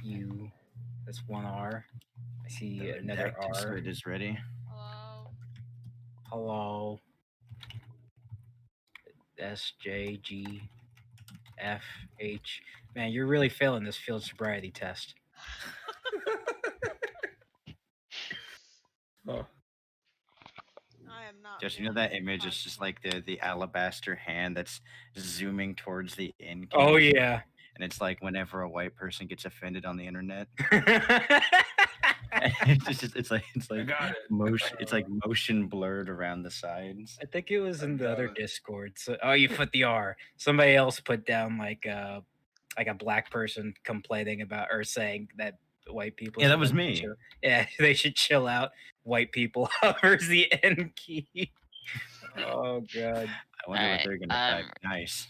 U. That's one R. I see another Active R. squid is ready. Hello. Hello. S J G F H. Man, you're really failing this field sobriety test. Oh, I am not. Just you know feeling that this image is just like the alabaster hand that's zooming towards the in key. Oh yeah. And it's like whenever a white person gets offended on the internet, I it's like got it. motion. It's like motion blurred around the sides. think it was in the got other it. Discord. So, oh, you put the R. Somebody else put down like a black person complaining about or saying that white people. Yeah, that should, was like, me. chill- Yeah, they should chill out. White people hovers the N key. Oh god. I wonder what Alright, they're gonna type. Nice.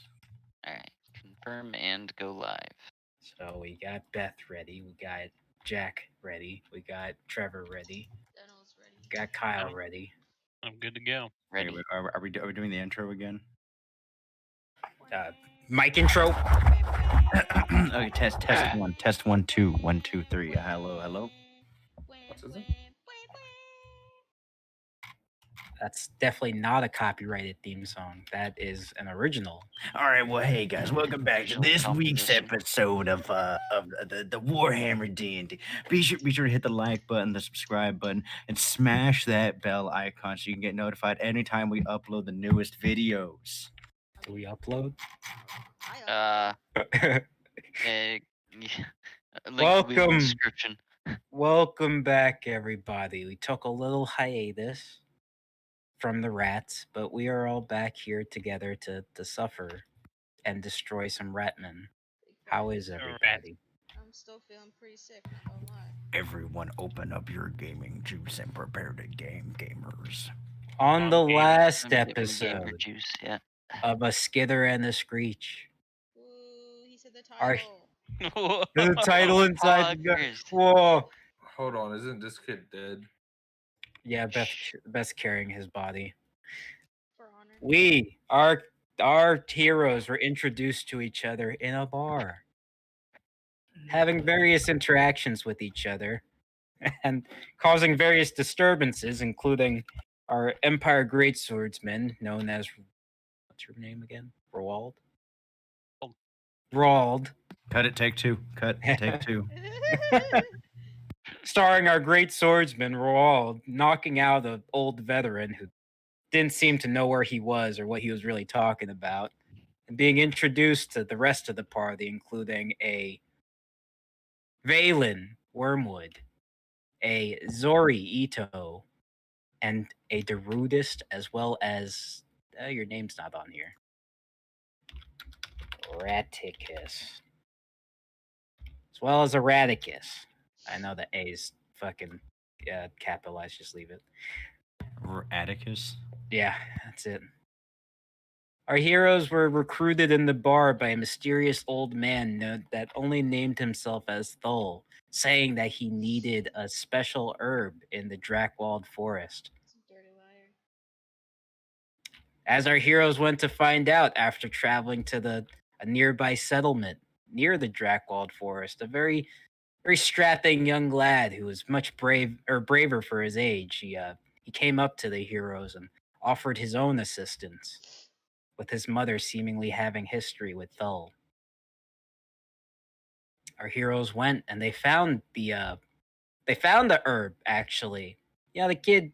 Alright, confirm and go live. So we got Beth ready. We got Jack ready. We got Trevor ready. Daniel's ready. We got Kyle Oh. ready. I'm good to go. Wait, Ready. are we doing the intro again? Mic intro. Okay, test Alright. one, test 1 2 1 2 3. Hello. What's his name? That's definitely not a copyrighted theme song. That is an original. All right, well, hey guys, welcome back to this week's episode of the Warhammer D&D. Be sure to hit the like button, the subscribe button, and smash that bell icon so you can get notified anytime we upload the newest videos. Do we upload? Link will be in the Welcome. description. Welcome back, everybody. We took a little hiatus from the rats, but we are all back here together to suffer and destroy some ratmen. How is everybody? I'm still feeling pretty sick. Not gonna lie. Everyone, open up your gaming juice and prepare to game, gamers. On the Okay. last Let me get my gamer episode juice, yeah. of a Skitter and a Screech, Ooh, he said the Our- title. the title inside the gun. Fuckers. Whoa! Hold on, isn't this kid dead? Yeah, Beth's carrying his body. For honor. Our heroes were introduced to each other in a bar, having various interactions with each other, and causing various disturbances, including our Empire Greatswordsman, known as what's her name again? Roald. Rawld, Cut it, take two. Cut, take two. starring our great swordsman Roald, knocking out an old veteran who didn't seem to know where he was or what he was really talking about, and being introduced to the rest of the party, including a Valen Wormwood, a Zori Ito, and a Derudist, as well as your name's not on here. Raticus. As well as Erraticus. I know the A's fucking capitalized, just leave it. Atticus. Yeah, that's it. Our heroes were recruited in the bar by a mysterious old man that only named himself as Thul, saying that he needed a special herb in the Drakewald forest. Dirty liar. As our heroes went to find out after traveling to a nearby settlement near the Drakewald forest, a very strapping young lad who was much braver for his age. He came up to the heroes and offered his own assistance, with his mother seemingly having history with Thul. Our heroes went and they found the herb. Actually, yeah, the kid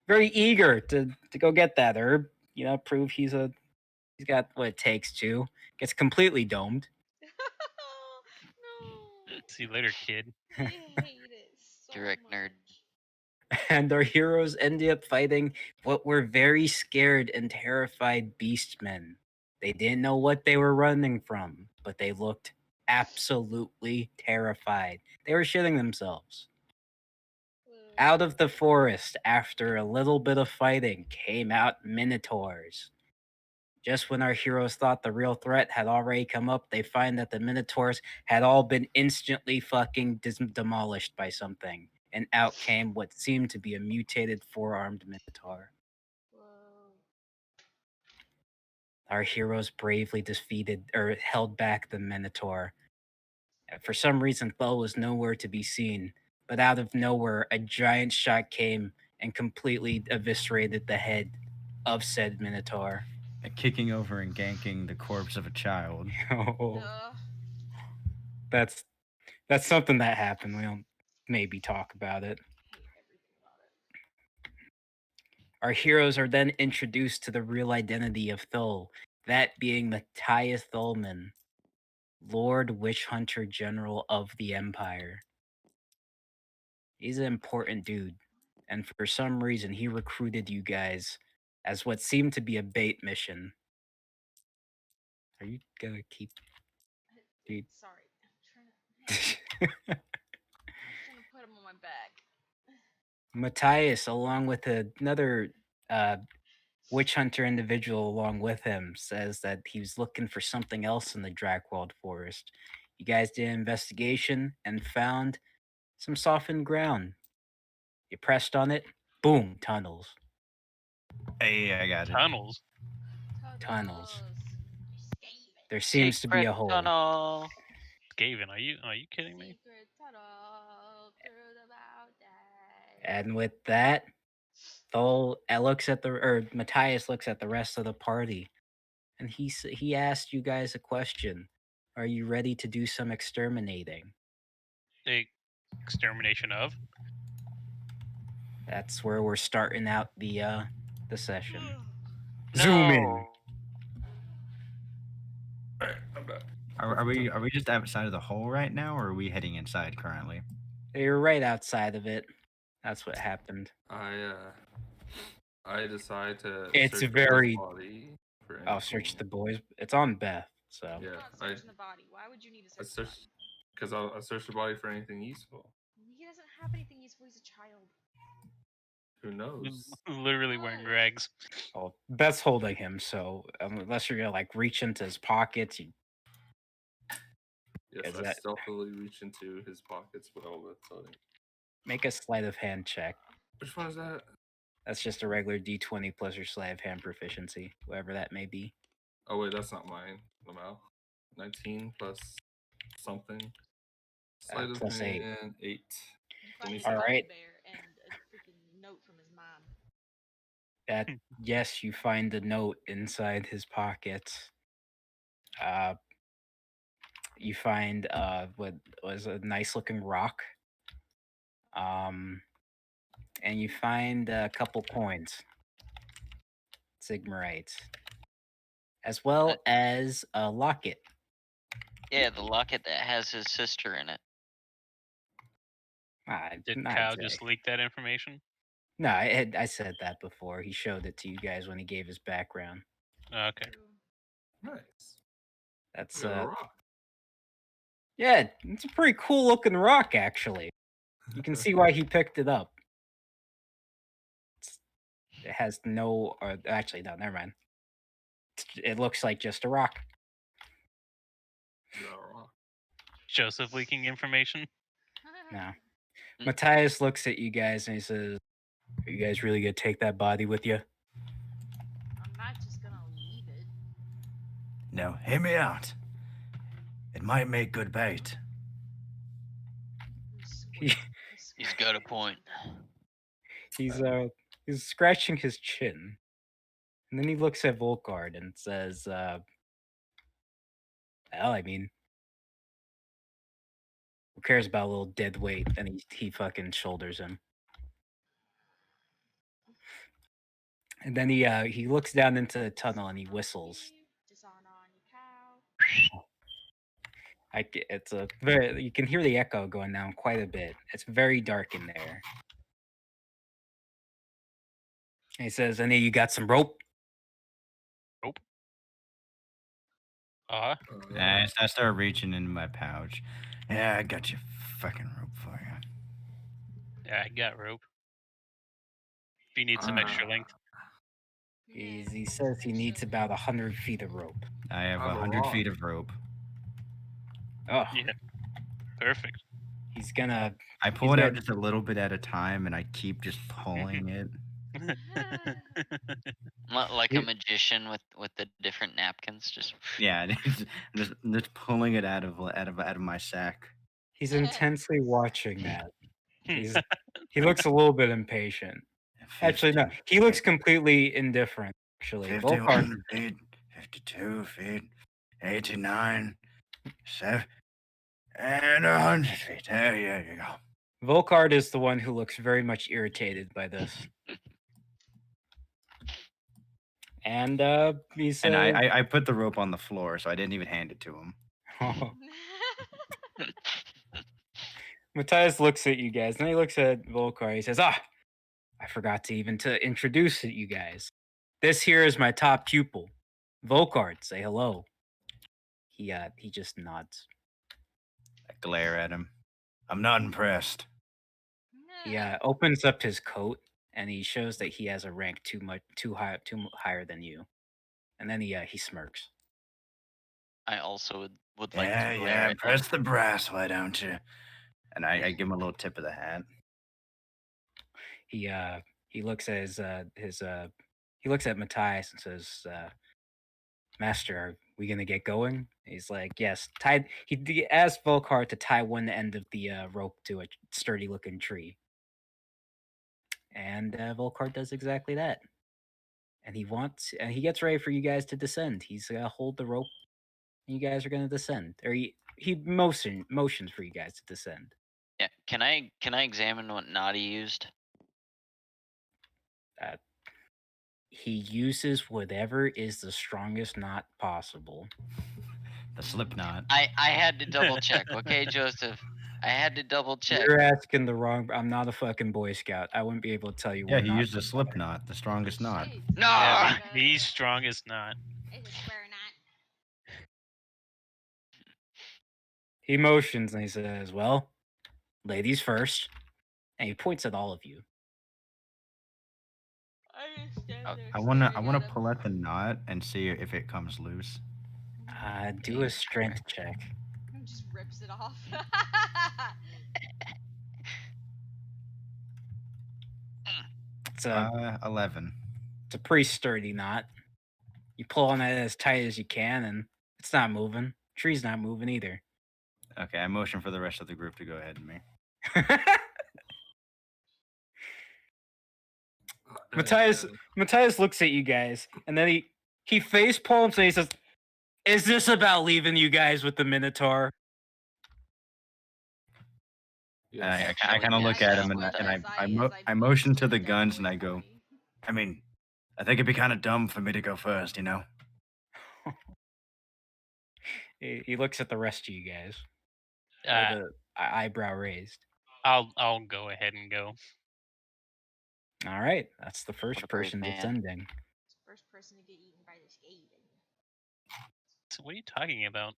very eager to go get that herb. Prove he's got what it takes to. Gets completely domed. No. See you later, kid. I hate it so Direct much. nerd. And our heroes ended up fighting what were very scared and terrified beastmen. They didn't know what they were running from, but they looked absolutely terrified. They were shitting themselves. Out of the forest, after a little bit of fighting, came out minotaurs. Just when our heroes thought the real threat had already come up, they find that the minotaurs had all been instantly fucking demolished by something. And out came what seemed to be a mutated four-armed minotaur. Whoa. Our heroes bravely defeated or held back the minotaur For some reason, Thel was nowhere to be seen, but out of nowhere, a giant shot came and completely eviscerated the head of said Minotaur. Kicking over and ganking the corpse of a child. Oh, Ugh. that's something that happened. We'll maybe talk about it. Hate everything about it. Our heroes are then introduced to the real identity of Thul, that being Matthias Thulman, Lord Witch Hunter General of the Empire. He's an important dude, and for some reason he recruited you guys as what seemed to be a bait mission. Are you gonna keep dude? Sorry. I'm trying to put him on my back. Matthias, along with another witch hunter individual along with him, says that he was looking for something else in the Drakewald forest. You guys did an investigation and found some softened ground. You pressed on it, boom, tunnels. Hey, I got it. Tunnels. Tunnels. Skaven. There seems to be Secret a hole. tunnel. Skaven, are you kidding me? Secret tunnel through the mountain. And with that, Thol looks at Matthias looks at the rest of the party, and he asked you guys a question. Are you ready to do some exterminating? Extermination of? That's where we're starting out the session. Zoom in. No. Alright, I'm back. Are we just outside of the hole right now, or are we heading inside currently? You're right outside of it. That's what happened. I decide to It's search very- the body for I'll search anything. the boys. It's on Beth, so I'm Yeah, not searching the body. Why would you need to I search the search body? because I'll search the body for anything useful. He doesn't have anything useful. He's a child. Who knows? Literally wearing rags. oh, Beth's holding him. So unless you're gonna like reach into his pockets, you Yes, Is I that- stealthily reach into his pockets with all the clothing. make a sleight of hand check. Which one is that? That's just a regular D20 plus your sleight of hand proficiency, whatever that may be. Oh wait, that's not mine. Lamau. 19 plus something. Sleight of plus 8. hand 8. You find his 27. gummy Alright. bear and a freaking note from his mom. That yes, you find a note inside his pockets. You find what was a nice looking rock. And you find a couple coins, Sigmarites, as well as a locket. Yeah, the locket that has his sister in it. Did Not Kyle exact- just leak that information? No, I said that before. He showed it to you guys when he gave his background. Okay. Nice. That's We got a rock. yeah, it's a pretty cool looking rock actually. You can see why he picked it up. It has no, or actually no, never mind. It looks like just a rock. We got a rock. Joseph leaking information? No. Matthias looks at you guys and he says, "Are you guys really gonna take that body with you?" I'm not just gonna leave it. No, hear me out. It might make good bait. He's got a point. He's scratching his chin, and then he looks at Volkard and says, "Well, I mean, who cares about a little dead weight?" And he fucking shoulders him. And then he looks down into the tunnel and he whistles. It's a very, you can hear the echo going down quite a bit. It's very dark in there. And he says, "Any of you got some rope?" I start reaching into my pouch. Yeah, I got you fucking rope for you. Yeah, I got rope. If you need some extra length. He says he needs about 100 feet of rope. I have I'm a 100 rock. feet of rope. Oh, Yeah. Perfect. he's gonna. I pull He's it out got- just a little bit at a time, and I keep just pulling it. Like You- a magician with the different napkins. Just Yeah, just pulling it out of my sack. He's intensely watching that. He looks a little bit impatient. Actually, no, 50, he looks completely indifferent. Actually, Volkart, 51 feet, 52 feet, 89, 7, and 100 feet. There you go. Volkart is the one who looks very much irritated by this. And he says, And I put the rope on the floor, so I didn't even hand it to him. oh. Matthias looks at you guys, and he looks at Volkart. He says, I forgot to even to introduce you guys. This here is my top pupil, Volkart. Say hello. He just nods. I glare at him. I'm not impressed. He opens up his coat, and he shows that he has a rank too higher than you. And then he smirks. I also would like Yeah, to glare at press him. the brass, why don't you? And I give him a little tip of the hat. He looks at he looks at Matthias and says, Master, are we gonna get going? He's like, yes. He asked Volkart to tie one end of the rope to a sturdy looking tree. And Volkart does exactly that. And he gets ready for you guys to descend. He's gonna hold the rope, and you guys are gonna descend. Or he motions for you guys to descend. Yeah. Can I examine what knot he used? He uses whatever is the strongest knot possible. The slip knot. I had to double check. Okay, Joseph. I had to double check. You're asking the wrong. I'm not a fucking Boy Scout. I wouldn't be able to tell you. Yeah, what he knot used a to slip fire. knot, the strongest knot. No. Yeah, the strongest knot. It's a square knot. He motions and he says, "Well, ladies first," and he points at all of you. I just stand there I wanna staring at him. pull at the knot and see if it comes loose. Do a strength check. Just rips it off. It's a 11. it's a pretty sturdy knot. You pull on it as tight as you can, and it's not moving. Tree's not moving either. Okay, I motion for the rest of the group to go ahead of me. Matthias looks at you guys, and then he face palms and he says, "Is this about leaving you guys with the Minotaur?" Yes. I kind of look at him and I motion to the guns and I go, I mean, I think it'd be kind of dumb for me to go first, you know? He looks at the rest of you guys. Uh, The eyebrow raised. I'll go ahead and go. All right, that's the What first a brave person man. descending. It's the first person to get eaten by the Skaven. So what are you talking about?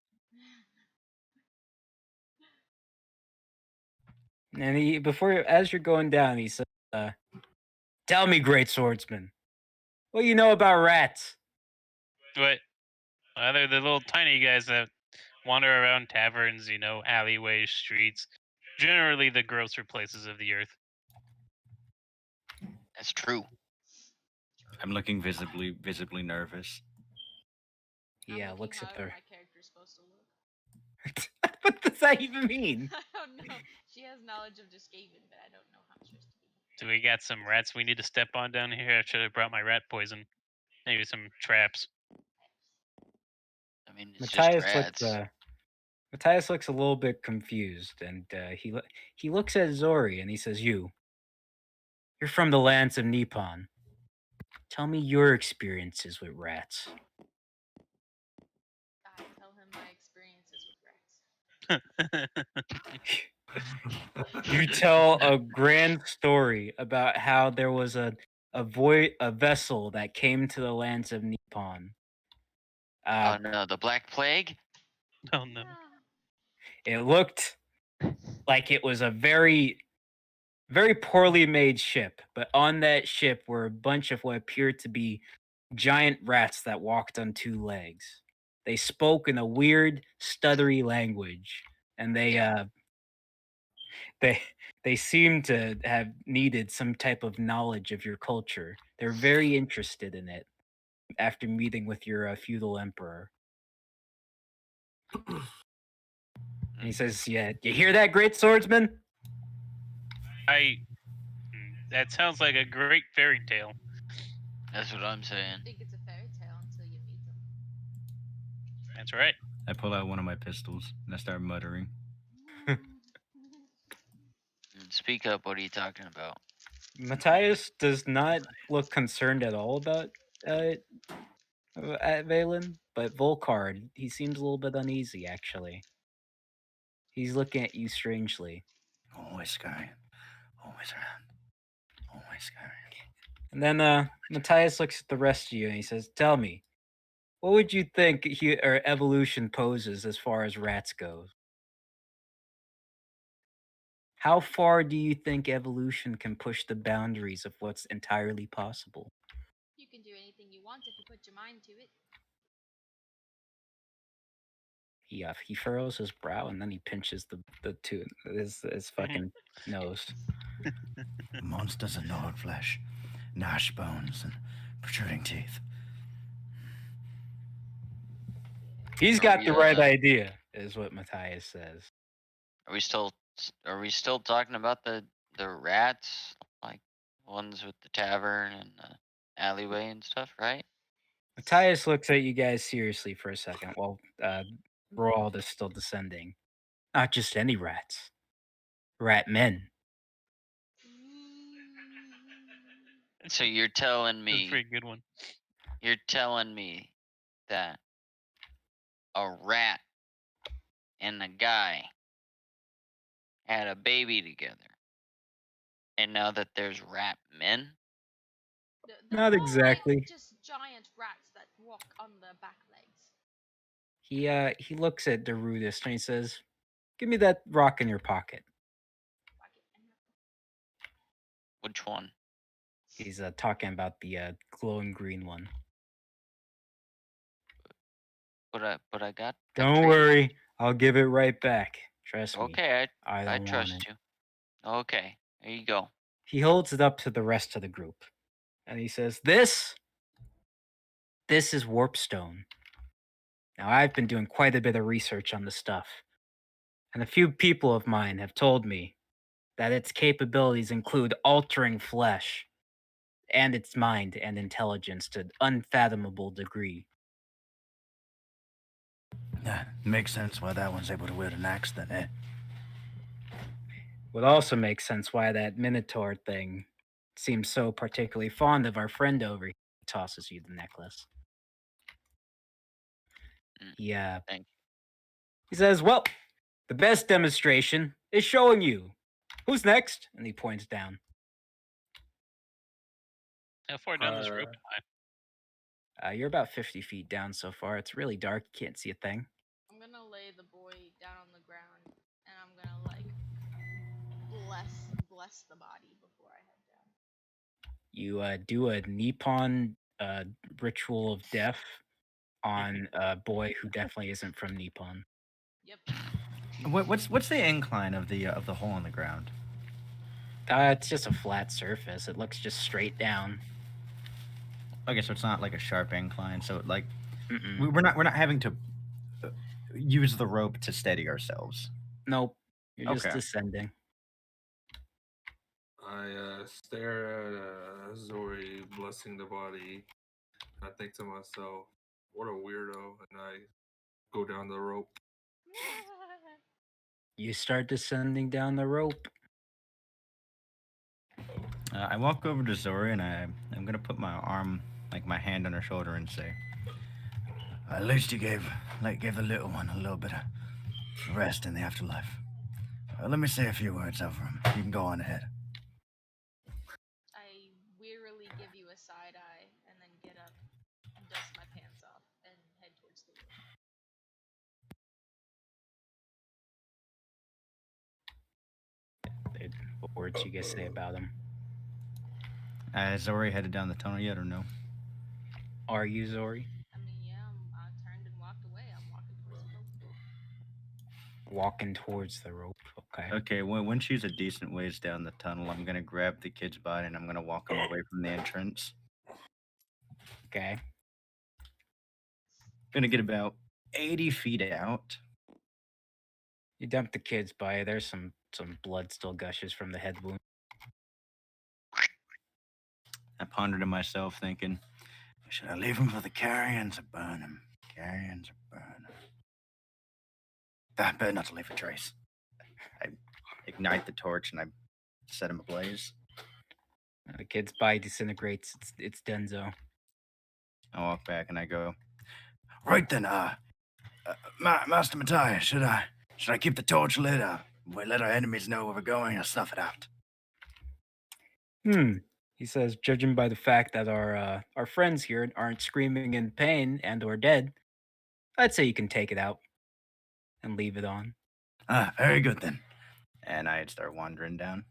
And as you're going down, he says, "Tell me, great swordsman, what you know about rats?" What? Well, they're the little tiny guys that wander around taverns, alleyways, streets. Generally the grosser places of the earth. That's true. I'm looking visibly nervous. Yeah, looks at however her. my character's supposed to look. What does that even mean? I don't know. She has knowledge of the Skaven, but I don't know how I'm supposed to be. So we got some rats we need to step on down here. I should have brought my rat poison. Maybe some traps. I mean, it's just rats. Matthias looks a little bit confused, and he looks at Zori and he says, "You're from the lands of Nippon. Tell me your experiences with rats." I tell him my experiences with rats. You tell a grand story about how there was a vessel that came to the lands of Nippon. Oh no, the Black Plague? Oh no. It looked like it was a very, very poorly made ship, but on that ship were a bunch of what appeared to be giant rats that walked on two legs. They spoke in a weird, stuttery language, and they seem to have needed some type of knowledge of your culture. They're very interested in it after meeting with your feudal emperor. And he says, "Yeah, you hear that, great swordsman? That sounds like a great fairy tale. That's what I'm saying. I think it's a fairy tale until you meet them. That's right. I pull out one of my pistols and I start muttering. Speak up. What are you talking about? Matthias does not look concerned at all about at Valen, but Volcard, he seems a little bit uneasy, actually. He's looking at you strangely. Always scurrying. Always around. Always scurrying. And then Matthias looks at the rest of you and he says, "Tell me, what would you think evolution poses as far as rats go? How far do you think evolution can push the boundaries of what's entirely possible?" You can do anything you want if you put your mind to it. He furrows his brow and then he pinches his fucking nose. Monsters of gnawed flesh, gnashed bones, and protruding teeth. He's Are got we, the right idea, is what Matthias says. Are we still talking about the rats, like ones with the tavern and the alleyway and stuff, right? Matthias looks at you guys seriously for a second while Roald is still descending. Not just any rats. Rat men. So you're telling That's a me pretty good one. that a rat and a guy had a baby together, and now that there's rat men? They're Not more exactly. like just giant rats that walk on their back legs. He looks at Derudis and he says, "Give me that rock in your pocket." Which one? He's talking about the glowing green one. But I got. Don't worry, I'll give it right back. Trust me. Okay, I I don't want trust it. you. Okay, there you go. He holds it up to the rest of the group, and he says, This is warpstone. Now, I've been doing quite a bit of research on the stuff, and a few people of mine have told me that its capabilities include altering flesh and its mind and intelligence to an unfathomable degree. Yeah, makes sense why that one's able to wield an axe then, eh? Would also make sense why that Minotaur thing seems so particularly fond of our friend over here. He tosses you the necklace. Yeah. He says, "Well, the best demonstration is showing you. Who's next?" And he points down. How far down this rope am I? You're about 50 feet down so far. It's really dark. You can't see a thing. I'm gonna lay the boy down on the ground and I'm gonna like bless the body before I head down. You do a Nippon ritual of death on a boy who definitely isn't from Nippon. Yep. What's the incline of the hole in the ground? It's just a flat surface. It looks just straight down. Okay, so it's not like a sharp incline. So like, Mm-mm. we're not having to use the rope to steady ourselves. Nope, you're just Okay. descending. I stare at Zori blessing the body. I think to myself, what a weirdo, and I go down the rope. You start descending down the rope. I walk over to Zori and I'm gonna put my arm, like my hand on her shoulder, and say, "At least you gave the little one a little bit of rest in the afterlife. Let me say a few words over him. You can go on ahead." I wearily give you a side eye and then get up, dust my pants off, and head towards the room. What words you guys say about him? Has Zori headed down the tunnel yet, or no? Are you Zori? I mean, yeah, I turned and walked away. I'm walking towards the rope. Walking towards the rope. Okay. Okay, when she's a decent ways down the tunnel, I'm gonna grab the kid's body and I'm gonna walk him away from the entrance. Okay. Gonna get about 80 feet out. You dump the kid's body. There's some blood still gushes from the head wound. I pondered to myself, thinking, should I leave him for the carrions or burn him? Carrions or burn him? Better not to leave a trace. I ignite the torch and I set him ablaze. The kid's body disintegrates. It's Denzo. I walk back and I go, right then, Master Matthias, should I keep the torch lit? We let our enemies know where we're going or snuff it out? He says, judging by the fact that our friends here aren't screaming in pain and or dead, I'd say you can take it out and leave it on. Very good then. And I'd start wandering down.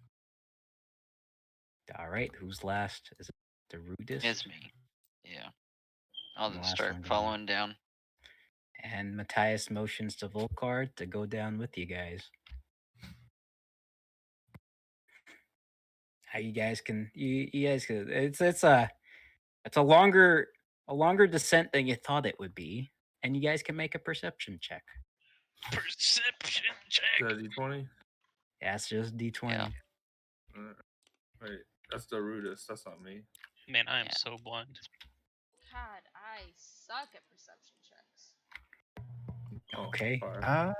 All right, who's last? Is it the rudest? It's me. Yeah. I'll The just last start one going. following down. And Matthias motions to Volkard to go down with you guys. How you guys can you guys can it's a longer descent than you thought it would be, and you guys can make a perception check. Perception Is check. that a D20? Yeah, it's just D20. Yeah. Wait, that's the rudest. That's not me. Man, I am Yeah. so blind. God, I suck at perception checks. Oh, Okay. 5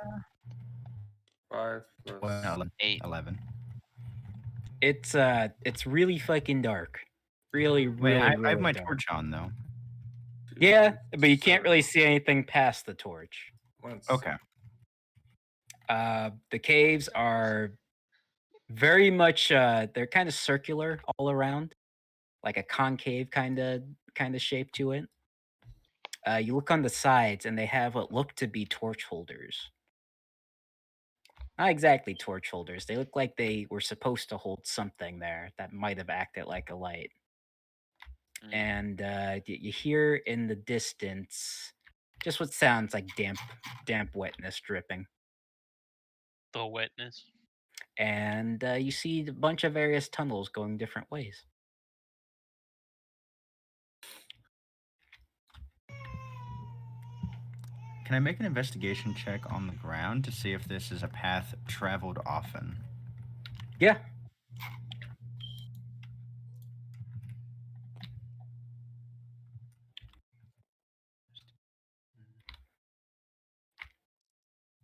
plus. Well, 8. 11. It's really fucking dark. Really, Wait, really, I really have my dark. torch on, though. Yeah, but you can't really see anything past the torch. Okay. The caves are very much they're kind of circular all around, like a concave kind of shape to it. You look on the sides and they have what look to be torch holders. Not exactly torch holders. They look like they were supposed to hold something there that might have acted like a light. And you hear in the distance just what sounds like damp wetness dripping. The wetness. And you see a bunch of various tunnels going different ways. Can I make an investigation check on the ground to see if this is a path traveled often? Yeah.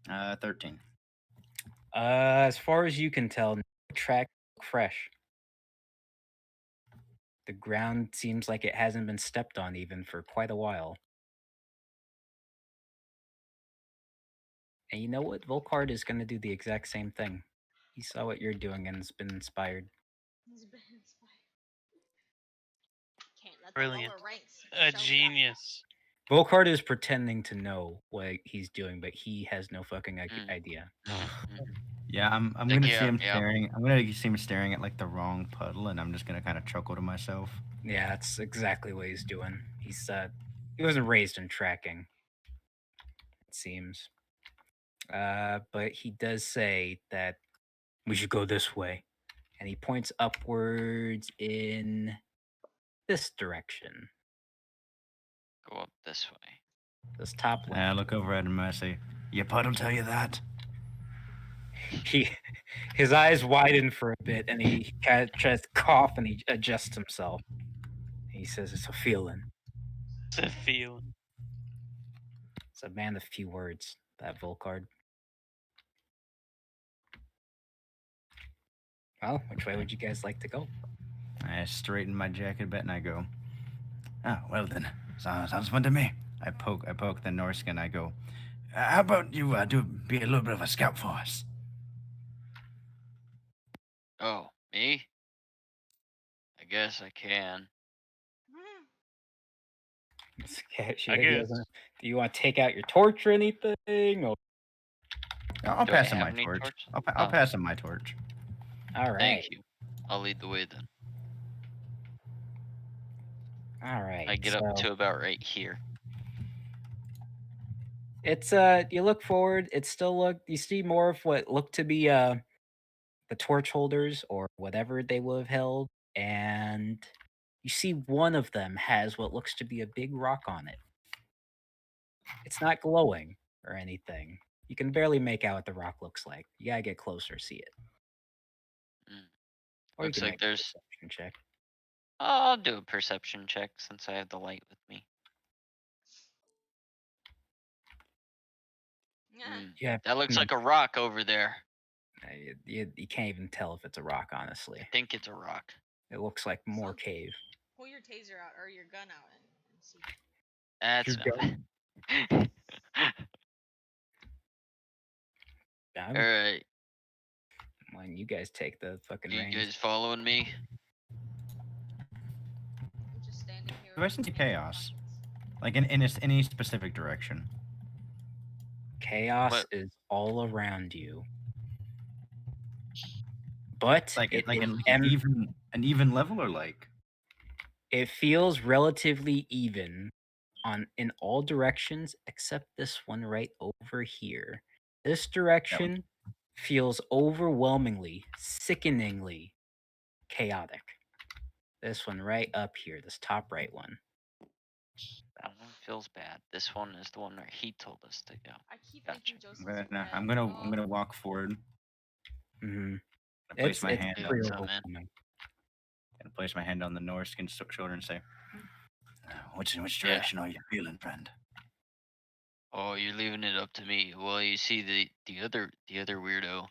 Uh, 13. As far as you can tell, no track look fresh. The ground seems like it hasn't been stepped on even for quite a while. And you know what? Volkard is going to do the exact same thing. He saw what you're doing and has been inspired. He's been inspired. Can't let Brilliant. the lower ranks A show genius. Volkard is pretending to know what he's doing, but he has no fucking idea. Yeah, I'm Like, gonna yeah, see him yeah. staring. I'm gonna see him staring at like the wrong puddle, and I'm just gonna kind of chuckle to myself. Yeah, that's exactly what he's doing. He wasn't raised in tracking, it seems. But he does say that we should go this way. And he points upwards in this direction. Go up this way. This top And I left. look over at him and I say, "Your puddle tell you that?" His eyes widen for a bit, and he kind of tries to cough, and he adjusts himself. He says, "It's a feeling." It's a feeling. It's a man of few words, that Volkard. Well, which way would you guys like to go? I straighten my jacket a bit and I go, "Oh, well then, sounds fun to me." I poke the Norskin and I go, "How about you be a little bit of a scout for us?" Oh, me? I guess I can. Okay, I guess. do you want to take out your torch or anything? Or... I'll Do I pass him have my any torch. torches? I'll Oh. pass him my torch. All right. Thank you. I'll lead the way then. All right. I get up to about right here. It's you look forward, you see more of what look to be the torch holders or whatever they would have held, and you see one of them has what looks to be a big rock on it. It's not glowing or anything. You can barely make out what the rock looks like. You gotta get closer, see it. Mm. Or you Looks can like make a there's. perception check. I'll do a perception check since I have the light with me. Mm. Yeah, That looks no, like a rock over there. you can't even tell if it's a rock, honestly. I think it's a rock. It looks like more Some- cave. Pull your taser out or your gun out and see. That's Your enough. I'm, All right, when you guys take the fucking you reins. guys following me? I'm just standing here. Do I sense making chaos? defiance. Like in any specific direction? Chaos What? is all around you. But Like it, like it, an even level, or like it feels relatively even in all directions except this one right over here. This direction feels overwhelmingly, sickeningly chaotic. This one right up here, this top right one. That one feels bad. This one is the one where he told us to go. I keep Gotcha. making Joseph's bread. I'm gonna walk forward. Mm-hmm. I place my It's hand pretty What's up, man? overwhelming. and place my hand on the Norskin's shoulder and say, which Yeah. direction are you feeling, friend?" Oh, you're leaving it up to me. Well, you see, the other weirdo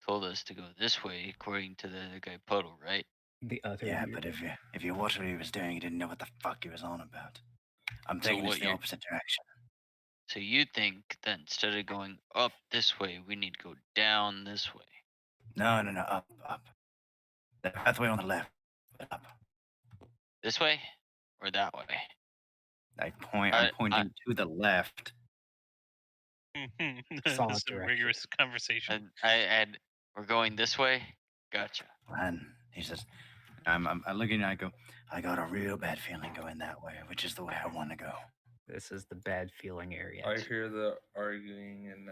told us to go this way, according to the guy Puddle, right? The other Yeah, weird- but if you watched what he was doing, you didn't know what the fuck he was on about. I'm So thinking what it's the you're- opposite direction. So you think that instead of going up this way, we need to go down this way? No, up. The pathway on the left. Up. This way, or that way? I'm pointing to the left. This Solid is a direction. rigorous conversation. And we're going this way. Gotcha. And he says, I'm looking and I go, I got a real bad feeling going that way, which is the way I want to go. This is the bad feeling area. I hear the arguing, and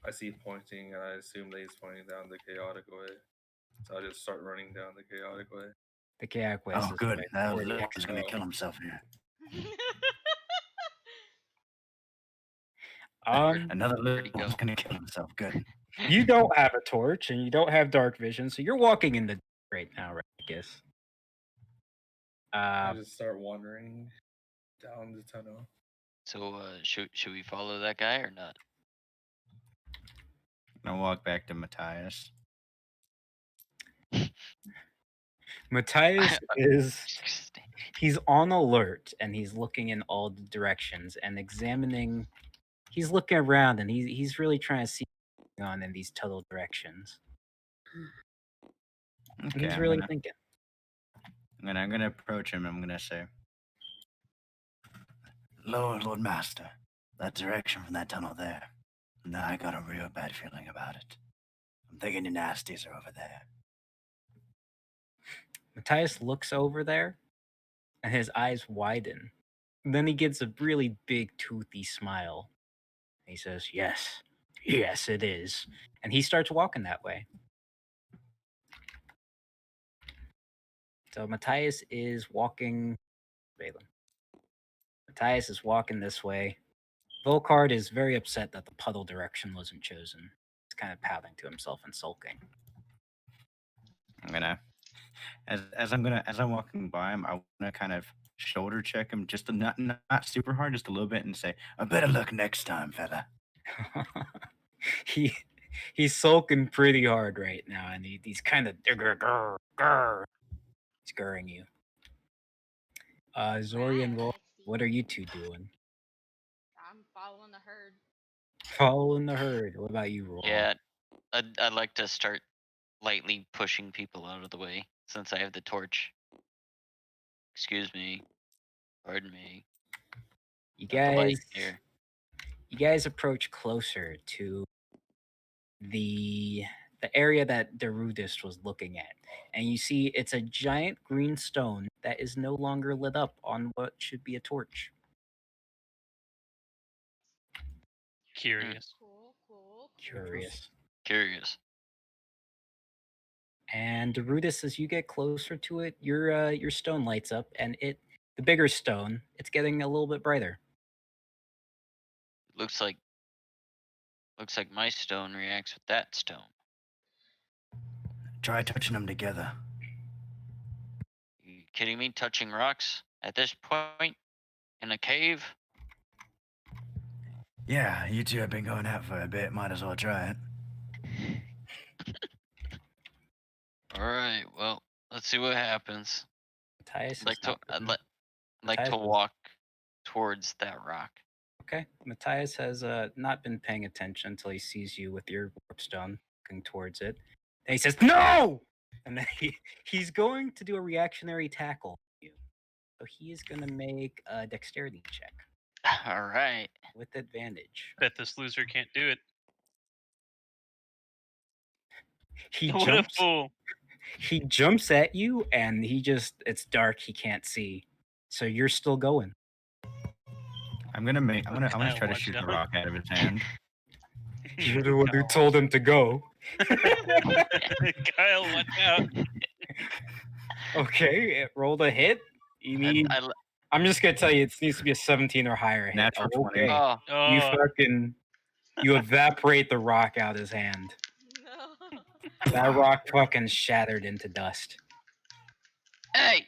I see pointing, and I assume that he's pointing down the chaotic way. So I just start running down the chaotic way. The chaotic way. Oh, good. That Where the little exit- is going to kill himself here. Another little go? is going to kill himself. Good. You don't have a torch and you don't have dark vision, so you're walking in the dark right now, right? I guess. I just start wandering down the tunnel. So should we follow that guy or not? I'm going to walk back to Matthias. Matthias he's on alert and he's looking in all the directions and examining. He's looking around and he's really trying to see what's going on in these total directions. And Okay, he's really thinking. I'm gonna approach him. I'm gonna say, Lord Master, that direction from that tunnel there. Now I got a real bad feeling about it. I'm thinking the nasties are over there. Matthias looks over there and his eyes widen. And then he gets a really big toothy smile. He says, yes, it is. And he starts walking that way. So Matthias is walking. Balin. Matthias is walking this way. Volkard is very upset that the puddle direction wasn't chosen. He's kind of pouting to himself and sulking. I'm gonna, as I'm walking by him, I want to kind of shoulder check him, just not super hard, just a little bit, and say, "I better luck next time, fella." He's sulking pretty hard right now, and he's kind of scaring you. Zori and Wolf, what are you two doing? I'm following the herd. Following the herd. What about you, Roll? Yeah, I'd like to start lightly pushing people out of the way since I have the torch. Excuse me. Pardon me. You Got the light guys, here. you guys approach closer to the area that Derudist was looking at, and you see it's a giant green stone that is no longer lit up on what should be a torch. Curious. Cool. Curious. Curious. And Derudis, as you get closer to it, your stone lights up, and the bigger stone, it's getting a little bit brighter. Looks like my stone reacts with that stone. Try touching them together. You kidding me? Touching rocks at this point in a cave? Yeah, you two have been going out for a bit. Might as well try it. All right. Well, let's see what happens. Matthias I'd like is to. not I'd, looking- li- I'd like to Matthias is- walk towards that rock. Okay, Matthias has not been paying attention until he sees you with your warp stone looking towards it. And he says, "No!" And then he's going to do a reactionary tackle on you. So he is going to make a dexterity check All right. with advantage. Bet this loser can't do it. He What a jumps. fool! He jumps at you, and it's dark. He can't see. So you're still going. I'm gonna I try to watch shoot out. the rock out of his hand. You're the one who told him to go. Kyle, watch out! Okay, it rolled a hit. You need. I'm just gonna tell you, it needs to be a 17 or higher hit. Natural 20. Okay. Oh, You Oh, you evaporate the rock out of his hand. No. That rock fucking shattered into dust. hey!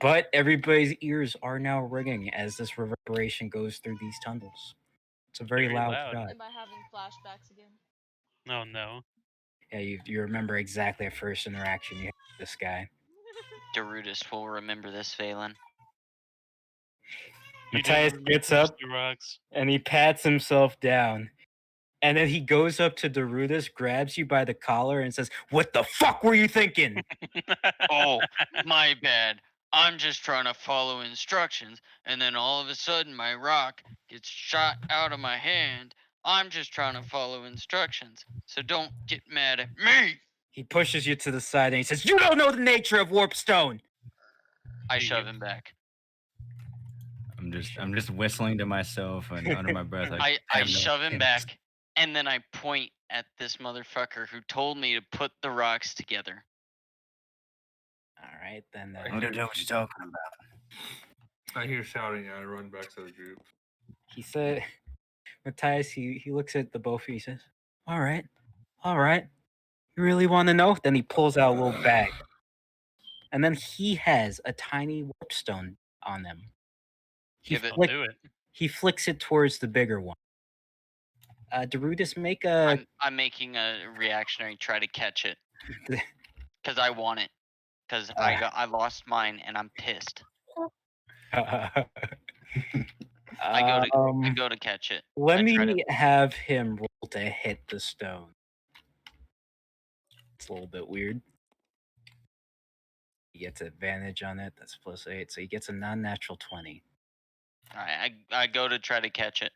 But everybody's ears are now ringing as this reverberation goes through these tunnels. It's a very, Very loud loud. shot. Am I having flashbacks again? no, no. Yeah, you remember exactly the first interaction you had with this guy. Derudis will remember this, Phelan. You Matthias didn't gets push up the rocks. and he pats himself down. And then he goes up to Derudis, grabs you by the collar, and says, "What the fuck were you thinking?" Oh, my bad. I'm just trying to follow instructions, and then all of a sudden my rock gets shot out of my hand. I'm just trying to follow instructions, so don't get mad at me. He pushes you to the side and he says, "You don't know the nature of warp stone." I Do shove you? him back. I'm just whistling to myself and under my breath. I have no shove him chance. back, and then I point at this motherfucker who told me to put the rocks together. All right, then. I don't know what you're talking about. I hear shouting and I run back to the group. He said, Matthias, he looks at the both of you. He says, all right. You really want to know? Then he pulls out a little bag. And then he has a tiny warp stone on them. Give it. I'll do it. He flicks it towards the bigger one. Derudis, make a. I'm making a reactionary try to catch it because I want it. Because I lost mine and I'm pissed. I go to catch it. Let I try me have him roll to hit the stone. It's a little bit weird. He gets advantage on it. That's +8, so he gets a non-natural 20. I go to try to catch it.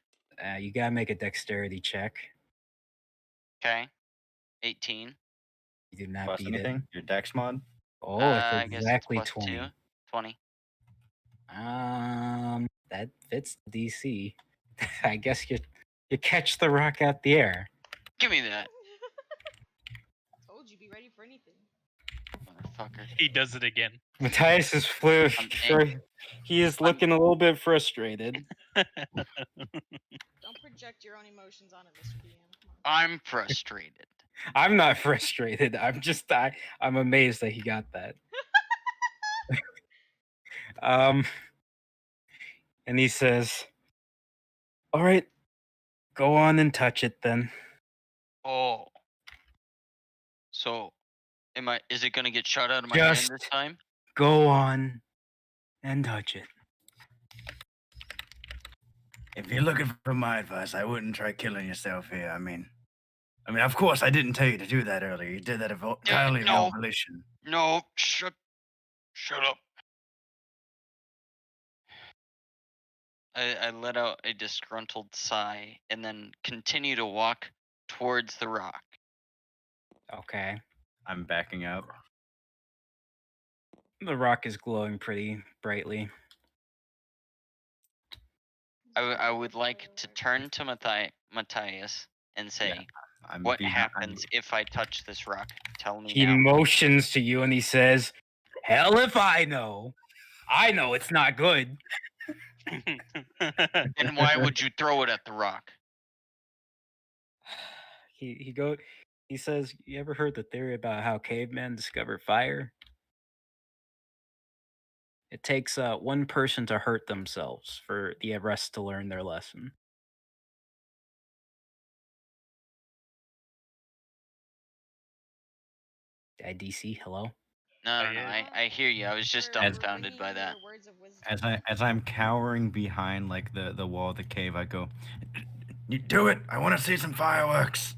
You gotta make a dexterity check. Okay. 18. You did not Plus beat anything? Your dex mod? it. Oh, I it's guess exactly it's plus 20. 2. 20. That fits the DC. I guess you catch the rock out the air. Give me that, Told you, be ready for anything. motherfucker. He does it again. Matthias is he is looking a little bit frustrated. Don't project your own emotions on it, Mr. DM. Come on. I'm frustrated. I'm not frustrated. I'm amazed that he got that. And he says, "All right, go on and touch it then." Oh. So, is it gonna get shot out of my hand Just this time? go on and touch it. If you're looking for my advice, I wouldn't try killing yourself here. I mean, of course, I didn't tell you to do that earlier. You did that entirely of your no. own volition. No, shut up. I let out a disgruntled sigh and then continue to walk towards the rock. Okay. I'm backing up. The rock is glowing pretty brightly. I would like to turn to Matthias and say, What happens if I touch this rock? Tell me He now. motions to you and he says, "Hell if I know. I know it's not good." And why would you throw it at the rock? He says, "You ever heard the theory about how cavemen discovered fire? It takes one person to hurt themselves for the rest to learn their lesson." IDC, hello? No, yeah. I hear you. I was just We're dumbfounded by bringing that. your words of wisdom. As I'm cowering behind like the wall of the cave, I go, "You do it! I want to see some fireworks."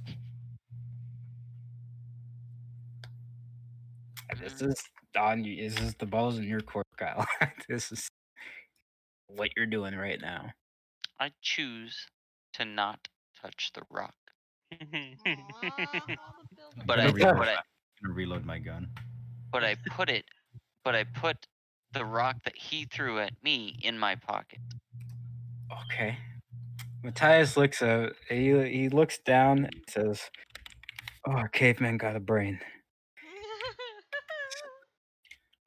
This is on you. This is the ball's in your court, Kyle. This is what you're doing right now. I choose to not touch the rock. Aw, all the build-up. But I'm I gonna but reload my gun. I put the rock that he threw at me in my pocket. Okay. Matthias looks out. He looks down and says, "Oh, caveman got a brain."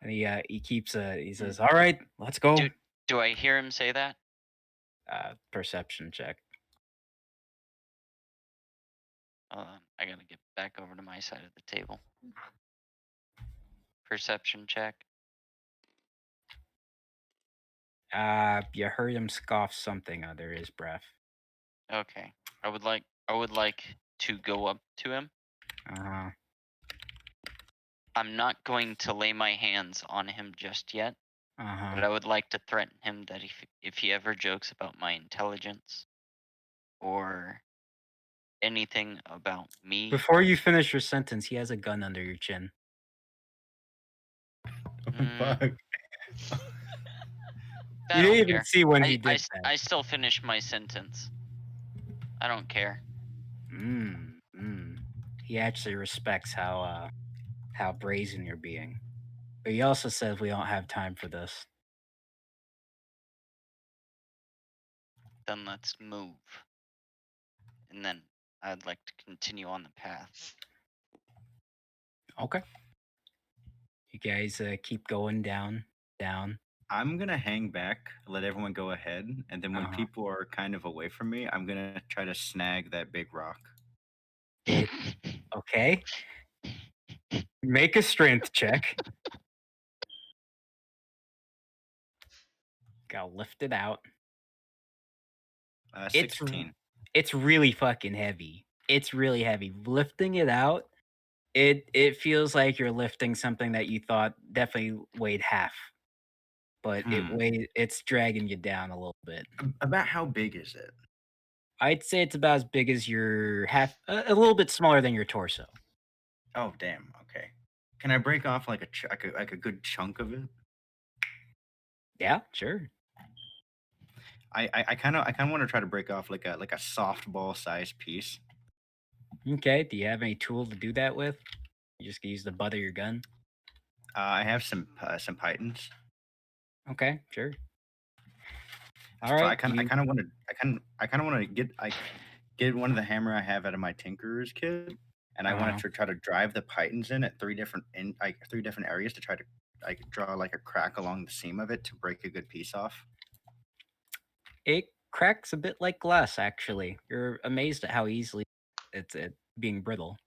And he keeps he says, "All right, let's go." Do I hear him say that? Perception check. I gotta get back over to my side of the table. Perception check. You heard him scoff something under his breath. Okay. I would like to go up to him. Uh-huh. I'm not going to lay my hands on him just yet, but I would like to threaten him that if he ever jokes about my intelligence or anything about me, Before you finish your sentence, he has a gun under your chin. Fuck. I You don't didn't even care. see when he did that. I still finish my sentence. I don't care. He actually respects how brazen you're being. But he also says we don't have time for this. Then let's move. And then I'd like to continue on the path. Okay. You guys keep going down. I'm gonna hang back, let everyone go ahead, and then when people are kind of away from me, I'm gonna try to snag that big rock. Okay. Make a strength check. Gotta lift it out. 16. It's really fucking heavy. It's really heavy. Lifting it out, it feels like you're lifting something that you thought definitely weighed half. But it's dragging you down a little bit. About how big is it? I'd say it's about as big as your a little bit smaller than your torso. Oh damn. Okay. Can I break off like a good chunk of it? Yeah, sure. I kind of want to try to break off like a softball sized piece. Okay. Do you have any tool to do that with? You just use the butt of your gun. I have some pythons. Okay, sure. All So right. I kind of want to get one of the hammer I have out of my tinkerer's kit, and I want to try to drive the pythons in at three different areas to try to draw like a crack along the seam of it to break a good piece off. It cracks a bit like glass, actually. You're amazed at how easily it's being brittle.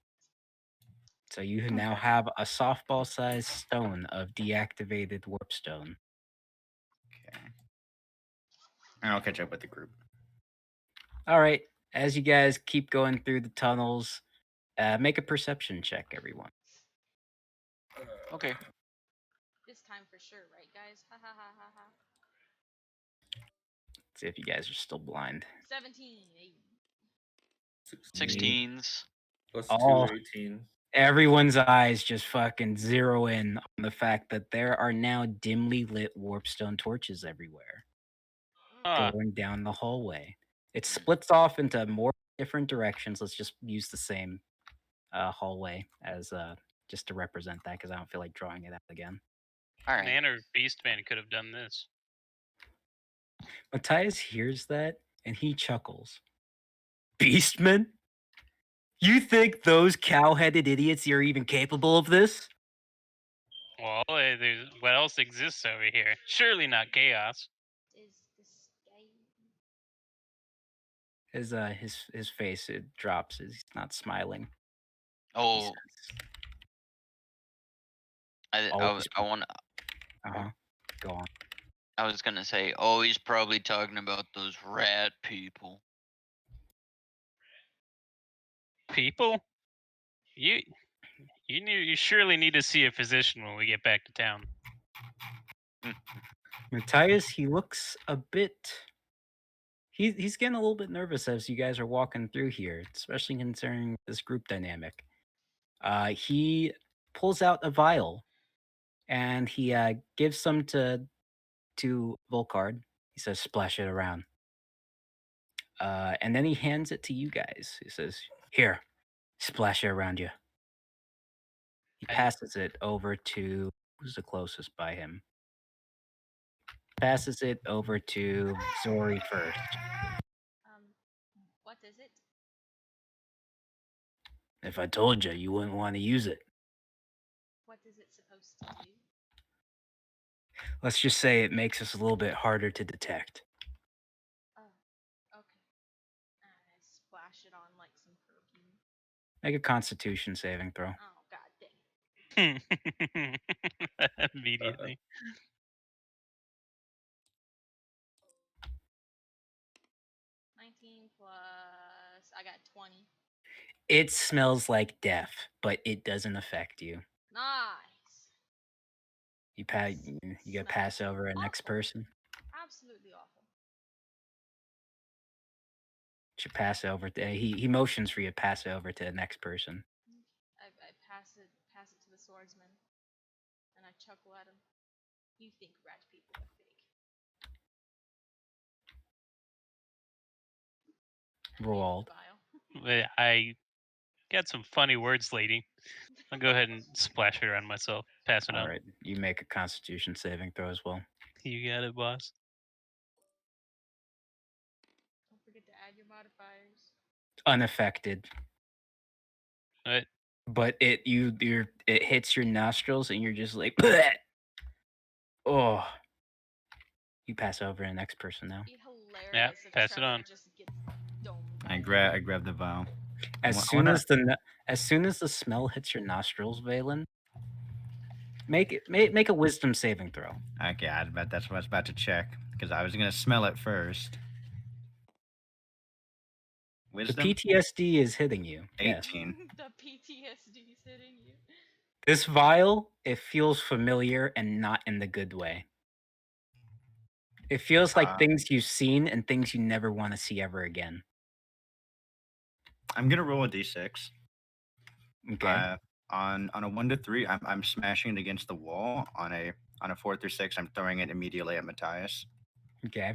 So you now have a softball-sized stone of deactivated warpstone. Okay. And I'll catch up with the group. All right. As you guys keep going through the tunnels, make a perception check, everyone. Okay. This time for sure, right, guys? Ha ha ha ha ha. See if you guys are still blind. 17. 16s. Plus All- 2, 18. Everyone's eyes just fucking zero in on the fact that there are now dimly lit warpstone torches everywhere going down the hallway. It splits off into more different directions. Let's just use the same hallway as just to represent that because I don't feel like drawing it out again. All right. Man or Beastman could have done this. Matthias hears that and he chuckles. Beastman? You think those cow-headed idiots are even capable of this? Well, what else exists over here? Surely not chaos. Is this game? His face it drops. He's not smiling. He Oh, says, I always. want. Go on. I was gonna say, oh, he's probably talking about those rat people. People? You surely need to see a physician when we get back to town. Matthias, he looks a bit. He's getting a little bit nervous as you guys are walking through here, especially concerning this group dynamic. He pulls out a vial, and he gives some to Volcard. He says, "Splash it around," and then he hands it to you guys. He says, "Here, splash it around you." He I- passes it over to who's the closest by him. Passes it over to Zori first. What is it? If I told you, you wouldn't want to use it. What is it supposed to do? Let's just say it makes us a little bit harder to detect. Oh, okay. I splash it on like some perfume. Make a Constitution saving throw. Oh god dang. Immediately. 19 plus I got 20. It smells like death, but it doesn't affect you. Nice. You gotta pass over a next awful. person. Absolutely awful. Should pass over to he motions for you to pass it over to the next person. I pass it to the swordsman, and I chuckle at him. You think rat people are fake? And I hand him Rolled. the vial. I got some funny words, lady. I'll go ahead and splash it around myself. Pass it All on. right, you make a Constitution saving throw as well. You got it, boss. Don't forget to add your modifiers. Unaffected, What? but it hits your nostrils and you're just like, bleh! Oh. You pass over to the next person now. It'd be hilarious if pass it Trevor on. just gets domed. I grab the vial. As soon as the smell hits your nostrils, Valen, make a wisdom saving throw. Okay, that's what I was about to check because I was gonna smell it first. Wisdom. The PTSD is hitting you. Yes. 18. The PTSD's hitting you. This vial, it feels familiar and not in the good way. It feels like things you've seen and things you never want to see ever again. I'm gonna roll a d6. Okay. On a 1 to 3, I'm smashing it against the wall. On a 4 through 6, I'm throwing it immediately at Matthias. Okay.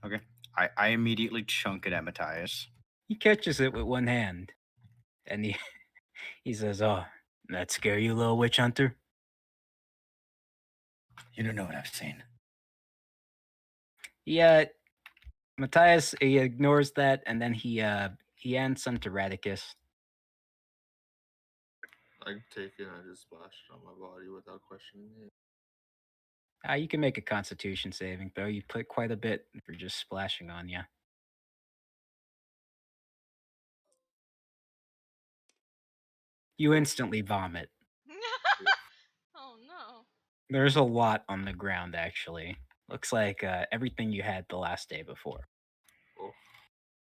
Okay. I immediately chunk it at Matthias. He catches it with one hand, and he says, "Oh, that scare you, little witch hunter?" You don't know what I've seen. Yeah. Matthias, he ignores that, and then he hands some to Radicus. I take it and I just splash it on my body without questioning it. You can make a Constitution saving throw. You put quite a bit for just splashing on you. You instantly vomit. Oh no. There's a lot on the ground, actually. Looks like everything you had the last day before Oh.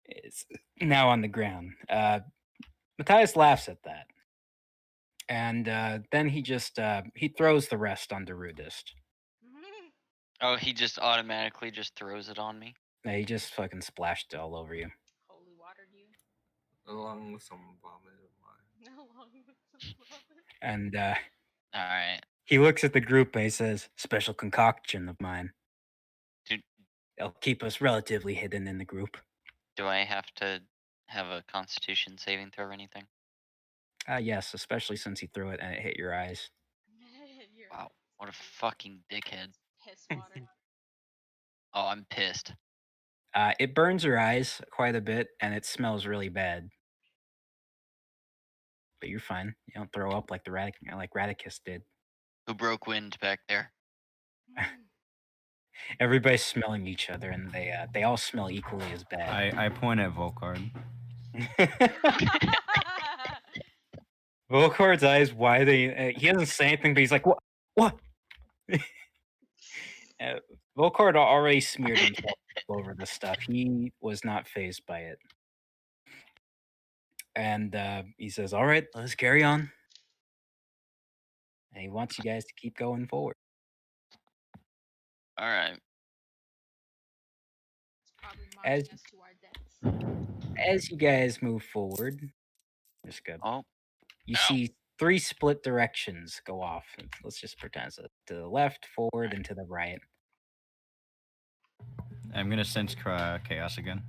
is now on the ground. Matthias laughs at that. And then he just he throws the rest on Derudist. Oh, he just automatically just throws it on me. Yeah, he just fucking splashed all over you. Holy watered you. Along with some vomit of mine. Along with some vomit. And All right. he looks at the group and he says, "Special concoction of mine. Dude. It'll keep us relatively hidden in the group." Do I have to have a Constitution saving throw or anything? Yes, especially since he threw it and it hit your eyes. Wow, what a fucking dickhead. Piss water. Oh, I'm pissed. It burns your eyes quite a bit, and it smells really bad. But you're fine. You don't throw up like like Radicus did. Who broke wind back there? Everybody's smelling each other, and they all smell equally as bad. I point at Volcard. Volcard's eyes widen. He doesn't say anything, but he's like, "What? What?" Volcard already smeared himself all over the stuff. He was not phased by it, and he says, "All right, let's carry on." And he wants you guys to keep going forward. All right. It's probably As- marching us to our deaths. As you guys move forward, just go. Oh, You Ow. see 3 split directions go off. Let's just pretend it's to the left, forward, and to the right. I'm gonna sense chaos again.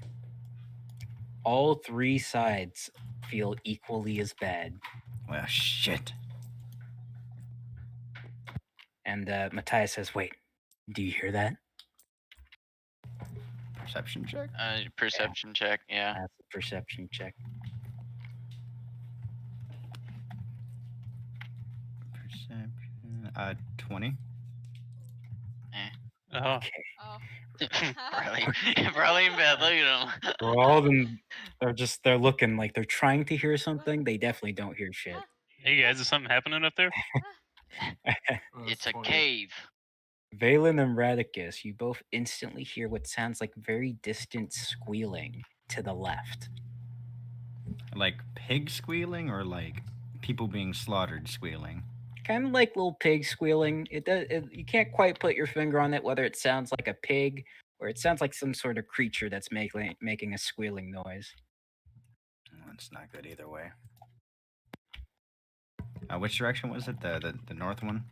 All 3 sides feel equally as bad. Well, shit. And Matthias says, "Wait, do you hear that?" Perception check. Perception check. Yeah. That's a perception check. Perception. 20. Oh, Okay. Oh. Probably in bed. Look at him. Well, all of them they're looking like they're trying to hear something. They definitely don't hear shit. hey guys, is something happening up there? It's That's a funny. cave. Valen and Radicus, you both instantly hear what sounds like very distant squealing to the left. Like pig squealing or like people being slaughtered squealing? Kind of like little pig squealing. You can't quite put your finger on it, whether it sounds like a pig or it sounds like some sort of creature that's making a squealing noise. That's not good either way. Which direction was it? The north one?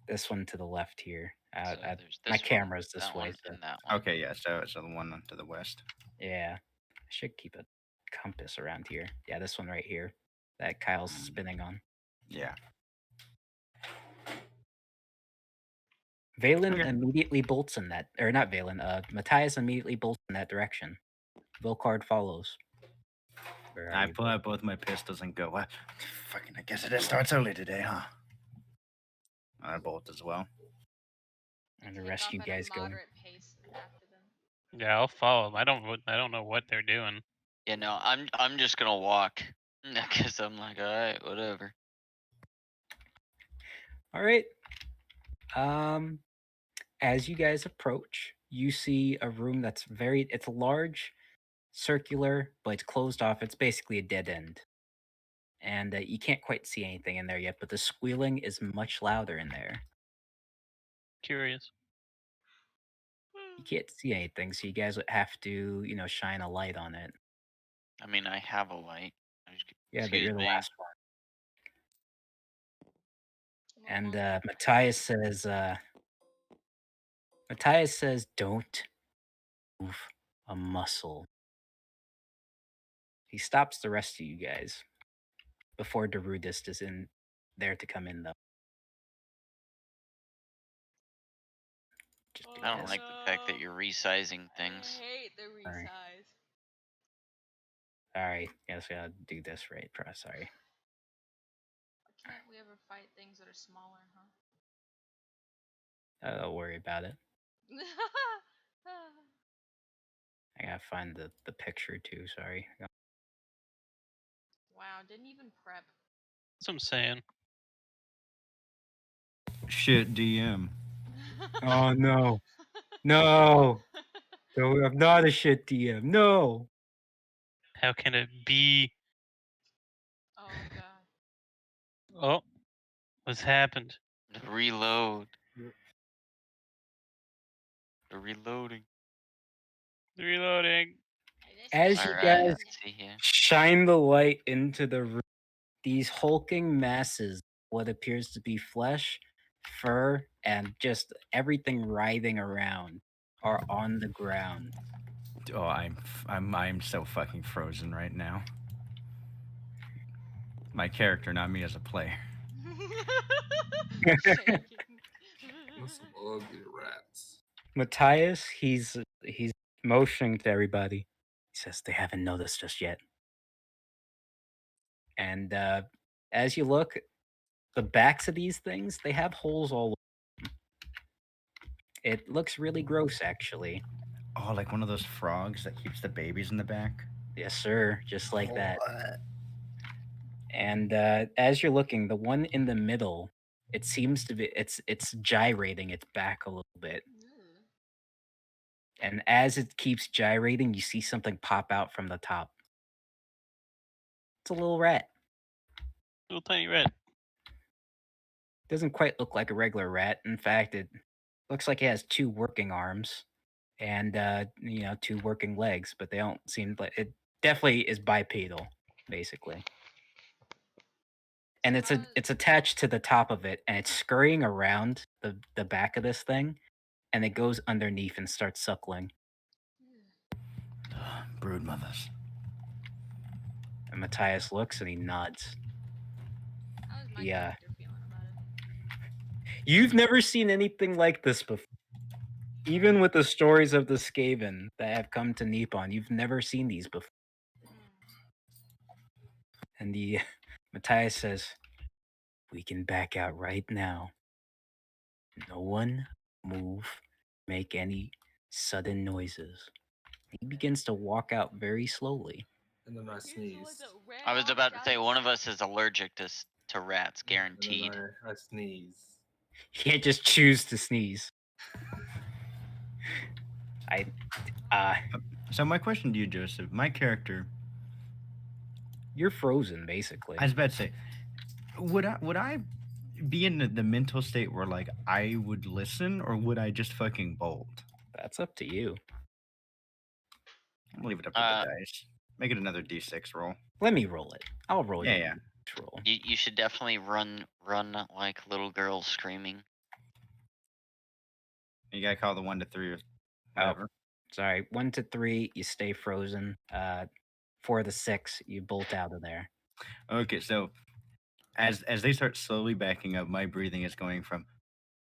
This one to the left here. So there's My this camera's one, this that way. one, So. and that one. Okay, yeah. So the one to the west. Yeah. I should keep a compass around here. Yeah, this one right here that Kyle's spinning on. Yeah. Valen Okay. immediately bolts in that, or not Valen, Matthias immediately bolts in that direction. Volcard follows. Where are I you, pull out both my pistols and go, what? Fucking, I guess it starts early today, huh? I bolt as well. And the Take rest off of you at guys a go. moderate pace after them. Yeah, I'll follow them. I don't know what they're doing. Yeah, no, I'm just gonna walk. Cause I'm like, all right, whatever. All right. As you guys approach, you see a room that's it's large, circular, but it's closed off. It's basically a dead end. And you can't quite see anything in there yet, but the squealing is much louder in there. Curious. You can't see anything, so you guys would have to, shine a light on it. I mean, I have a light. Yeah, but Excuse you're the me. last one. I'm And almost Matthias says, "Don't move a muscle." He stops the rest of you guys before Derudist is in there to come in, though. Just I don't because. like the fact that you're resizing things. I hate the Sorry. resize. Sorry, yes, we gotta do this right. Sorry. Why can't we ever fight things that are smaller, huh? Don't worry about it. I gotta find the picture too. Sorry. Wow, didn't even prep. That's what I'm saying. Shit, DM. Oh no, no! No, I'm not a shit DM. No. How can it be? Oh god. Oh, what's happened? The reload. The reloading. Reloading. As you Alright, guys let's see here. shine the light into the room, these hulking masses, what appears to be flesh, fur, and just everything writhing around, are on the ground. Oh, I'm so fucking frozen right now. My character, not me as a player. Shaking. That's some ugly rats. Matthias, he's motioning to everybody. He says they haven't noticed us yet. And as you look, the backs of these things, they have holes all over. It looks really gross, actually. Oh, like one of those frogs that keeps the babies in the back. Yes, sir. Just like that. What? And as you're looking, the one in the middle, it seems to be it's gyrating its back a little bit. Ooh. And as it keeps gyrating, you see something pop out from the top. It's a little rat. Little tiny rat. Doesn't quite look like a regular rat. In fact, it looks like it has two working arms and two working legs, but they don't seem like it. Definitely is bipedal, basically. And So it's attached to the top of it, and it's scurrying around the back of this thing, and it goes underneath and starts suckling. Brood mothers. And Matthias looks and he nods. how is my Yeah. character feeling about it? You've never seen anything like this before. Even with the stories of the Skaven that have come to Nippon, you've never seen these before. And the Matthias says, "We can back out right now. No one move, make any sudden noises." He begins to walk out very slowly. And then I sneeze. I was about to say one of us is allergic to rats, guaranteed. And then I sneeze. He can't just choose to sneeze. So my question to you, Joseph, my character, You're frozen, basically. I was about to say, would I be in the mental state where like I would listen, or would I just fucking bolt? That's up to you. I'll leave it up to the dice. Make it another D6 roll. Let me roll it. I'll roll Yeah, you yeah. a roll. You should definitely run like little girls screaming. You gotta call the 1 to 3 or whatever. Sorry, 1 to 3, you stay frozen. 4 to 6, you bolt out of there. Okay, so as they start slowly backing up, my breathing is going from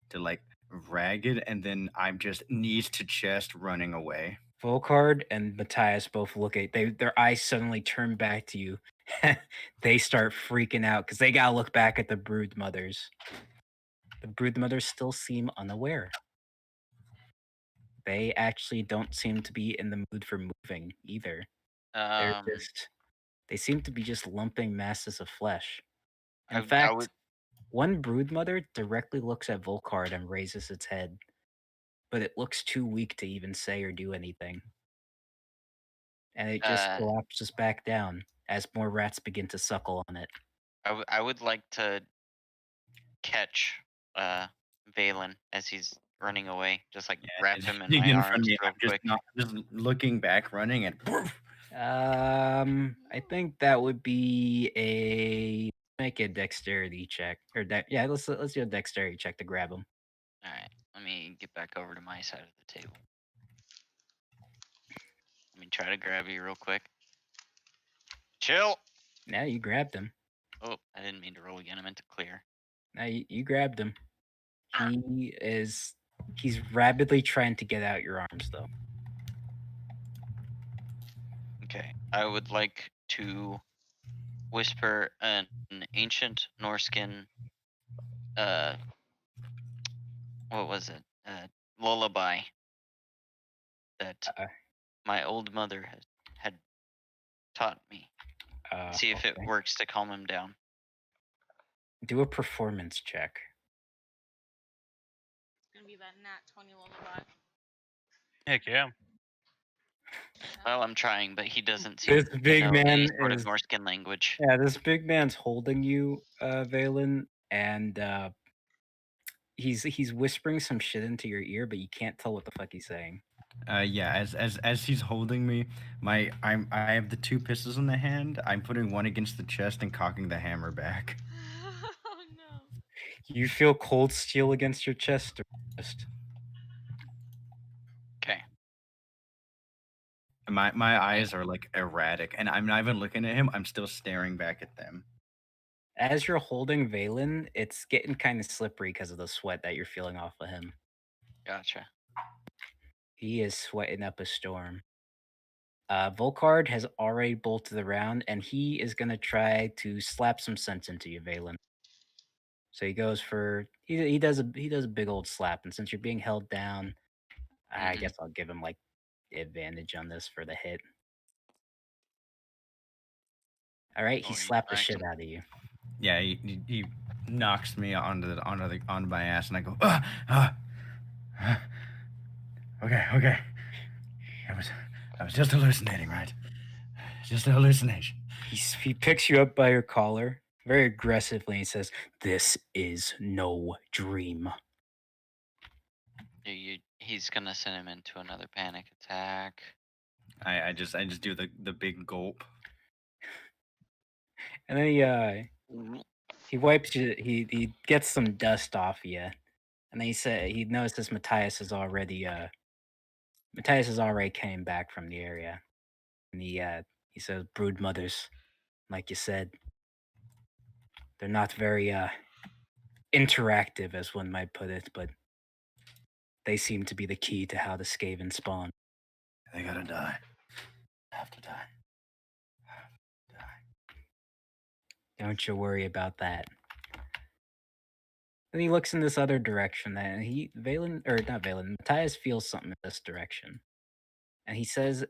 to like ragged, and then I'm just knees to chest running away. Volkard and Matthias both look at their eyes suddenly turn back to you. They start freaking out because they gotta look back at the brood mothers. The brood mothers still seem unaware. They actually don't seem to be in the mood for moving either. They seem to be just lumping masses of flesh. In fact, one brood mother directly looks at Volkard and raises its head, but it looks too weak to even say or do anything. And it just collapses back down as more rats begin to suckle on it. I would like to catch Valen as he's running away. Just like wrap him in my arms real quick. Just looking back, running, and I think that would be make a dexterity check let's do a dexterity check to grab him. All right, let me get back over to my side of the table. Let me try to grab you real quick. Chill. Now you grabbed him. Oh, I didn't mean to roll again. I meant to clear. Now you grabbed him. He's rapidly trying to get out your arms though. Okay, I would like to whisper an ancient Norskin, what was it? Lullaby that my old mother had taught me. See if it works to calm him down. Do a performance check. It's gonna be that nat 20 lullaby. Heck yeah. Well, I'm trying, but he doesn't seem This big to know man any sort is of Norskin language. Yeah, this big man's holding you, Valen, and he's whispering some shit into your ear, but you can't tell what the fuck he's saying. Yeah, as he's holding me, I have the 2 pistols in the hand. I'm putting one against the chest and cocking the hammer back. Oh no. You feel cold steel against your chest. Okay. My eyes are like erratic, and I'm not even looking at him. I'm still staring back at them. As you're holding Valen, it's getting kind of slippery because of the sweat that you're feeling off of him. Gotcha. He is sweating up a storm. Volkard has already bolted around, and he is gonna try to slap some sense into you, Valen. So he goes for he does a big old slap, and since you're being held down, I guess I'll give him like advantage on this for the hit. All right, he Oh, he's slapped the nice. shit out of you. Yeah, he knocks me onto my ass, and I go, okay. I was just hallucinating, right? Just a hallucination. He picks you up by your collar very aggressively and says, "This is no dream." He's gonna send him into another panic attack. I just do the big gulp. And then he wipes you. He gets some dust off you, and then he notices Matthias has already came back from the area, and he says, "Brood mothers, like you said, they're not very interactive, as one might put it, but they seem to be the key to how the Skaven spawn. They gotta die. Have to die. Don't you worry about that." And he looks in this other direction, and Matthias feels something in this direction. And he says,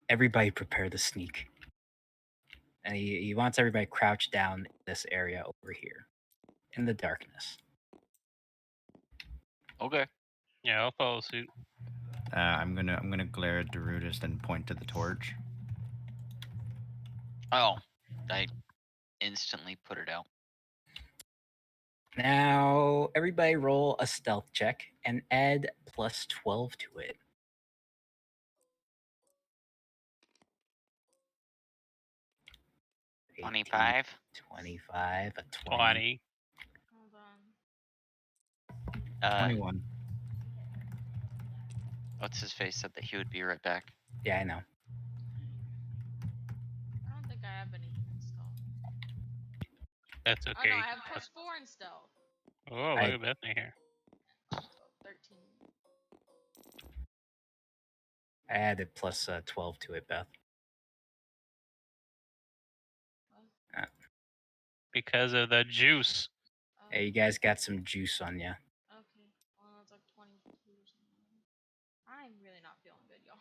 "Everybody prepare to sneak." And he wants everybody crouched down in this area over here, in the darkness. Okay. Yeah, I'll follow suit. I'm gonna glare at Derudis and point to the torch. Oh, I instantly put it out. Now, everybody roll a stealth check and add plus 12 to it. 18, 25. 25, a 20. 20. Hold on. 21. What's his face said that he would be right back. Yeah, I know. I don't think I have anything in stealth. That's Oh okay. no, I have +4 in stealth. Oh, look at Bethany here. 13. I added plus 12 to it, Beth. Because of the juice. Hey, you guys got some juice on you. Okay. Well, it's like 22 or something. I'm really not feeling good, y'all.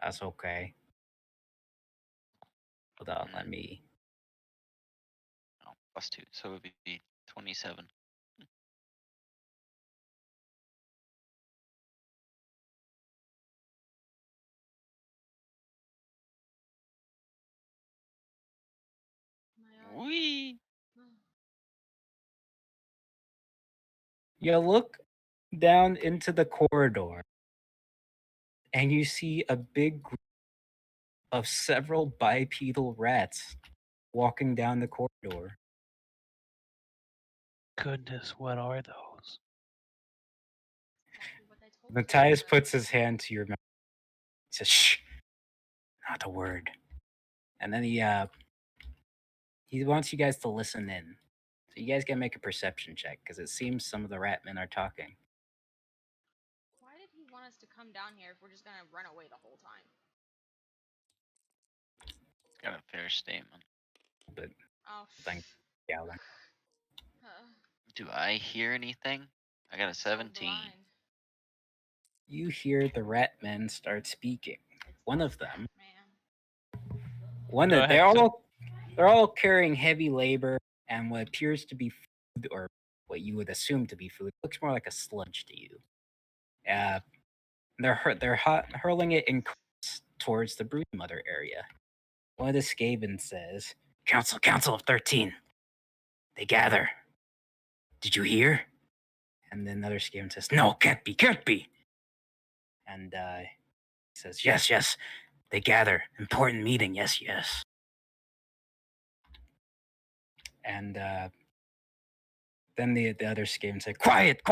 That's okay. Hold on, let me. Oh, +2, so it would be 27. Wee. You look down into the corridor, and you see a big group of several bipedal rats walking down the corridor. Goodness, what are those? Exactly what I told Matthias you. puts his hand to your mouth. He says, "Shh, not a word." And then he wants you guys to listen in. So you guys gotta make a perception check, because it seems some of the rat men are talking. Why did he want us to come down here if we're just gonna run away the whole time? Got a fair statement. But Oh. thank Galen. Do I hear anything? I got a 17. blind. You hear the rat men start speaking. One of them, Go ahead, they're all carrying heavy labor and what appears to be food, or what you would assume to be food. It looks more like a sludge to you. They're hurling it in carts towards the Broodmother area. One of the Skaven says, Council of 13. They gather. Did you hear?" And then another Skaven says, "No, can't be." And he says, yes, they gather. Important meeting, yes. And then the other Skaven say, quiet.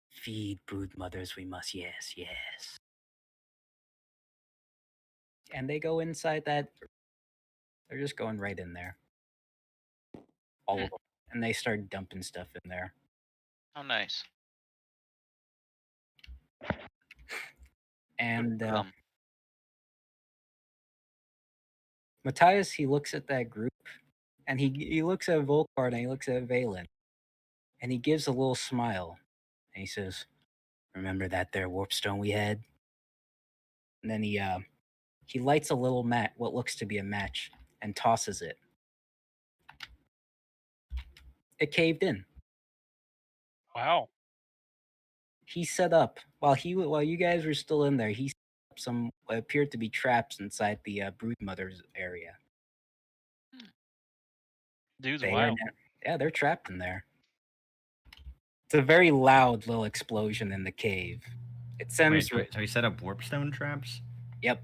Feed brood mothers we must, yes. And they go inside that. They're just going right in there. All of them. And they start dumping stuff in there. Oh, nice. And Come. Matthias, he looks at that group, and he looks at Volkart and he looks at Valen, and he gives a little smile, and he says, "Remember that there warp stone we had?" And then he lights a little what looks to be a match, and tosses it. It caved in. Wow. He set up while you guys were still in there. He set up some what appeared to be traps inside the broodmother's area. Dude's They are wild. yeah, they're trapped in there. It's a very loud little explosion in the cave. It sends. Wait, so he set up warp stone traps? Yep,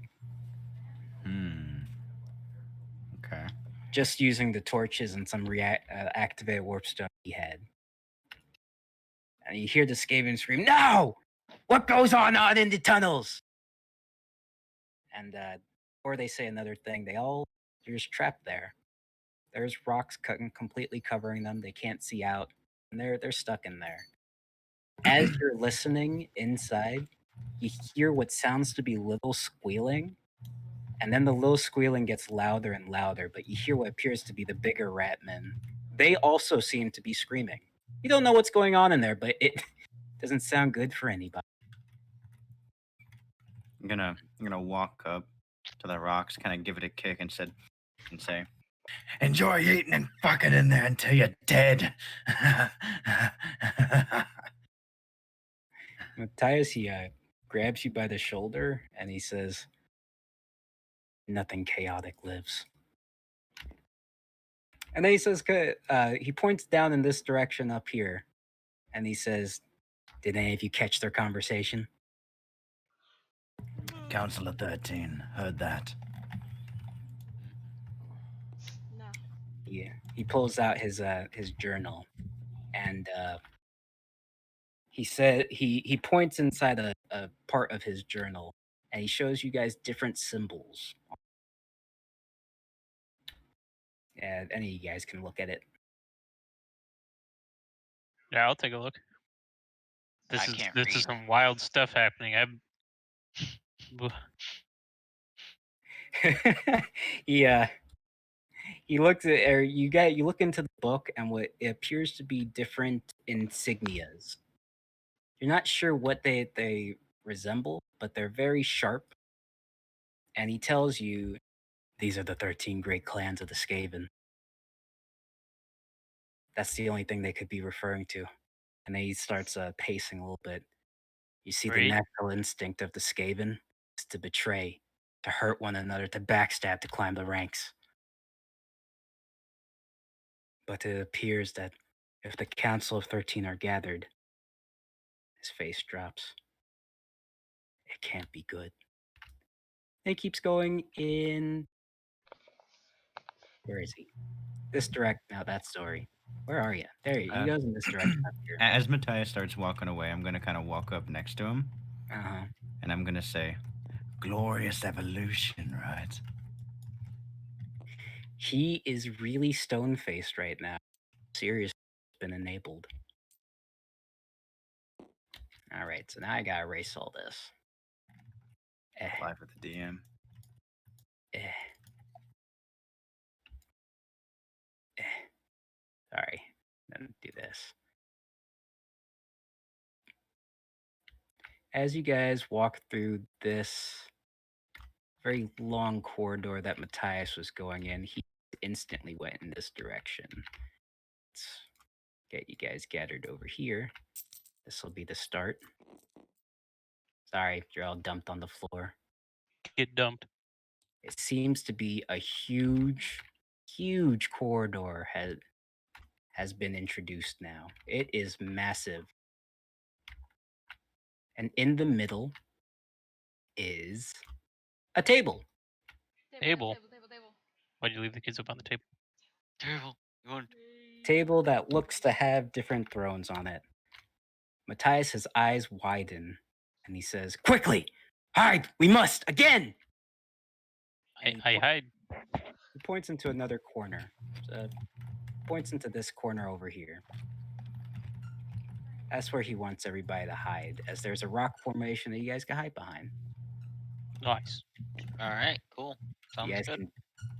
Okay. just using the torches and some activated warp stone he had. And you hear the Skaven scream, "No! What goes on in the tunnels?" And before they say another thing, they're just trapped there. There's rocks completely covering them. They can't see out, and they're stuck in there. As you're listening inside, you hear what sounds to be little squealing, and then the little squealing gets louder and louder, but you hear what appears to be the bigger ratmen. They also seem to be screaming. You don't know what's going on in there, but it doesn't sound good for anybody. I'm gonna walk up to the rocks, kind of give it a kick, and say, "Enjoy eating and fucking in there until you're dead." Matthias, he grabs you by the shoulder and he says, "Nothing chaotic lives." And then he says, he points down in this direction up here, and he says, "Did any of you catch their conversation?" Counselor 13 heard that. No. Yeah, he pulls out his journal, and he said he points inside a part of his journal, and he shows you guys different symbols. And any of you guys can look at it. Yeah, I'll take a look. I can't This is read. some wild stuff happening. Yeah, he looks at or you look into the book, and what it appears to be different insignias. You're not sure what they resemble, but they're very sharp. And he tells you these are the 13 great clans of the Skaven. That's the only thing they could be referring to. And then he starts pacing a little bit. You see, the Great. natural instinct of the Skaven is to betray, to hurt one another, to backstab, to climb the ranks. But it appears that if the Council of 13 are gathered, his face drops. It can't be good. And he keeps going in. Where is he? This that story. Where are you? There he goes in this direction up here. As Matthias starts walking away, I'm gonna kind of walk up next to him, Uh-huh. and I'm gonna say, "Glorious evolution, right?" He is really stone-faced right now. Sirius has been enabled. All right, so now I gotta erase all this. Live with the DM. Sorry, then do this. As you guys walk through this very long corridor that Matthias was going in, he instantly went in this direction. Let's get you guys gathered over here. This will be the start. Sorry, you're all dumped on the floor. Get dumped. It seems to be a huge corridor has been introduced now. It is massive. And in the middle is a table. Table. Why'd you leave the kids up on the table? Terrible. You want Table that looks to have different thrones on it. Matthias' eyes widen and he says, "Quickly! Hide! We must! Again!" And I hide. he points into another corner. Points into this corner over here. That's where he wants everybody to hide, as there's a rock formation that you guys can hide behind. Nice. All right, cool. You Sounds guys good. can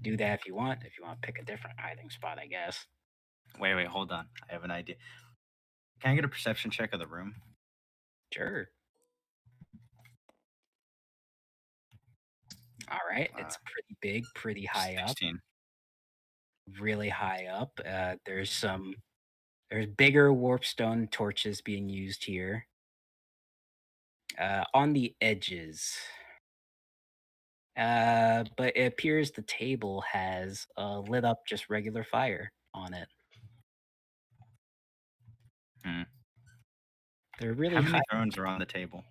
do that if you want. If you want to pick a different hiding spot, I guess. Wait, hold on. I have an idea. Can I get a perception check of the room? Sure. All right. It's pretty big, pretty high up. 16. Really high up. There's bigger warpstone torches being used here. On the edges. But it appears the table has lit up just regular fire on it. Hmm. They're really How many high thrones are on the table?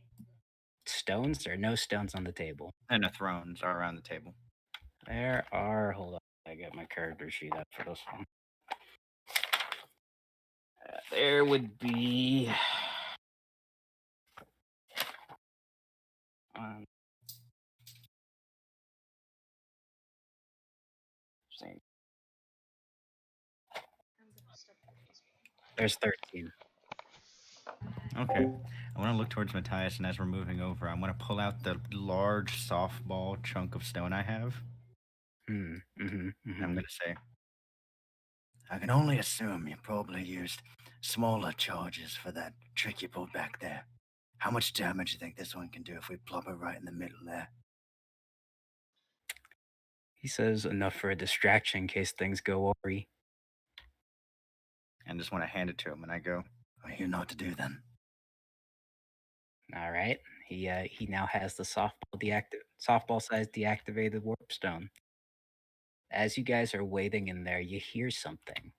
stones. There are no stones on the table. And the thrones are around the table. There are. Hold on. I got my character sheet up for this one. There would be. I'm gonna step away as well. There's 13. Okay. I want to look towards Matthias, and as we're moving over, I'm going to pull out the large softball chunk of stone I have. Mm-hmm, And I'm going to say, I can only assume you probably used smaller charges for that trick you pulled back there. How much damage do you think this one can do if we plop it right in the middle there? He says enough for a distraction in case things go awry. And just want to hand it to him, and I go, what are you not to do then? All right. He now has the softball-sized deactivated warpstone. As you guys are waiting in there, you hear something.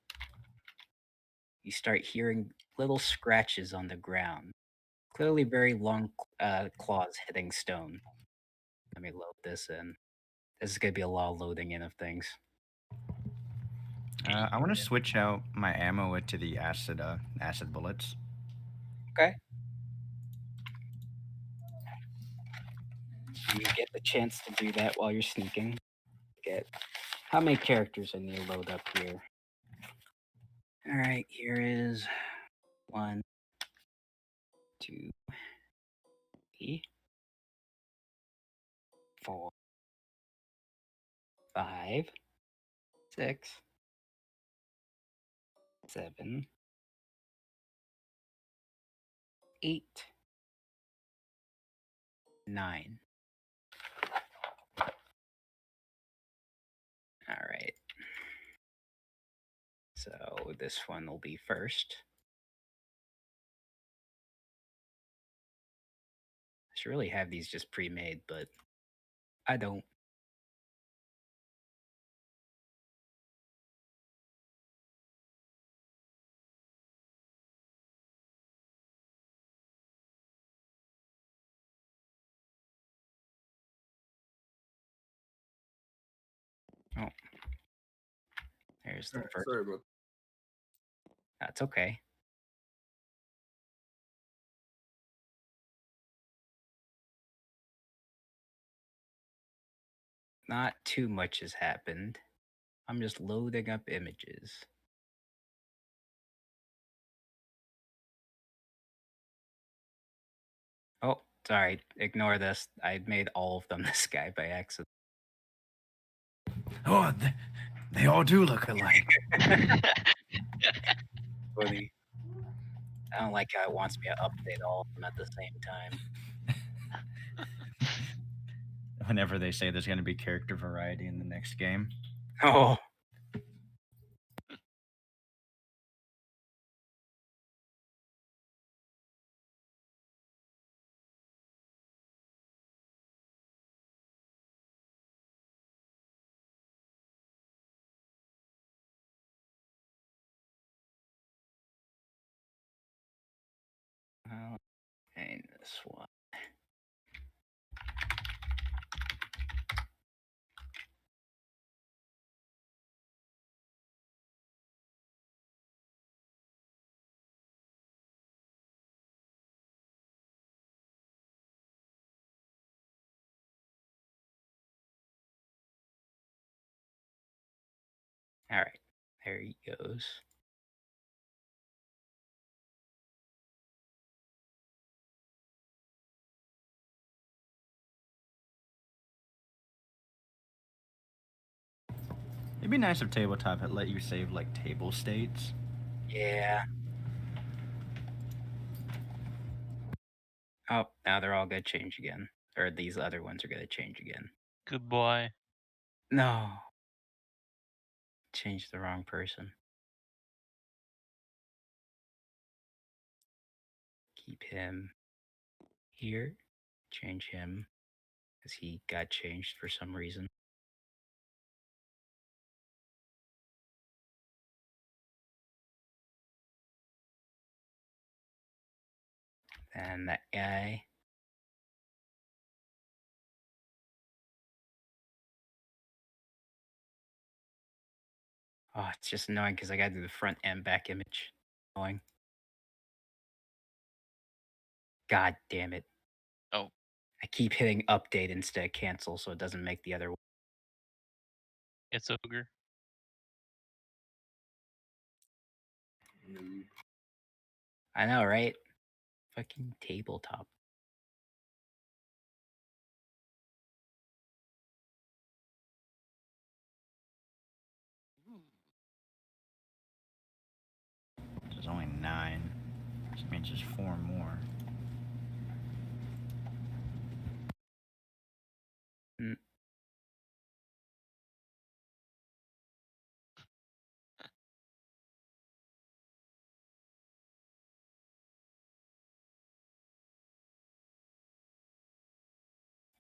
You start hearing little scratches on the ground. Clearly very long claws hitting stone. Let me load this in. This is going to be a lot of loading in of things. I want to switch out my ammo to the acid bullets. Okay. You get the chance to do that while you're sneaking. Get how many characters I need to load up here? All right, here is 1, 2, 3, 4, 5, 6, 7, 8, 9. All right. So this one will be first. I should really have these just pre-made, but I don't. Oh, there's the first. Sorry about That's okay. Not too much has happened. I'm just loading up images. Oh, sorry. Ignore this. I made all of them this guy by accident. Oh, they all do look alike. Funny. I don't like how it wants me to update all of them at the same time. Whenever they say there's going to be character variety in the next game. Oh. Okay, this one. All right, there he goes. It'd be nice if tabletop had let you save like table states. Yeah. Oh, now they're all gonna change again. Or these other ones are gonna change again. Good boy. No. Changed the wrong person. Keep him here. Change him. Because he got changed for some reason. And that guy. Oh, it's just annoying because I gotta do the front and back image. Annoying. God damn it. Oh. I keep hitting update instead of cancel so it doesn't make the other one. It's ogre. Noob. I know, right? Fucking tabletop. There's only 9. Which means there's 4 more. Mm.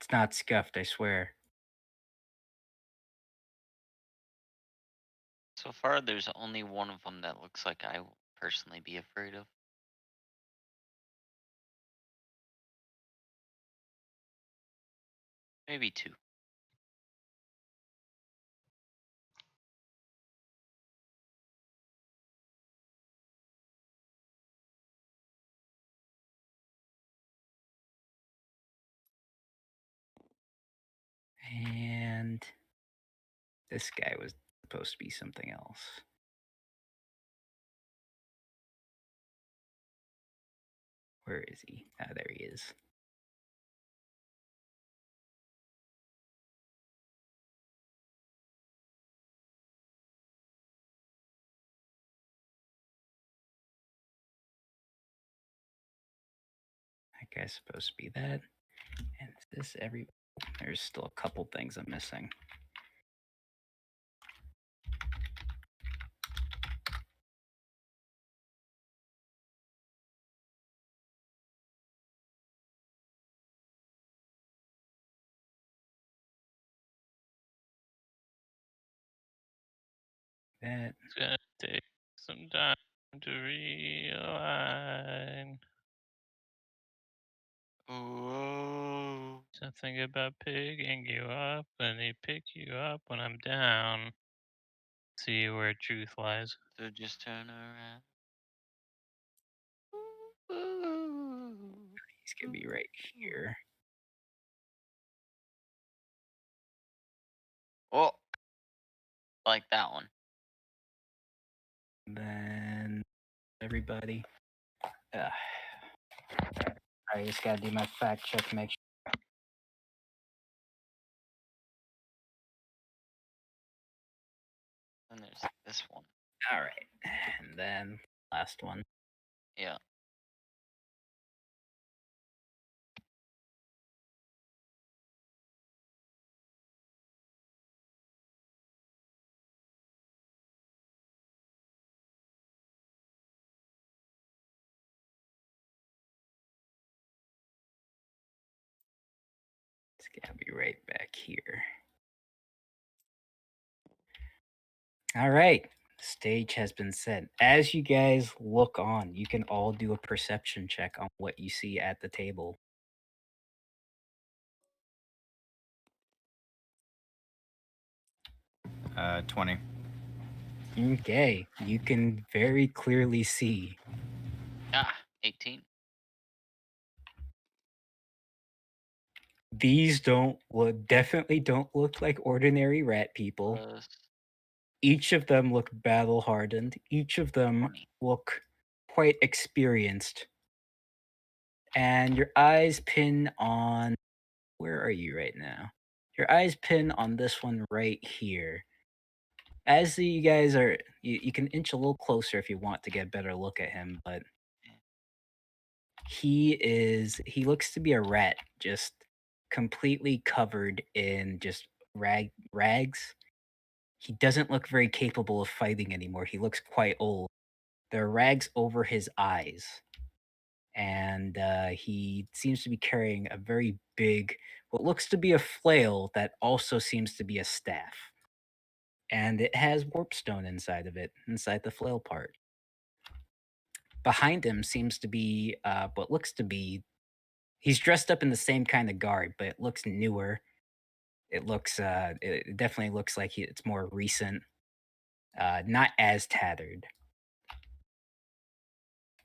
It's not scuffed, I swear. So far, there's only one of them that looks like I will personally be afraid of. Maybe 2. And this guy was supposed to be something else. Where is he? Ah, there he is. That guy's supposed to be that. And is this every... There's still a couple things I'm missing. That... It's gonna take some time to realign. Whoa. Something about picking you up, and they pick you up when I'm down. See where truth lies. So just turn around. He's gonna be right here. Oh, like that one. Then everybody. I just gotta do my fact check to make sure. And there's this one. All right. And then last one. Yeah. It's gotta be right back here. All right. Stage has been set. As you guys look on, you can all do a perception check on what you see at the table. 20. Okay. You can very clearly see 18. these definitely don't look like ordinary rat people. Plus Each of them look battle hardened. Each of them 20. look quite experienced. And your eyes pin on... Where are you right now? Your eyes pin on this one right here. As you guys are, you can inch a little closer if you want to get a better look at him, but he looks to be a rat, just completely covered in just rags. He doesn't look very capable of fighting anymore. He looks quite old. There are rags over his eyes, and he seems to be carrying a very big, what looks to be a flail that also seems to be a staff. And it has warpstone inside of it, inside the flail part. Behind him seems to be what looks to be, he's dressed up in the same kind of garb, but it looks newer. It definitely looks like it's more recent, not as tattered.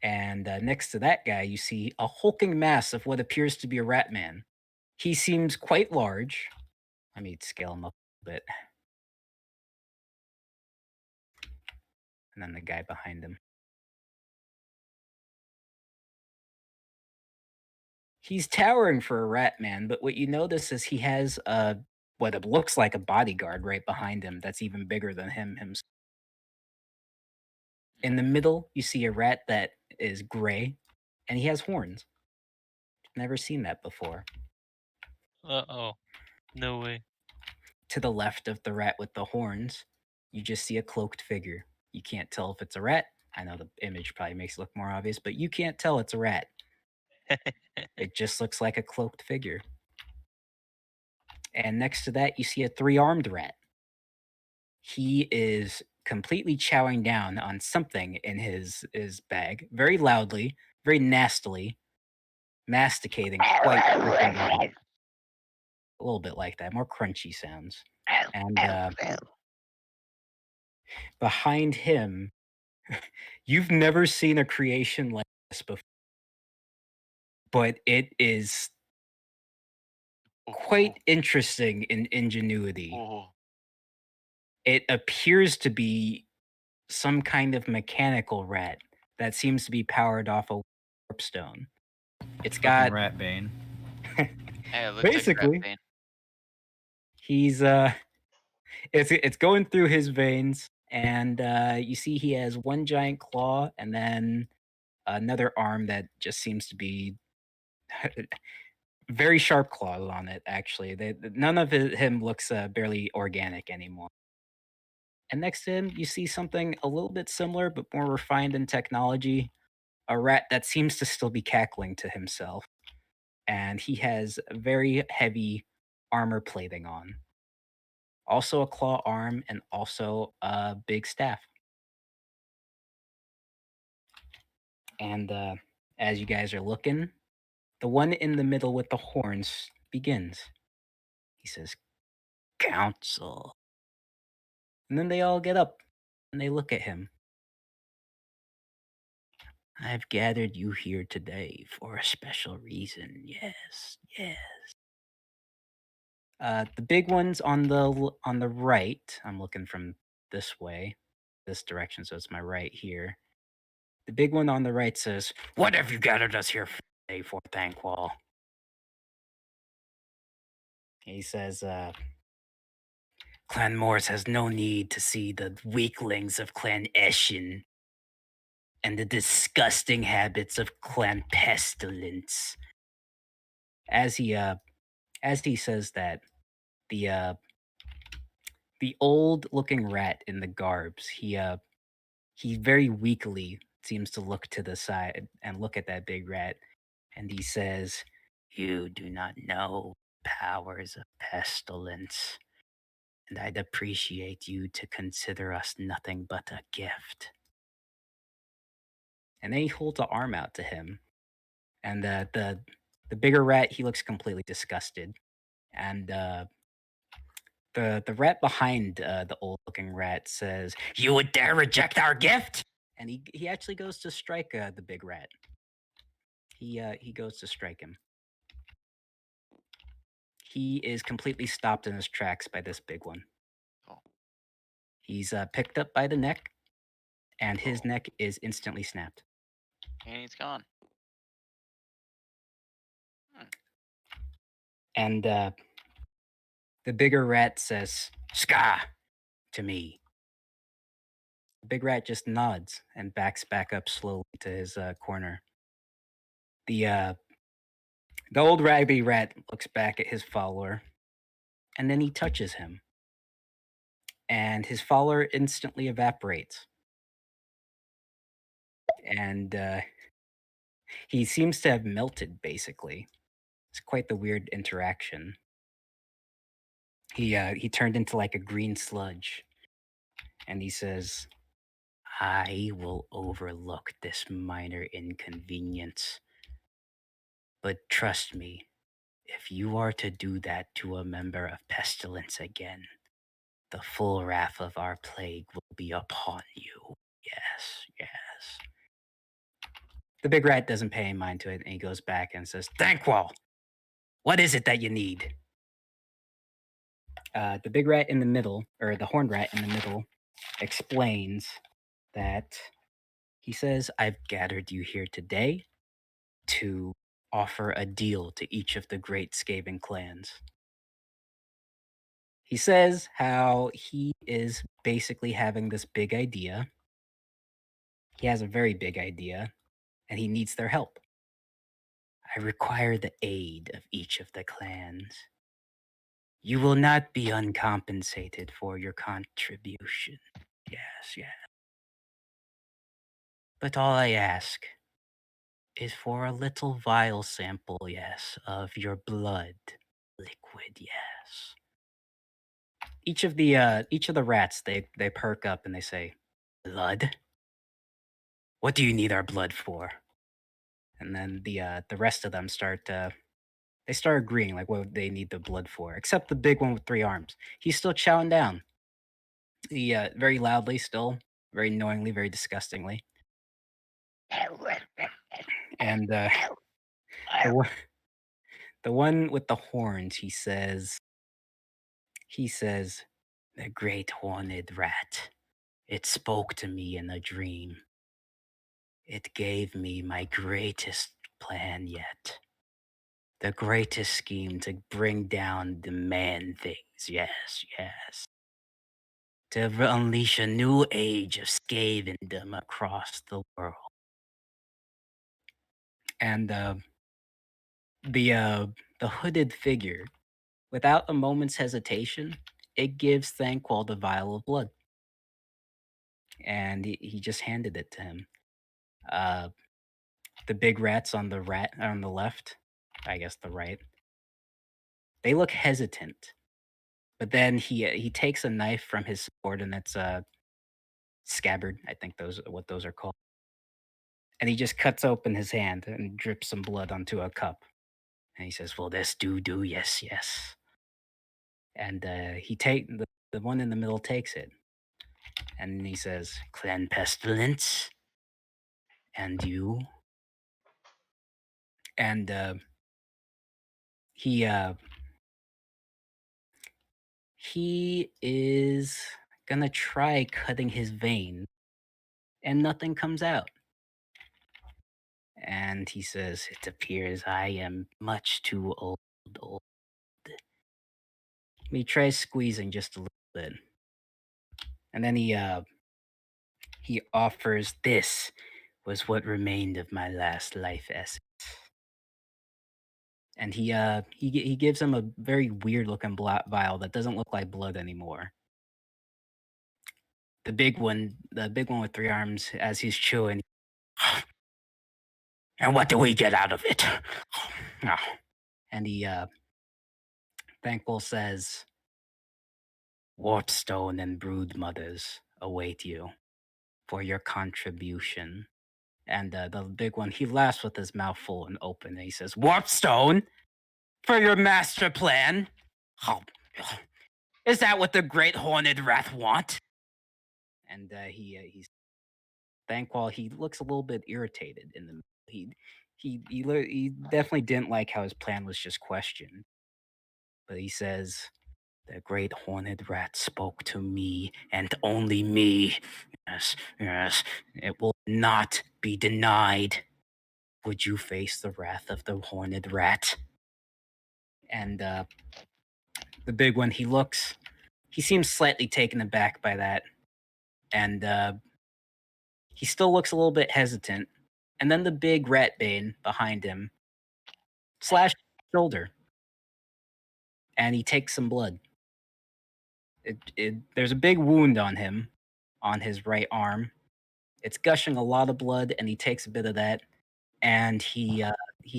And next to that guy, you see a hulking mass of what appears to be a rat man. He seems quite large. Let me scale him up a bit. And then the guy behind him. He's towering for a rat man, but what you notice is he has what it looks like a bodyguard right behind him that's even bigger than himself. In the middle, you see a rat that is gray, and he has horns. Never seen that before. Uh-oh. No way. To the left of the rat with the horns, you just see a cloaked figure. You can't tell if it's a rat. I know the image probably makes it look more obvious, but you can't tell it's a rat. It just looks like a cloaked figure. And next to that, you see a 3-armed rat. He is completely chowing down on something in his bag, very loudly, very nastily, masticating quite freaking a little bit like that, more crunchy sounds. And behind him, you've never seen a creation like this before, but it is quite interesting in ingenuity. Oh. It appears to be some kind of mechanical rat that seems to be powered off a warpstone. It's Fucking got Rat Bane. Hey, it looks basically like Crap Bane. he's it's going through his veins, and you see he has one giant claw and then another arm that just seems to be very sharp claws on it. Actually, none of him looks barely organic anymore. And next to him, you see something a little bit similar but more refined in technology. A rat that seems to still be cackling to himself, and he has very heavy armor plating on. Also a claw arm and also a big staff. And as you guys are looking, the one in the middle with the horns begins. He says, "Council." And then they all get up and they look at him. "I've gathered you here today for a special reason. Yes, yes." The big ones on the right. I'm looking from this way, this direction, so it's my right here. The big one on the right says, "What have you gathered us here for today for, Thankwall?" He says, "Clan Morse has no need to see the weaklings of Clan Eshin and the disgusting habits of Clan Pestilence." As he says that, the old-looking rat in the garbs, he very weakly seems to look to the side and look at that big rat, and he says, "You do not know powers of pestilence, and I'd appreciate you to consider us nothing but a gift." And then he holds an arm out to him, and the bigger rat, he looks completely disgusted, and the rat behind the old looking rat says, "You would dare reject our gift?" And he actually goes to strike the big rat. He goes to strike him. He is completely stopped in his tracks by this big one. Oh. He's picked up by the neck, and his neck is instantly snapped. And he's gone. And the bigger rat says, "Ska," to me. The big rat just nods and backs back up slowly to his corner. The old raggedy rat looks back at his follower, and then he touches him, and his follower instantly evaporates. And he seems to have melted, basically. It's quite the weird interaction. He turned into like a green sludge, and he says, "I will overlook this minor inconvenience. But trust me, if you are to do that to a member of Pestilence again, the full wrath of our plague will be upon you. Yes, yes." The big rat doesn't pay any mind to it, and he goes back and says, "Thankwall, what is it that you need?" The big rat in the middle, or the horned rat in the middle, explains that he says, "I've gathered you here today to offer a deal to each of the great Skaven clans." He says how he is basically having this big idea. He has a very big idea, and he needs their help. "I require the aid of each of the clans. You will not be uncompensated for your contribution. Yes, yes. But all I ask is for a little vial sample, yes, of your blood liquid, yes." Each of the rats, they perk up and they say, "Blood? What do you need our blood for?" And then the rest of them start agreeing like what they need the blood for, except the big one with 3 arms. He's still chowing down. He very loudly, still very knowingly, very disgustingly. And the one with the horns, he says, "The great horned rat. It spoke to me in a dream. It gave me my greatest plan yet. The greatest scheme to bring down the man things. Yes, yes. To unleash a new age of Skavendom across the world." And the hooded figure, without a moment's hesitation, it gives Thankwall the vial of blood. And he just handed it to him. The big rats on the left, I guess the right, they look hesitant. But then he takes a knife from his subordinate's scabbard. I think those are called. And he just cuts open his hand and drips some blood onto a cup. And he says, "Well, this do, yes, yes." And the one in the middle takes it. And he says, "Clan Pestilence, and you." And he is gonna try cutting his vein, and nothing comes out. And he says, "It appears I am much too old. He tries squeezing just a little bit. And then he offers, "This was what remained of my last life essence." And he gives him a very weird looking vial that doesn't look like blood anymore. The big one with 3 arms, as he's chewing, "And what do we get out of it?" And Thankful says, "Warpstone and brood mothers await you for your contribution." And the big one, he laughs with his mouth full and open, and he says, "Warpstone? For your master plan? Is that what the great horned wrath want?" And he's Thankwall, he looks a little bit irritated in the he definitely didn't like how his plan was just questioned. But he says, "The great horned rat spoke to me and only me. Yes, yes, it will not be denied. Would you face the wrath of the horned rat?" And the big one, he seems slightly taken aback by that. And he still looks a little bit hesitant. And then the big rat bane behind him slashes his shoulder. And he takes some blood. There's a big wound on him, on his right arm. It's gushing a lot of blood, and he takes a bit of that, and he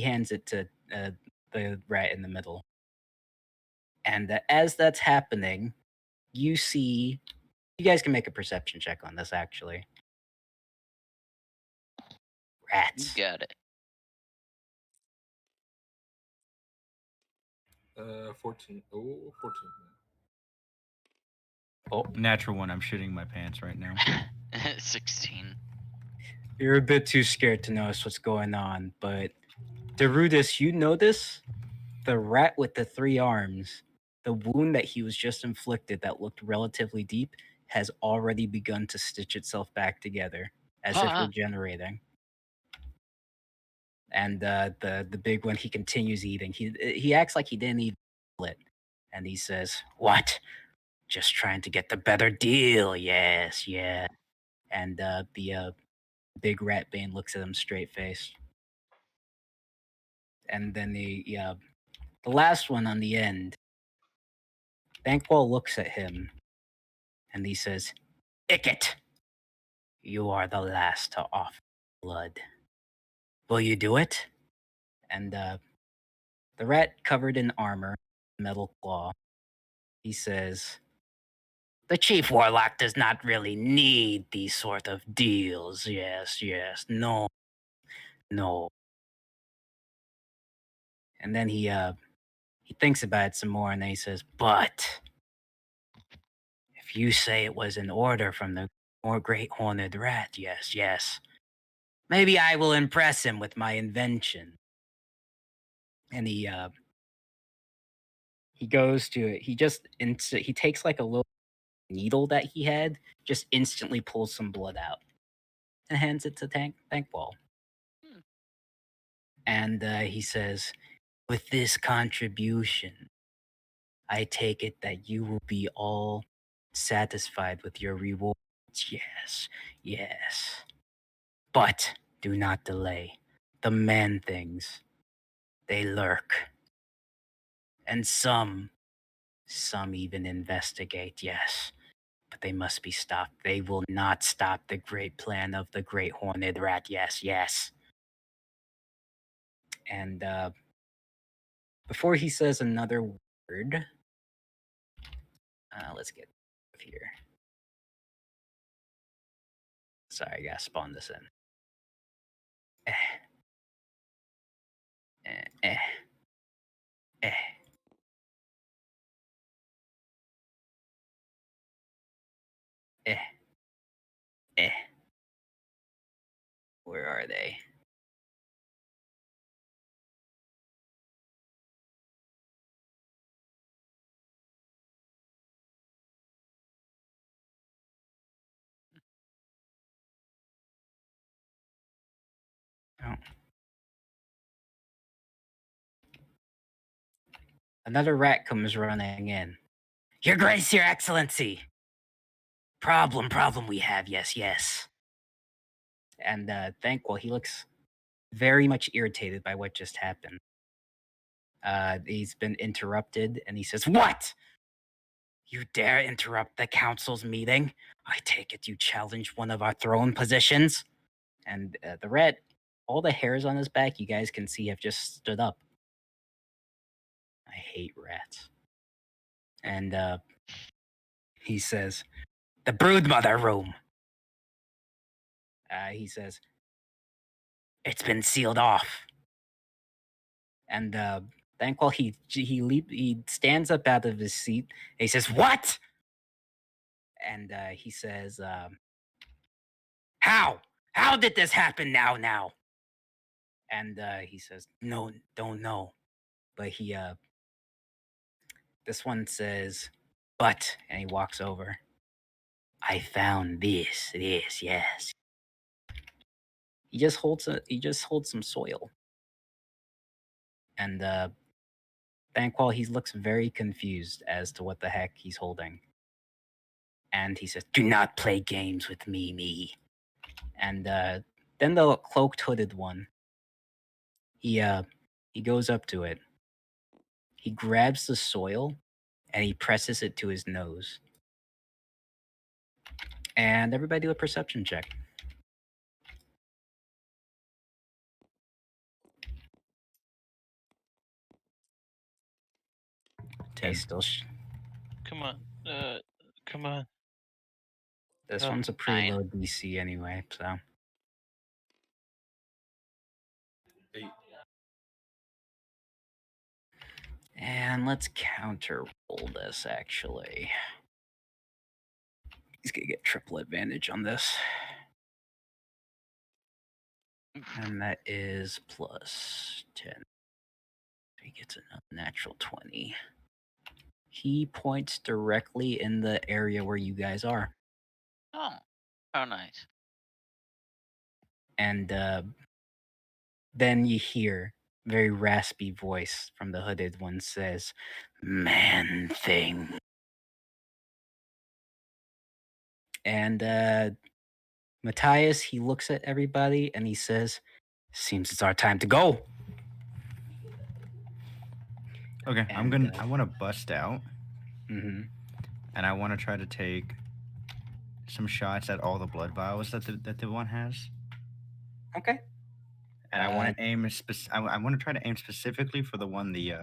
hands it to the rat in the middle. And as that's happening, you see, you guys can make a perception check on this, actually. Rats. You got it. 14. Oh, 14. Oh, Natural one. I'm shitting my pants right now. 16. you're a bit too scared to notice what's going on, but Derudis, you notice the rat with the 3 arms, the wound that he was just inflicted that looked relatively deep, has already begun to stitch itself back together as if regenerating. And the big one, he continues eating. He acts like he didn't eat it, and he says, "What? Just trying to get the better deal? Yes, yeah." And the big rat bane looks at him straight faced, and then the last one on the end, Bankwell looks at him, and he says, "Icket, you are the last to offer blood. Will you do it?" And the rat covered in armor, metal claw, he says, "The chief warlock does not really need these sort of deals. Yes, no, no." And then he thinks about it some more, and then he says, "But if you say it was an order from the more great horned rat, yes, maybe I will impress him with my invention." And he goes to it. He takes like a little needle that he had, just instantly pulls some blood out and hands it to Thankball. And he says, "With this contribution, I take it that you will be all satisfied with your rewards. Yes. But do not delay. The man things, they lurk. And some even investigate, yes. But they must be stopped. They will not stop the great plan of the great horned rat. Yes. And before he says another word, let's get here. Sorry, I gotta spawn this in. Where are they? Oh. Another rat comes running in. "Your Grace, Your Excellency! Problem we have, yes." And Thankful, he looks very much irritated by what just happened. He's been interrupted, and he says, "What? You dare interrupt the council's meeting? I take it you challenge one of our throne positions?" And the rat, all the hairs on his back, you guys can see, have just stood up. I hate rats. And he says, "The broodmother room." He says, "It's been sealed off." And Thankful, he stands up out of his seat. And he says, "What?" And he says, "How? How did this happen now?" And he says, "No, don't know." But he this one says, "But," and he walks over. "I found this, yes." He just holds some soil. And Banqual, he looks very confused as to what the heck he's holding. And he says, "Do not play games with me." And then the cloaked hooded one, he goes up to it. He grabs the soil and he presses it to his nose. And everybody do a perception check. Okay, 10. still. Come on. Come on. This Oh, one's a pretty 9. low DC anyway, so. 8. And let's counter roll this, actually. He's going to get triple advantage on this. And that is plus 10. He gets another natural 20. He points directly in the area where you guys are. Oh, how nice. And then you hear very raspy voice from the hooded one says, "Man thing." And Matthias, he looks at everybody and he says, "Seems it's our time to go." Okay, And, I want to bust out, Mm-hmm. and I want to try to take some shots at all the blood vials that the one has. Okay. And I want to aim. I want to try to aim specifically for the one the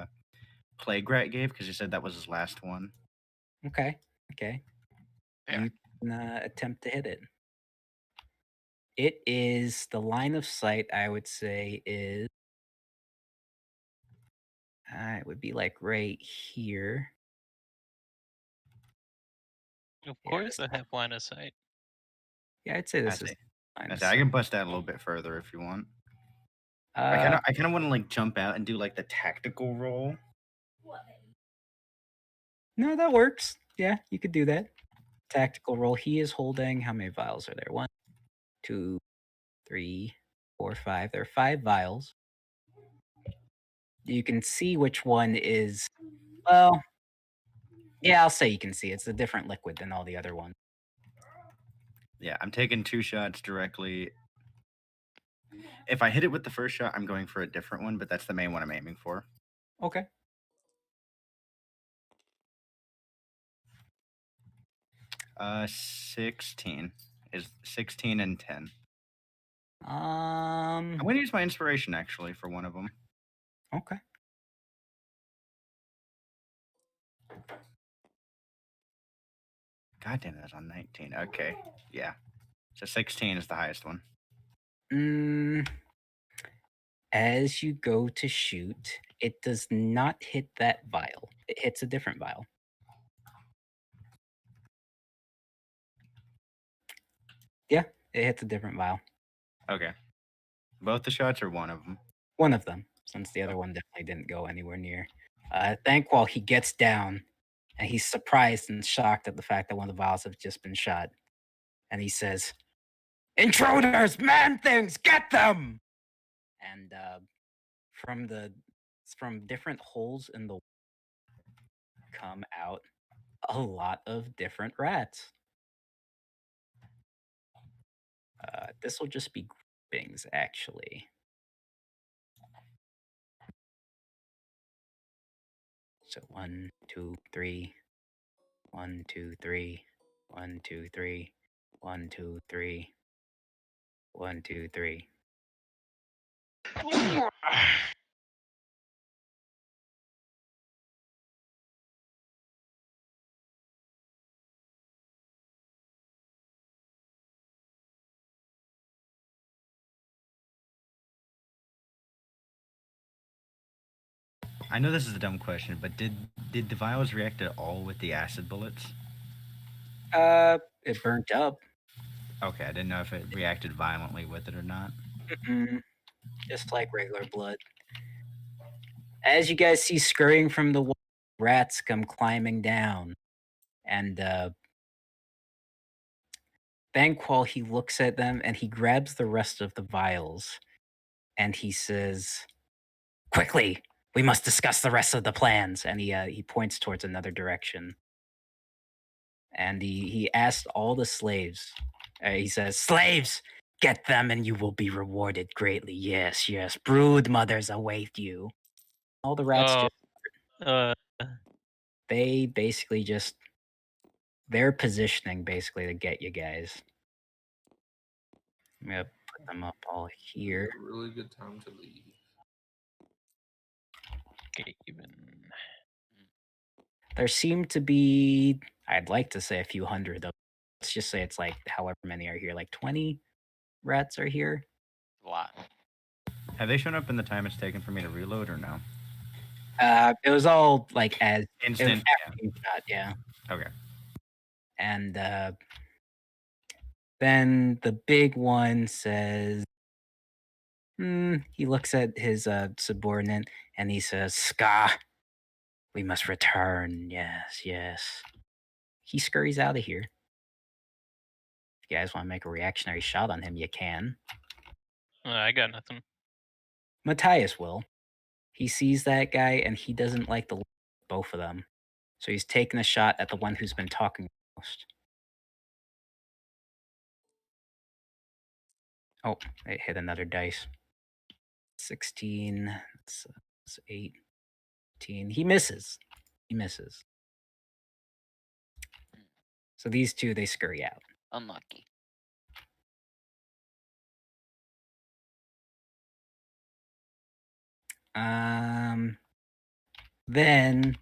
plague rat gave, because he said that was his last one. Okay. Okay. Fair. You can attempt to hit it. It is the line of sight, I would say, is. It would be like right here. Of Yeah, course, this- they have line of sight. Yeah, I'd say this is. see. line I of say I can sight. bust out a little bit further if you want. Uh, I kind of want to like jump out and do like the tactical roll. no, that works. Yeah, you could do that. Tactical roll. He is holding. How many vials are there? 1, 2, 3, 4, 5. There are 5 vials. You can see which one is. Well, yeah, I'll say you can see. It's a different liquid than all the other ones. Yeah, I'm taking 2 shots directly. If I hit it with the first shot, I'm going for a different one, but that's the main one I'm aiming for. Okay. 16 is 16 and 10. Um. I'm going to use my inspiration actually for one of them. Okay. God damn, that's on 19. Okay, yeah. So 16 is the highest one. As you go to shoot, it does not hit that vial. It hits a different vial. Yeah, it hits a different vial. Okay. Both the shots or one of them? One of them, since the other one definitely didn't go anywhere near. Thankwall, he gets down, and he's surprised and shocked at the fact that one of the vials have just been shot. And he says, "Intruders, man things, get them!" And from different holes in the come out a lot of different rats. This will just be groupings, actually. So 1, 2, 3, 1, 2, 3, 1, 2, 3, 1, 2, 3, 1, 2, 3. I know this is a dumb question, but did the vials react at all with the acid bullets? It burnt up. Okay, I didn't know if it reacted violently with it or not. Just like regular blood. As you guys see scurrying from the wall, rats come climbing down. And Banqual, he looks at them and he grabs the rest of the vials. And he says, "Quickly, we must discuss the rest of the plans." And he points towards another direction. And he asked all the slaves. He says, "Slaves, Get them and you will be rewarded greatly. Yes, yes. Brood mothers await you. All the rats Oh, just they basically just they're positioning basically to get you guys. I'm gonna put them up all here. A really good time to leave. okay, even. There seem to be, I'd like to say a few hundred of. Let's just say it's like however many are here, like 20 rats are here. A lot. Have they shown up in the time it's taken for me to reload or no? It was all like as it was Instant. after you shot, yeah. Okay. And then the big one says, he looks at his subordinate and he says, Ska, we must return. Yes, yes. He scurries out of here. If you guys want to make a reactionary shot on him, you can. I got nothing. Matthias will. He sees that guy and he doesn't like the look of both of them. So he's taking a shot at the one who's been talking most. Oh, it hit another dice. 16. That's 18. He misses. He misses. So these two, they scurry out. Unlucky. Then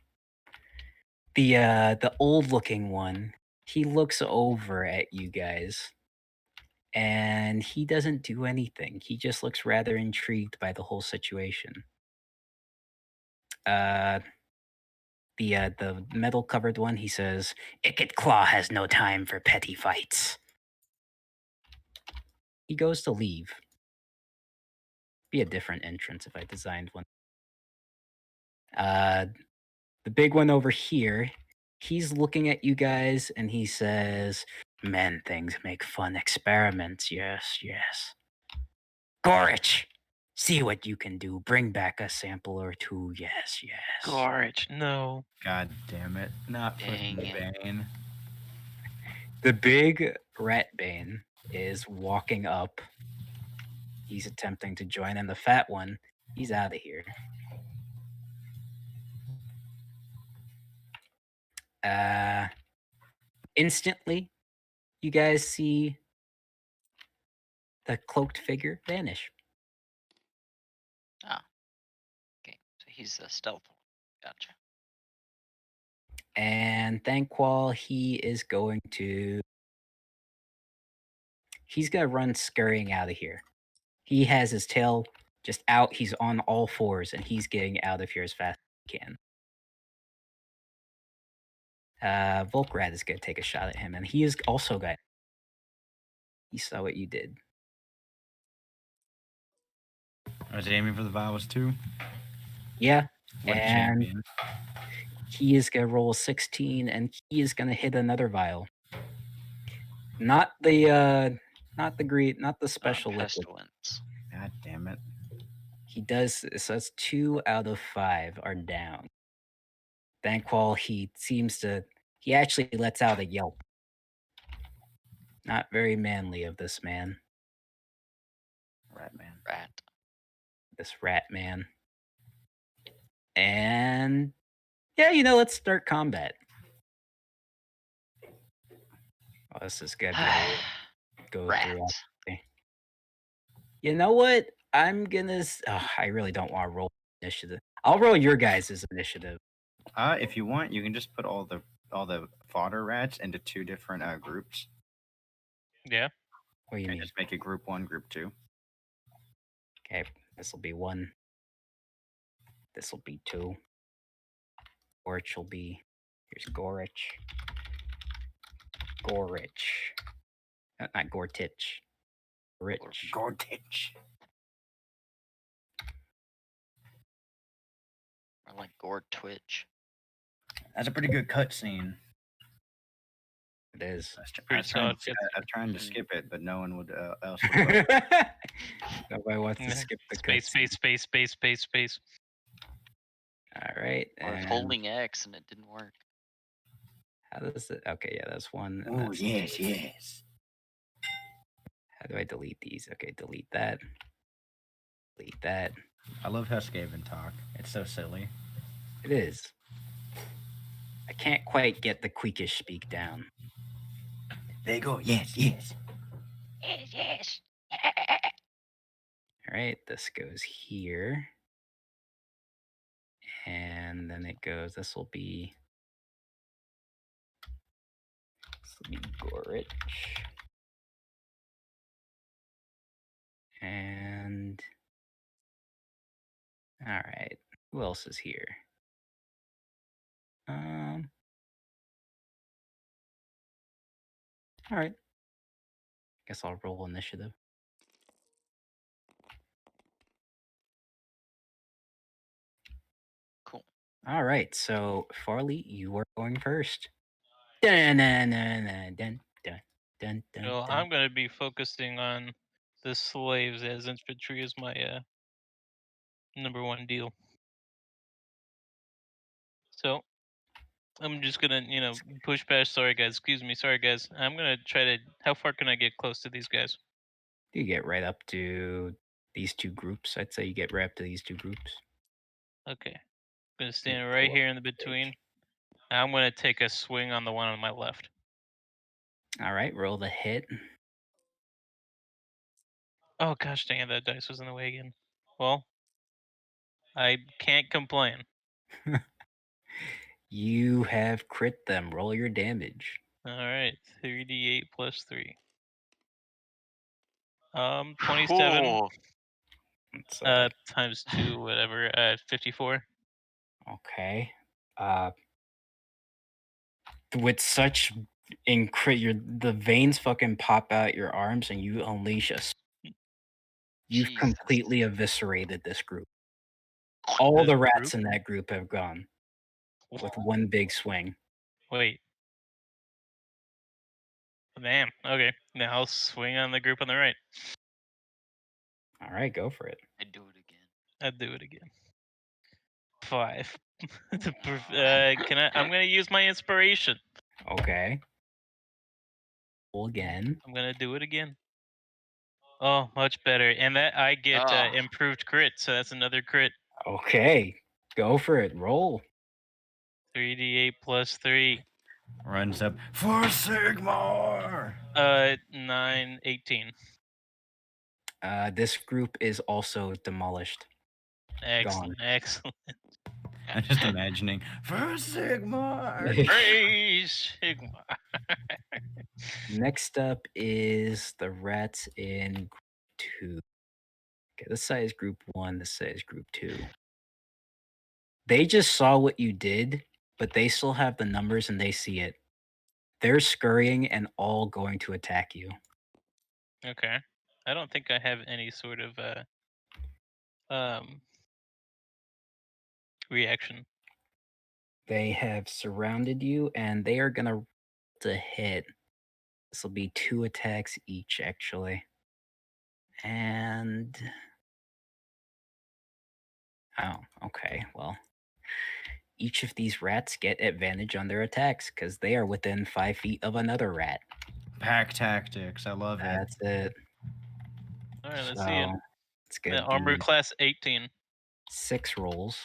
the old looking one, he looks over at you guys and he doesn't do anything. He just looks rather intrigued by the whole situation. The metal covered one, he says, Icket Claw has no time for petty fights. He goes to leave. Be a different entrance if I designed one. The big one over here, he's looking at you guys and he says, Men things make fun experiments. Yes, yes. Gorich, see what you can do. Bring back a sample or two. Yes, yes. Gorge, no. God damn it! Not Dang fucking it. Bane. The big rat bane is walking up. He's attempting to join, and the fat one, he's out of here. Instantly, you guys see the cloaked figure vanish. Oh. Okay. So he's the stealth one. Gotcha. And Thankwall, he's going to run scurrying out of here. He has his tail just out. He's on all fours, and he's getting out of here as fast as he can. Volkrat is going to take a shot at him, and he is also got. He saw what you did. I was aiming for the vials too. Yeah, What a and champion! he is going to roll a 16, and he is going to hit another vial. Not the special liquid. Pestilence. God damn it! He does, so that's 2 out of 5 are down. Thankwall, he actually lets out a yelp. Not very manly of this man, Rat man. Rat. this rat man. And yeah, let's start combat. Oh, this is gonna be go Rat. through. You know what? I'm gonna. I really don't want to roll initiative. I'll roll your guys' initiative. If you want, you can just put all the fodder rats into 2 different groups. Yeah. What do you And mean? just make it group 1, group 2. Okay, this will be 1. This will be 2. Gorich will be. Here's Gorich. Gorich. Not Gortich. Rich. Gortich. Or like Gore Twitch. That's a pretty good cutscene. It is. I was trying to skip it, but no one would else would. Nobody wants to skip the Space. All right. I was holding X and it didn't work. How does it? Okay, yeah, that's 1. Oh yes. How do I delete these? Okay, delete that. Delete that. I love how Skaven talk. It's so silly. It is. I can't quite get the Queekish speak down. There you go. Yes, yes. Yes, yes. All right, this goes here. And then it goes, this will be Gorich. And all right, who else is here? All right. Guess I'll roll initiative. Cool. All right, so Farley, you are going first. Dun, dun, dun, dun, dun, dun, dun, dun, Well, dun. I'm gonna be focusing on the slaves as infantry is my number one deal. So I'm just gonna, push past. Sorry guys, excuse me. Sorry guys. I'm gonna try to. How far can I get close to these guys? You get right up to these two groups. I'd say you get right up to these two groups. Okay, I'm gonna me stand pull right up here in the the page. between. I'm gonna take a swing on the one on my left. All right, roll the hit. Oh gosh dang it, that dice was in the way again. Well, I can't complain. You have crit them. Roll your damage. All right, 3d8 plus 3. 27 Cool. It's, times 2, whatever. 54. okay. With such the veins fucking pop out your arms and you unleash us. You've Jesus. completely eviscerated this group. All This the rats group? in that group have gone with one big swing. Wait. Damn. Okay. Now I'll swing on the group on the right. All right, go for it. I do it again. I'd do it again. 5. Can I? I'm gonna use my inspiration. Okay. Roll again. I'm gonna do it again. Oh, much better. And that I get Ah. improved crit, so that's another crit. Okay. Go for it. Roll. 3d8 plus 3. Runs up for Sigmar. 9, 18. This group is also demolished. Excellent. Excellent. I'm just imagining for Sigmar. Praise Sigma. Next up is the rats in group 2. Okay, this side is group 1, this side is group 2. They just saw what you did, but they still have the numbers and they see it. They're scurrying and all going to attack you. Okay. I don't think I have any sort of reaction. They have surrounded you and they are gonna hit. This will be 2 attacks each, actually. And oh, okay. Well, each of these rats get advantage on their attacks because they are within 5 feet of another rat. Pack tactics. I love it. That's it. All right, let's see it. It's The gonna armor be class 18. 6 rolls.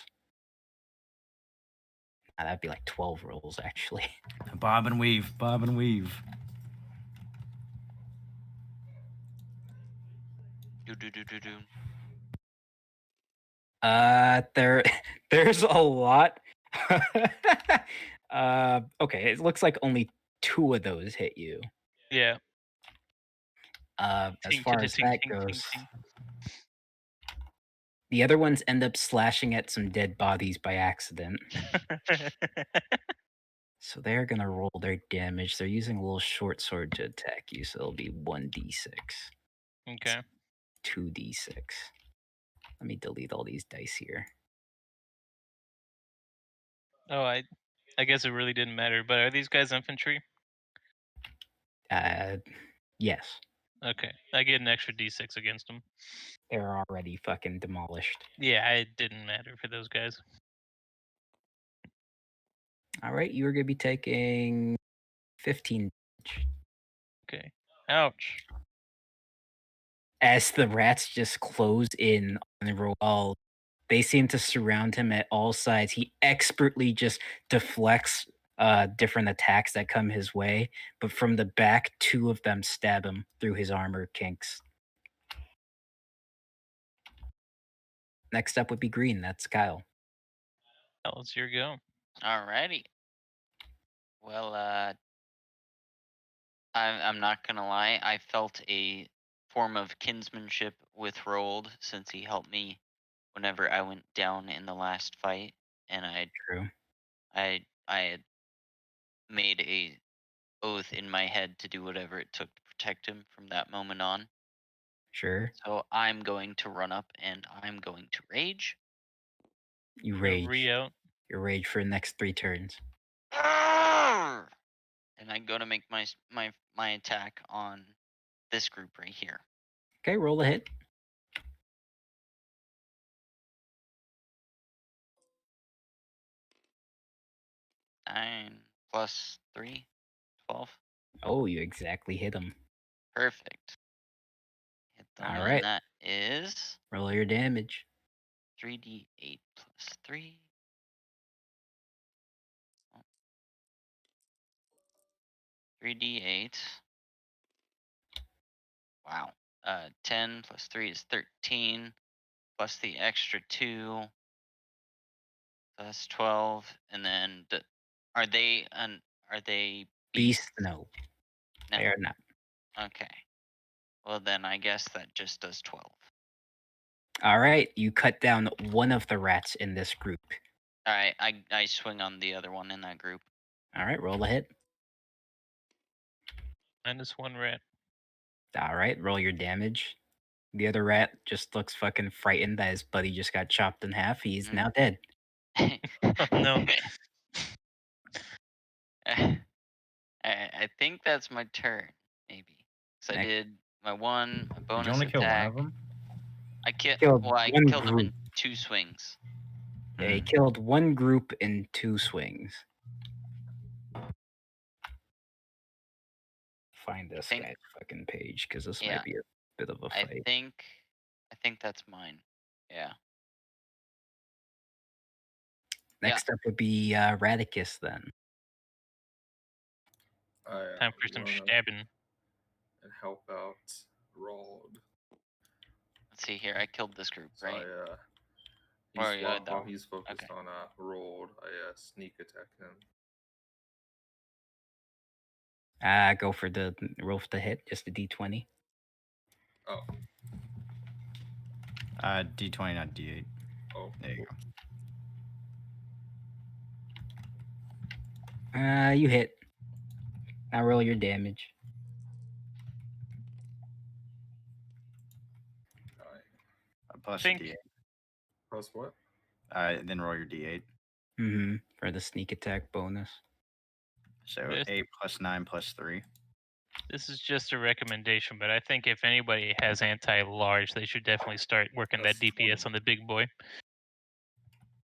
That'd be like 12 rolls, actually. Bob and weave. Bob and weave. Do do do do do. There's a lot. Okay, it looks like only 2 of those hit you. Yeah. As Tink, far tink, as tink, that tink, goes, tink. the other ones end up slashing at some dead bodies by accident. So they're gonna roll their damage. They're using a little short sword to attack you, so it'll be 1d6. Okay. 2d6. Let me delete all these dice here. Oh, I guess it really didn't matter. But are these guys infantry? Yes. Okay. I get an extra d6 against them. They're already fucking demolished. Yeah, it didn't matter for those guys. All right, you're gonna be taking 15 damage. Okay. Ouch. As the rats just close in on Roald, they seem to surround him at all sides. He expertly just deflects different attacks that come his way, but from the back, two of them stab him through his armor kinks. Next up would be green. That's Kyle. Well, it's your go. Alrighty. Well, I'm not gonna lie. I felt a form of kinsmanship with Rold since he helped me whenever I went down in the last fight, and True. I had made a oath in my head to do whatever it took to protect him from that moment on. Sure. So I'm going to run up and I'm going to rage. You Go rage. Rio. You rage for the next 3 turns. Arrgh! And I'm going to make my attack on this group right here. Okay, roll a hit. 9 plus 3, 12. Oh, you exactly hit him. Perfect. Hit them, All and right. that is Roll your damage. 3d8 plus 3. 3d8. Wow. 10 plus 3 is 13, plus the extra 2. So that's 12, and then are they beasts? Beast? No. No. They are not. Okay. Well, then I guess that just does 12. All right, you cut down one of the rats in this group. All right, I swing on the other one in that group. All right, roll a hit. -1 rat. All right, roll your damage. The other rat just looks fucking frightened that his buddy just got chopped in half. He's now dead. Oh, no. I think that's my turn, maybe. Because I did my one, my Did bonus you only kill one attack. of them? I Killed I one killed him in group. 2 swings. Yeah, he Hmm. killed one group in 2 swings. Find this Think- guy's fucking page because this Yeah. might be a bit of a I fight. think that's mine. Yeah. Next up would be Radicus then. Time for some wanna stabbing. and help out Rold. Let's see here. I killed this group, So right? I, Or, while he's focused okay. on Rold, I sneak attack him. Go for the roll for the hit, just a d20. Oh, D20, not D8. oh, There you go. You hit. Now roll your damage. 9. Plus Think- a D8. Plus what? Then roll your D8. Mm-hmm. For the sneak attack bonus. So This- 8 plus 9 plus 3. This is just a recommendation, but I think if anybody has anti-large, they should definitely start working That's that DPS 20. on the big boy.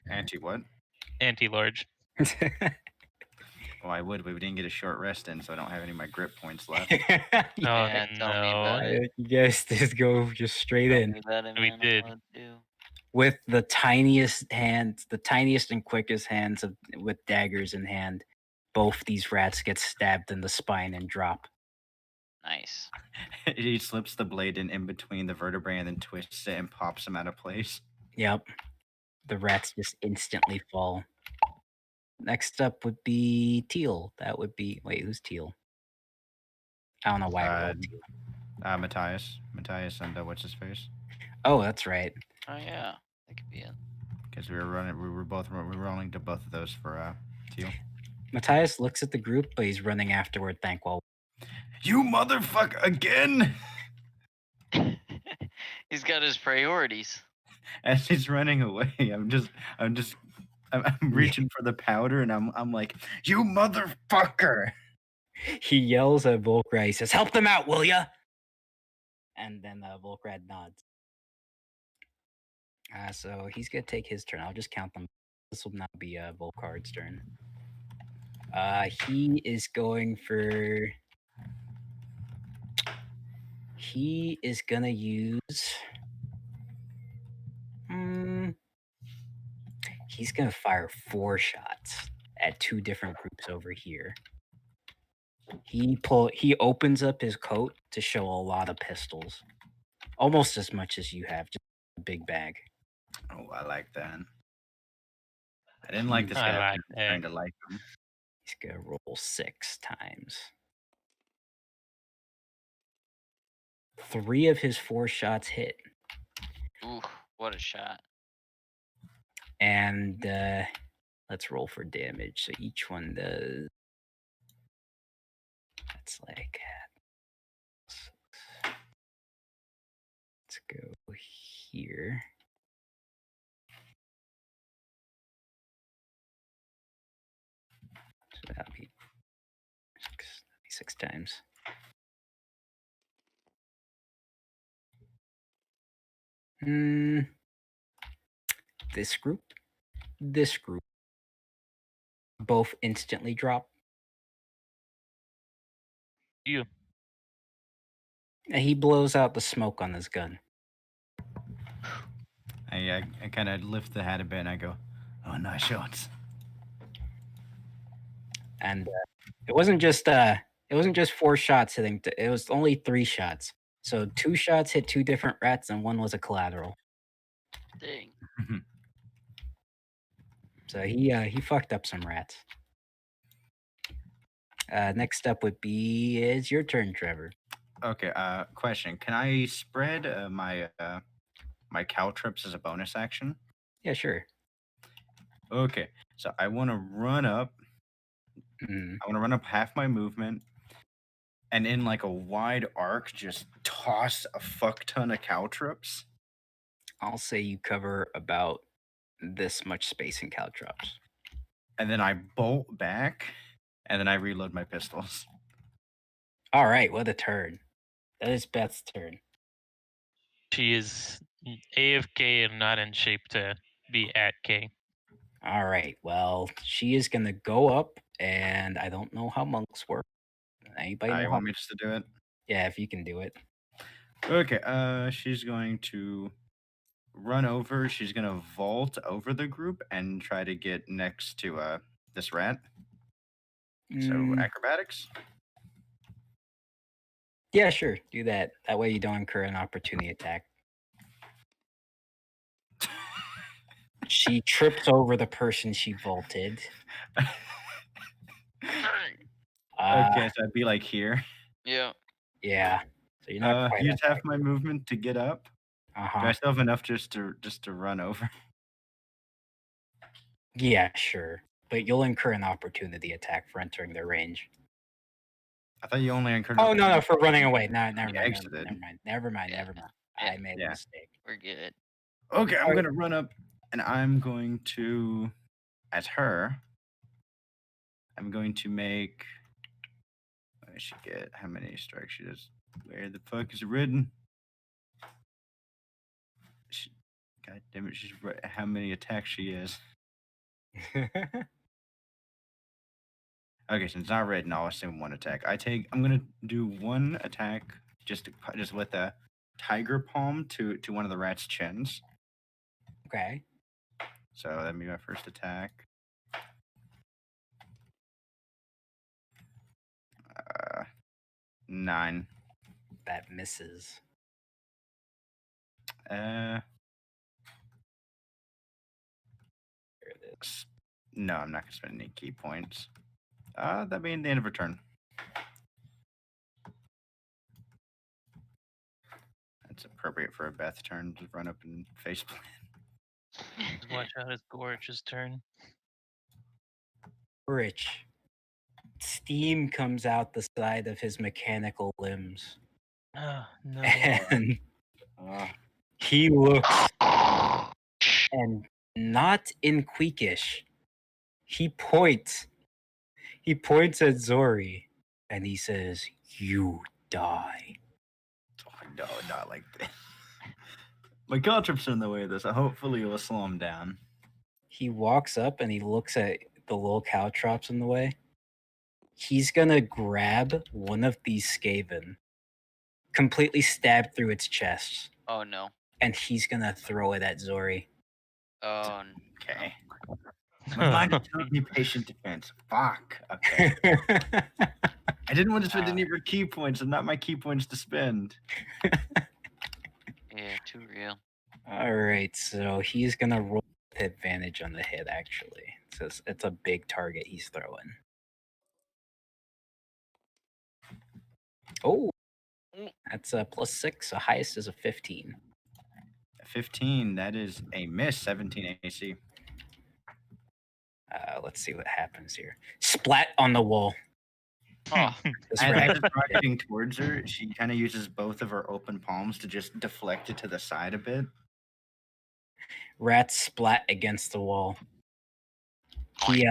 Anti what? Anti-large. Well, I would, but we didn't get a short rest in, so I don't have any of my grip points left. Oh, Yeah, tell me about it. You guys just go just straight Tell in me about it, We man. did. I want to. with the tiniest hands, the tiniest and quickest hands with daggers in hand. Both these rats get stabbed in the spine and drop. Nice. He slips the blade in between the vertebrae and then twists it and pops them out of place. Yep. The rats just instantly fall. Next up would be Teal. That would be who's Teal? I don't know why I rolled Teal. Matthias and what's his face? Oh, that's right. Oh yeah, that could be it. Because we were rolling to both of those for Teal. Matthias looks at the group, but he's running afterward. Thankwell. You motherfucker again! He's got his priorities. As he's running away, I'm reaching for the powder, and I'm like, you motherfucker! He yells at Volkrad. He says, "Help them out, will ya?" And then Volkrad nods. So he's gonna take his turn. I'll just count them. This will not be Volkard's turn. He is going for. He is gonna use. He's gonna fire 4 shots at 2 different groups over here. He opens up his coat to show a lot of pistols, almost as much as you have, just a big bag. Oh, I like that. I didn't like this I guy. like I'm that. trying to like him. He's gonna roll 6 times. 3 of his 4 shots hit, Ooh, what a shot. and let's roll for damage. So each one does. That's like. Let's go here. So that'll be 6 times. This group, both instantly drop. You. And he blows out the smoke on his gun. I kind of lift the hat a bit and I go, "Oh, nice shots." And it wasn't just 4 shots hitting. It was only 3 shots. So 2 shots hit 2 different rats, and 1 was a collateral. Dang. So he fucked up some rats. Next up would be is your turn, Trevor. Okay. Question: Can I spread my caltrops as a bonus action? Yeah, sure. Okay. So I want to run up. Mhm. I want to run up half my movement, and in like a wide arc, just toss a fuck ton of caltrops. I'll say you cover about this much space in caltrops. And then I bolt back, and then I reload my pistols. All right, what a turn. That is Beth's turn. She is AFK and not in shape to be at K. All right, well, she is going to go up, and I don't know how monks work. Anybody know You how? want me just to do it? Yeah, if you can do it. Okay. She's going to run over. She's gonna vault over the group and try to get next to this rat. So Mm, acrobatics. yeah, sure, do that. That way you don't incur an opportunity attack. She trips over the person she vaulted. Okay, so I'd be like here. Yeah. Yeah, so you're not quite Use at half that. my movement to get up. Do Uh-huh. I still have enough just to run over? Yeah, sure. But you'll incur an opportunity attack for entering their range. I thought you only incurred. Oh, no, for running away. No, never You mind. exited. Never mind. Yeah. I made a Yeah. mistake. We're good. Okay, I'm Alright. gonna run up, and I'm going to, as her, I'm going to make. I should get how many strikes she does. Where the fuck is it written? God damn it! She's how many attacks she has. Okay, since it's not written, I'll assume 1 attack. I'm gonna do 1 attack just with a tiger palm to one of the rat's chins. Okay. So that'd be my first attack. 9. That misses. There There it is. No, I'm not gonna spend any key points. That'd be the end of her turn. That's appropriate for a Beth turn to run up and face plant. Watch out, it's Gorge's turn. Rich. Steam comes out the side of his mechanical limbs. Oh, no. And he looks, and not in Queekish. He points at Zori, and he says, "You die." Oh, no, not like this. My caltrops are in the way of this. So hopefully it will slow him down. He walks up and he looks at the little caltrops in the way. He's gonna grab one of these Skaven completely stabbed through its chest, Oh no. and he's gonna throw it at Zori. Oh Okay. My mind is telling me patient defense. Fuck. Okay. I didn't want to spend any of your key points, and not my key points to spend. yeah, too real. All right, so he's gonna roll with advantage on the hit. Actually, so it's a big target he's throwing. Oh, that's a +6. The highest is a 15. 15. That is a miss. 17 AC. Let's see what happens here. Splat on the wall. Oh, This As rat. it's rocketing towards her, she kind of uses both of her open palms to just deflect it to the side a bit. Rat splat against the wall. He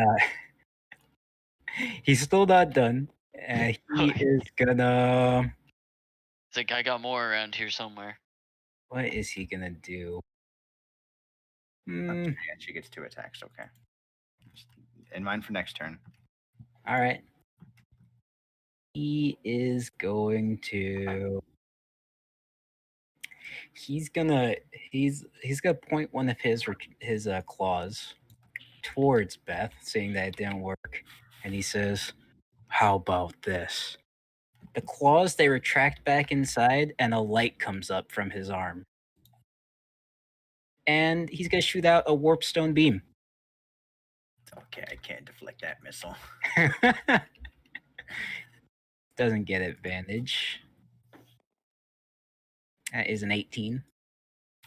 he's still not done. He is gonna. it's like I got more around here somewhere. What is he gonna do? Yeah, she gets 2 attacks. Okay. In mind for next turn. All right. He is going to. He's gonna point one of his claws towards Beth, saying that it didn't work, and he says, "How about this?" The claws, they retract back inside, and a light comes up from his arm. And he's going to shoot out a warp stone beam. Okay, I can't deflect that missile. Doesn't get advantage. That is an 18.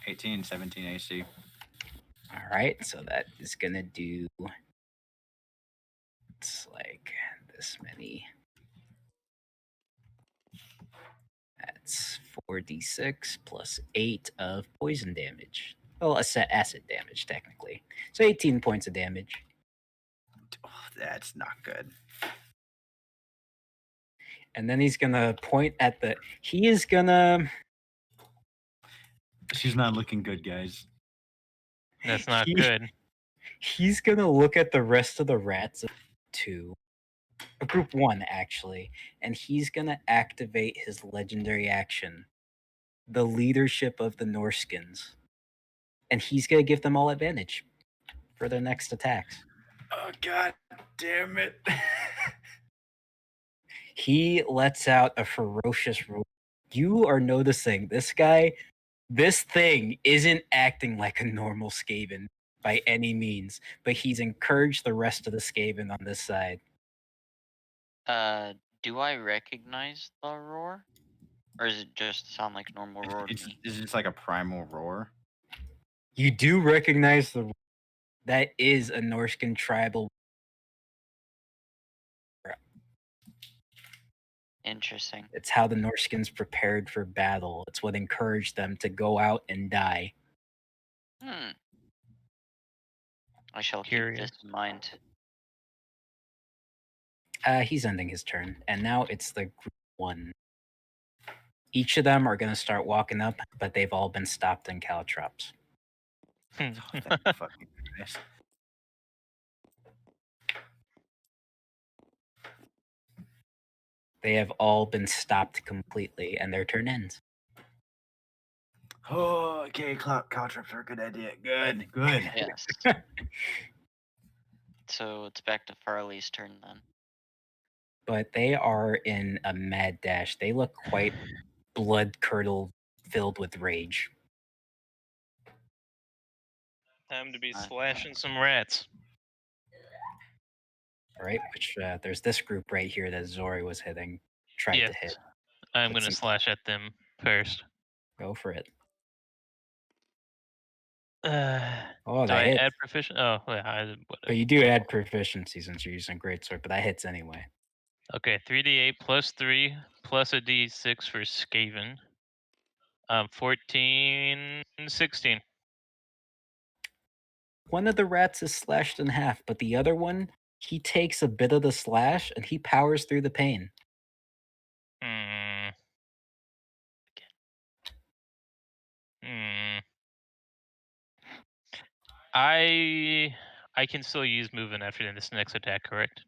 18, 17 AC. All right, so that is going to do... It's like this many. That's 4d6 plus 8 of poison damage. Well, acid damage, technically. So 18 points of damage. Oh, that's not good. And then he's going to point at the... He is going to... She's not looking good, guys. That's not good. He's going to look at the rest of the rats of group 1, actually, and he's going to activate his legendary action, the leadership of the Norskins. And he's going to give them all advantage for their next attacks. Oh, God damn it. He lets out a ferocious roar. You are noticing this thing isn't acting like a normal Skaven by any means, but he's encouraged the rest of the Skaven on this side. Do I recognize the roar? Or does it just sound like normal roar to me? Is this like a primal roar? You do recognize the... That is a Norskin tribal. Interesting. It's how the Norskins prepared for battle. It's what encouraged them to go out and die. I shall keep this in mind. He's ending his turn, and now it's the group 1. Each of them are going to start walking up, but they've all been stopped in caltrops. Oh, thank fucking Christ. They have all been stopped completely, and their turn ends. Oh, okay. Caltrops are a good idea. Good. Yes. So it's back to Farley's turn then. But they are in a mad dash. They look quite blood-curdled, filled with rage. Time to be slashing some rats. All right, which there's this group right here that Zori was hitting. Tried to hit. I'm going to slash at them first. Go for it. Do that I hits. add proficient? Oh, yeah. But you do add proficiency since you're using greatsword, but that hits anyway. Okay, 3d8 plus 3 plus a d6 for Skaven. 14, 16. One of the rats is slashed in half, but the other one, he takes a bit of the slash and he powers through the pain. I can still use movement after this next attack, correct?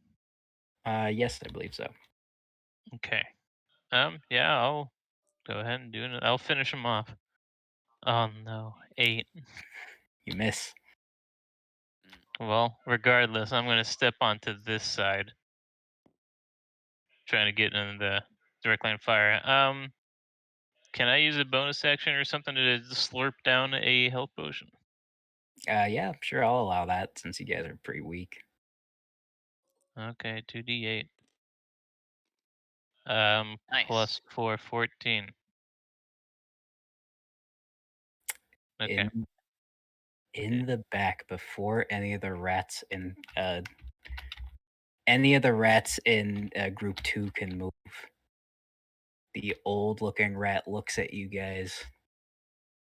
Yes, I believe so. Okay. Yeah, Go ahead and do it. I'll finish him off. Oh no, 8. You miss. Well, regardless, I'm gonna step onto this side, trying to get in the direct line of fire. Can I use a bonus action or something to slurp down a health potion? Yeah, sure, I'll allow that since you guys are pretty weak. Okay, 2d8. Nice. Plus 4, 14. Okay. In Okay. the back, before any of the rats in group 2 can move, the old-looking rat looks at you guys,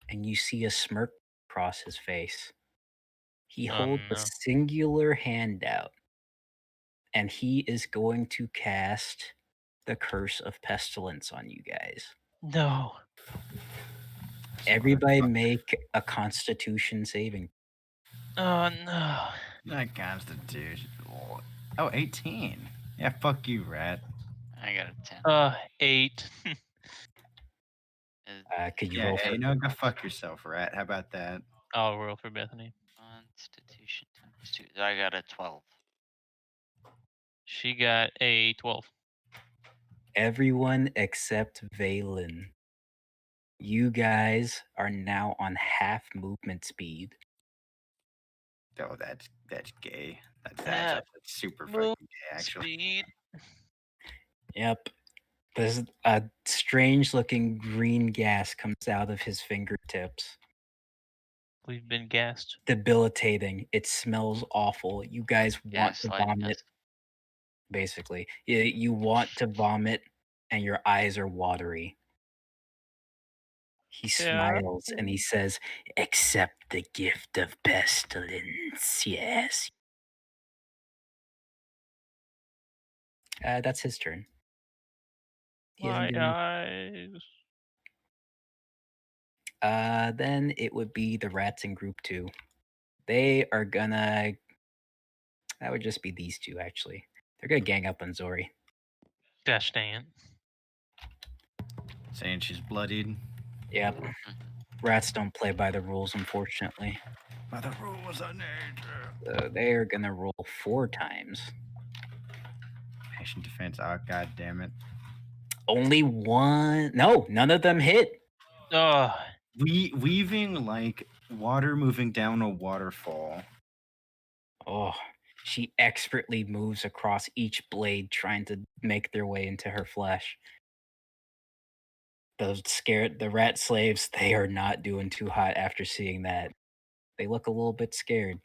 and you see a smirk across his face. He Oh holds a no. singular hand out, and he is going to cast the Curse of Pestilence on you guys. No. Everybody make a Constitution saving. Oh no. Not Constitution. Oh, 18. Yeah, fuck you, rat. I got a 10. 8. Could you Yeah, roll hey, for you know, go fuck yourself, rat. How about that? I'll roll for Bethany. Constitution times 2. I got a 12. She got a 12. everyone except Valen? You guys are now on half movement speed. Oh, that's gay. That's super fucking gay, actually. Speed. Yep. There's a strange looking green gas comes out of his fingertips. We've been gassed. Debilitating. It smells awful. You guys want to Gaslighting vomit, us. basically. You want to vomit, and your eyes are watery. He Yeah. smiles and he says, "Accept the gift of pestilence, yes." That's his turn. He hasn't My been- eyes. Then it would be the rats in group 2. They are gonna. That would just be these two, actually. They're gonna gang up on Zori. Gosh dang it. Saying she's bloodied. Yep. Rats don't play by the rules, unfortunately. By the rules of nature. So they are gonna roll 4 times. Patient defense. Oh, god damn it. Only one. No, none of them hit. Oh, Weaving like water moving down a waterfall. Oh, she expertly moves across each blade, trying to make their way into her flesh. The rat slaves, they are not doing too hot after seeing that. They look a little bit scared.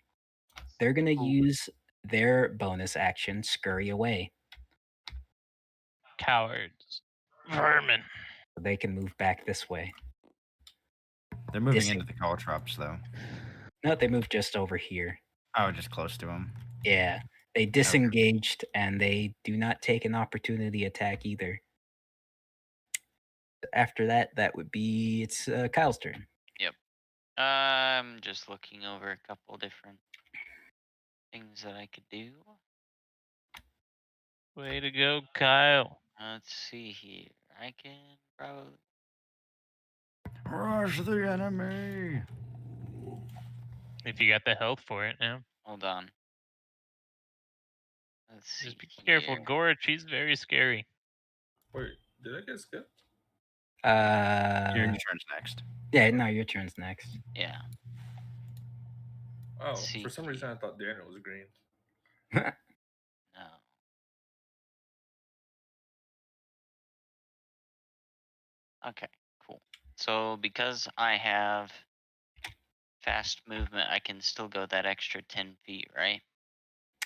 They're gonna use their bonus action, scurry away. cowards. Vermin. So they can move back this way. They're moving into the caltrops, though. No, they moved just over here. Oh, just close to them. Yeah, they disengaged and they do not take an opportunity attack either. After that, that would be Kyle's turn. Yep. I'm just looking over a couple different things that I could do. Way to go, Kyle. Let's see here. I can probably. Rush the enemy. If you got the health for it now. Hold on. Let's see. Just be careful. here. Gorich, she's very scary. Wait, did I get skipped? Your turn's next. Yeah, no, your turn's next. Yeah. Oh, See for some reason I thought Daniel was green. No. Okay, cool. So because I have fast movement, I can still go that extra 10 feet, right?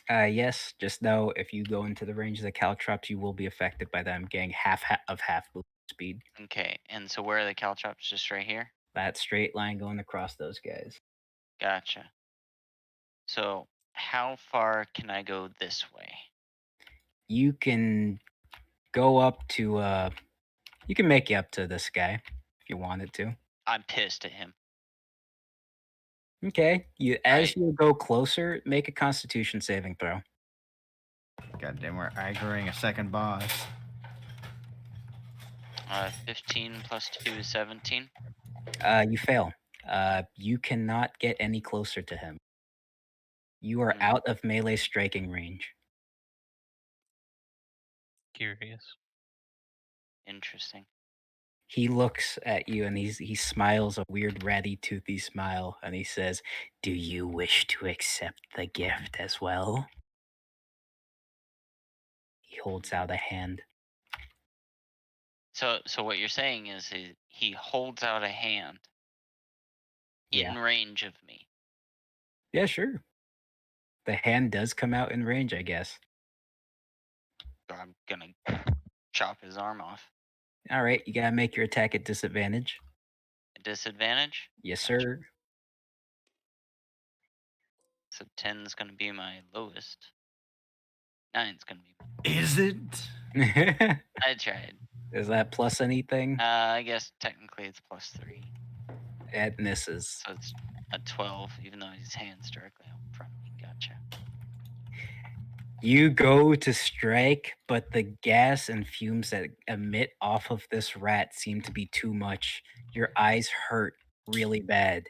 Yes, just know if you go into the range of the caltrops, you will be affected by them getting half movement speed. Okay, and so where are the caltrops? Just right here? That straight line going across those guys. Gotcha. So how far can I go this way? You can go up to you can make it up to this guy if you wanted to. I'm pissed at him. Okay. As you go closer, make a Constitution saving throw. Goddamn, we're aggroing a second boss. 15 plus 2 is 17. You fail. You cannot get any closer to him. You are Hmm. out of melee striking range. Curious. Interesting. He looks at you and he smiles a weird ratty toothy smile and he says, "Do you wish to accept the gift as well?" He holds out a hand. So what you're saying is he holds out a hand Yeah. in range of me. Yeah, sure. The hand does come out in range, I guess. So I'm gonna chop his arm off. All right, you gotta make your attack at disadvantage. A disadvantage? Yes, Gotcha. sir. So 10 is gonna be my lowest. 9's gonna be. Is it? I tried. Is that plus anything? I guess technically it's plus 3. It misses. So it's a 12, even though his hand's directly out in front of me. Gotcha. You go to strike, but the gas and fumes that emit off of this rat seem to be too much. Your eyes hurt really bad.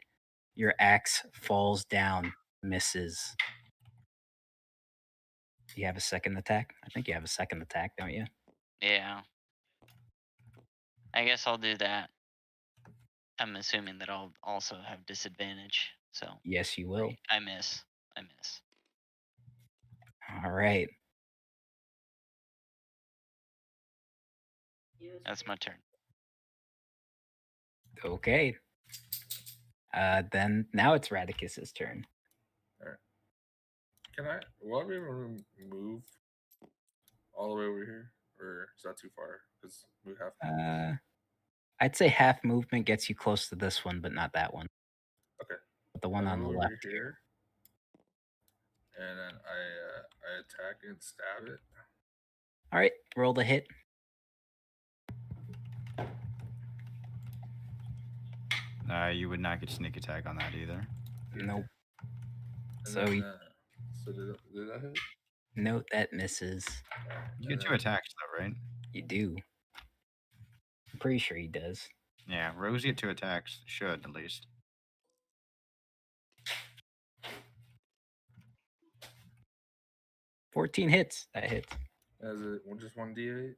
Your axe falls down, misses. You have a second attack? I think you have a second attack, don't you? Yeah. I guess I'll do that. I'm assuming that I'll also have disadvantage. So Yes, you will. I miss. All right. That's my turn. Okay. Then now it's Radicus's turn. Will I be able to move all the way over here? Or is that too far? Because we have to. I'd say half movement gets you close to this one, but not that one. Okay. But the one I'll on the go over left here. And then I attack and stab it. All right, roll the hit. You would not get sneak attack on that either. Nope. And So then, so did that hit? Note that misses. You get 2 attacks though, right? You do. I'm pretty sure he does. Yeah, rogues get 2 attacks. Should, at least. $14 hits. That hits. Is it just 1d8?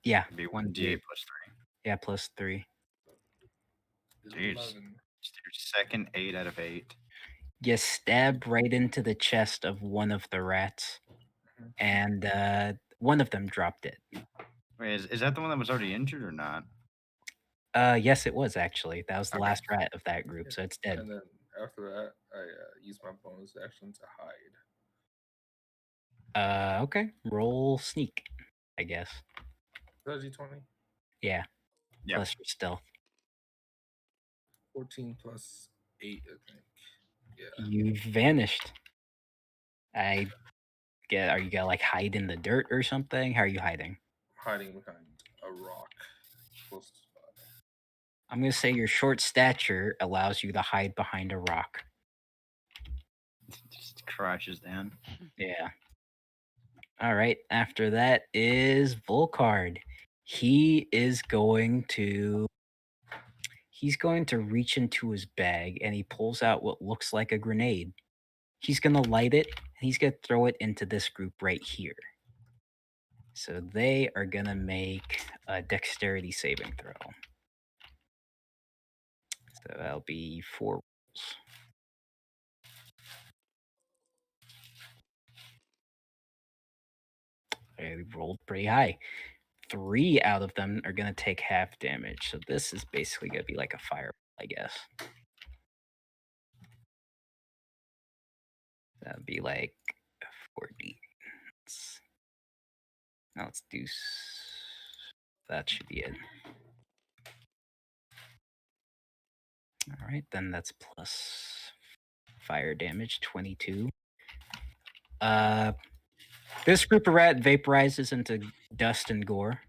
Yeah. It'd be 1d8 plus 3. Yeah, plus 3. Jeez. It's your second 8 out of 8. You stab right into the chest of one of the rats, and one of them dropped it. Wait, is that the one that was already injured or not? Yes, it was actually. That was the Okay. last rat of that group, so it's dead. And then after that, I use my bonus action to hide. Okay. Roll sneak, I guess. Is that a d20? Yeah. Yep. Plus your stealth. 14 plus 8, I think. Yeah. You vanished. Are you gonna like hide in the dirt or something? How are you hiding? I'm hiding behind a rock close to the spot. I'm gonna say your short stature allows you to hide behind a rock. Just crouches down. Yeah. All right. After that is Volcard. He's going to reach into his bag and he pulls out what looks like a grenade. He's gonna light it and he's gonna throw it into this group right here. So they are gonna make a dexterity saving throw. So that'll be 4 rolls. They rolled pretty high. 3 out of them are gonna take half damage. So this is basically gonna be like a fire, I guess. That'd be like 4d. Now let's do. That should be it. All right, then that's plus fire damage, 22. This group of rat vaporizes into dust and gore,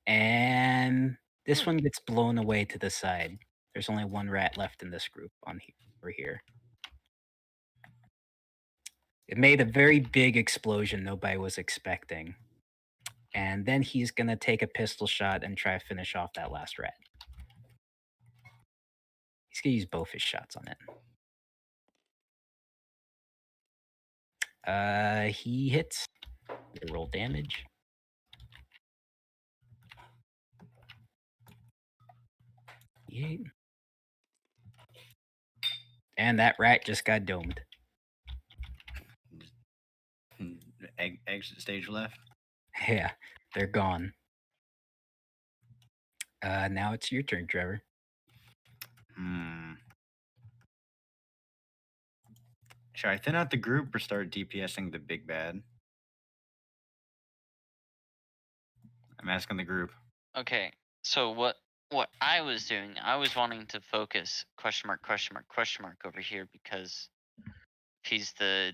and this one gets blown away to the side. There's only one rat left in this group over here. It made a very big explosion nobody was expecting. And then he's going to take a pistol shot and try to finish off that last rat. He's going to use both his shots on it. He hits. Roll damage. D8. And that rat just got domed. Exit stage left. Yeah, they're gone. Now it's your turn, Trevor. Should I thin out the group or start DPSing the big bad? I'm asking the group. Okay, so what I was doing, I was wanting to focus question mark over here because if he's the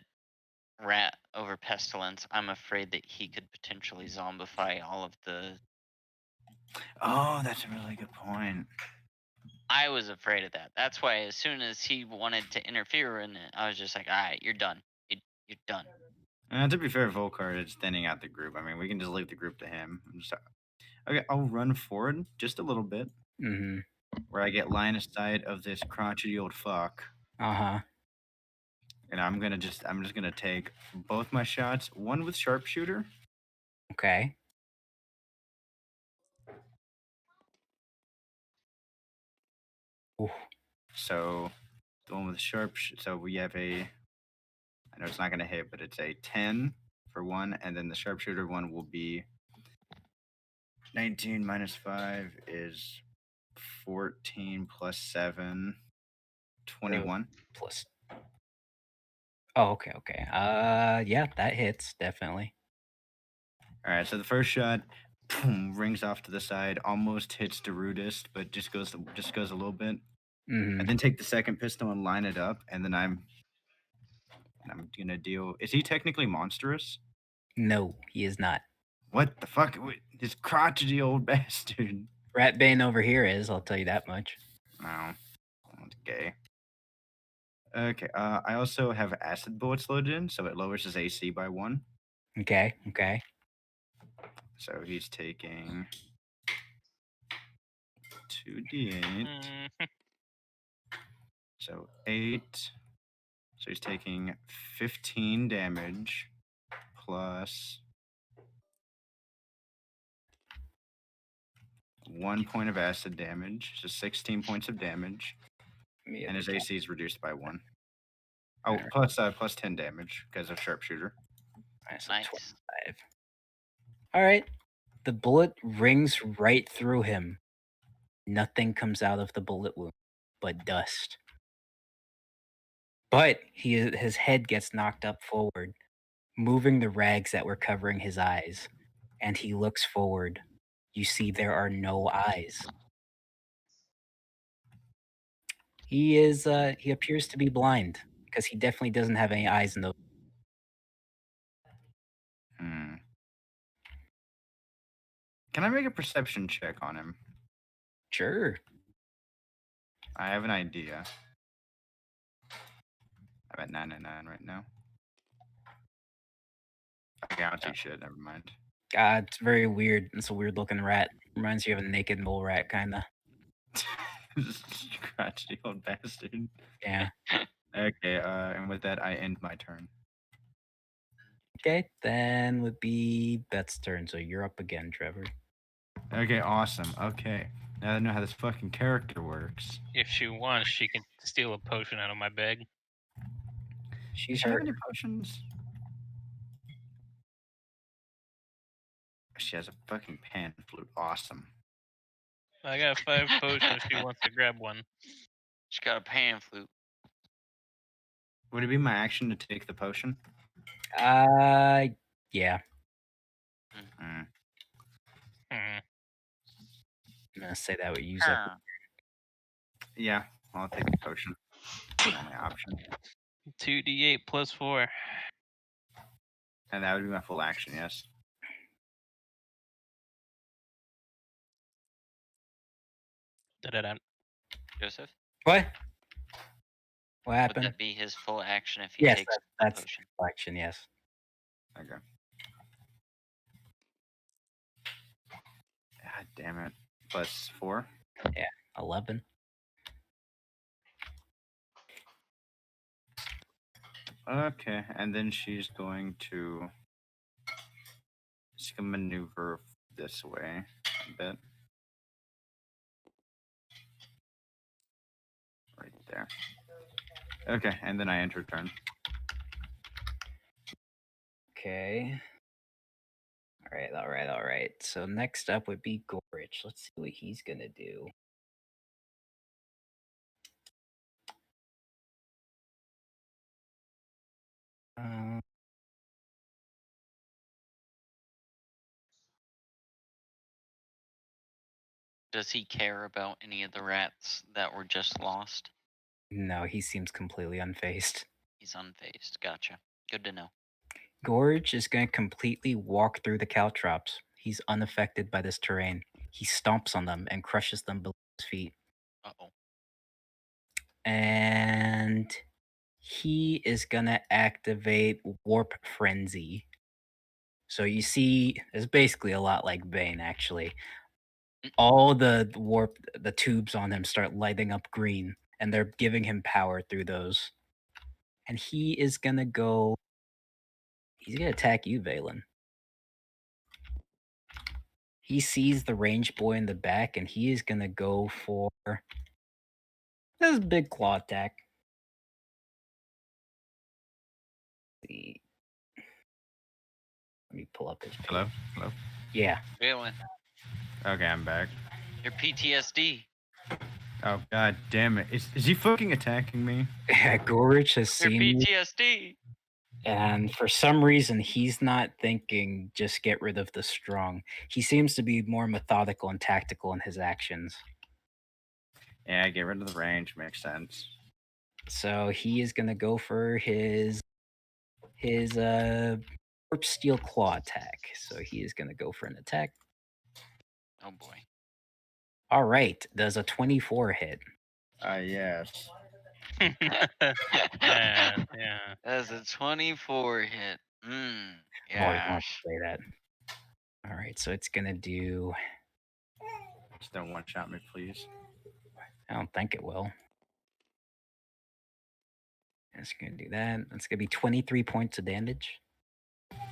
rat over pestilence, I'm afraid that he could potentially zombify all of the. Oh, that's a really good point. I was afraid of that. That's why as soon as he wanted to interfere in it, I was just like, all right, you're done. You're done. To be fair, Volkart is thinning out the group. I mean, we can just leave the group to him. Okay, I'll run forward just a little bit, where I get line of sight of this crotchety old fuck. And I'm just gonna take both my shots, one with sharpshooter. Okay. Oof. So the one with so we have I know it's not gonna hit, but it's a 10 for one, and then the sharpshooter one will be 19 minus 5 is 14 plus 7, 21. Plus. Oh, okay. Yeah, that hits definitely. All right, so the first shot, boom, rings off to the side, almost hits Derudist, but just goes a little bit. And then take the second pistol and line it up, and then I'm gonna deal. Is he technically monstrous? No, he is not. What the fuck? This crotchety old bastard. Ratbane over here is, I'll tell you that much. No, that's gay. Okay, I also have acid bullets loaded in, so it lowers his AC by 1. Okay. So he's taking 2d8. So 8. So he's taking 15 damage plus 1 point of acid damage, so 16 points of damage. And his AC is reduced by 1. Oh, plus 10 damage because of sharpshooter. Nice. 25. All right. The bullet rings right through him. Nothing comes out of the bullet wound but dust. But his head gets knocked up forward, moving the rags that were covering his eyes. And he looks forward. You see there are no eyes. He appears to be blind because he definitely doesn't have any eyes in those. Can I make a perception check on him? Sure. I have an idea. I'm at 999 right now. Okay, I don't see shit. Never mind. God, it's very weird. It's a weird looking rat. Reminds you of a naked mole rat, kind of. Crotchety old bastard. Yeah. Okay, and with that, I end my turn. Okay, then would be Beth's turn. So you're up again, Trevor. Okay, awesome. Okay, now I know how this fucking character works. If she wants, she can steal a potion out of my bag. She's Does she have hurt. any potions? She has a fucking pan flute. Awesome. I got 5 potions. She wants to grab one. She's got a pan flute. Would it be my action to take the potion? Yeah. Mm. I'm gonna say that would use up. Yeah, I'll take the potion. Only option. 2d8 plus 4. And that would be my full action, yes. Da-da-da. Joseph? What Would happened? that be his full action if he Yes, takes the that's potion? full action. Yes. Okay. damn it. +4. 11. Okay, and then she's going to maneuver this way a bit. Right there. Okay, and then I enter turn. Okay. All right. So next up would be Gorge. Let's see what he's gonna do. Uh, Does he care about any of the rats that were just lost? no, he seems completely unfazed. He's unfazed. Gotcha. Good to know. Gorge is going to completely walk through the caltrops. He's unaffected by this terrain. He stomps on them and crushes them below his feet. Uh-oh. And he is going to activate Warp Frenzy. So you see, it's basically a lot like Bane, actually. All the tubes on him start lighting up green, and they're giving him power through those. And he is going to go... He's going to attack you, Valen. He sees the range boy in the back, and he is going to go for this big claw attack. Let me pull up his page. Hello? Yeah. Valen, Okay, I'm back. your PTSD. Oh, god damn it. Is he fucking attacking me? Gorich has Your seen you, PTSD. and for some reason, he's not thinking just get rid of the strong. He seems to be more methodical and tactical in his actions. Yeah, get rid of the range. Makes sense. So he is going to go for his Warp Steel Claw attack. So he is going to go for an attack. Oh boy. All right. Does a 24 hit? Yes. Yeah. That's a 24 hit. I've always wanted Gosh. to say that. All right. So it's going to do... Just don't one-shot me, please. I don't think it will. It's going to do that. It's going to be 23 points of damage.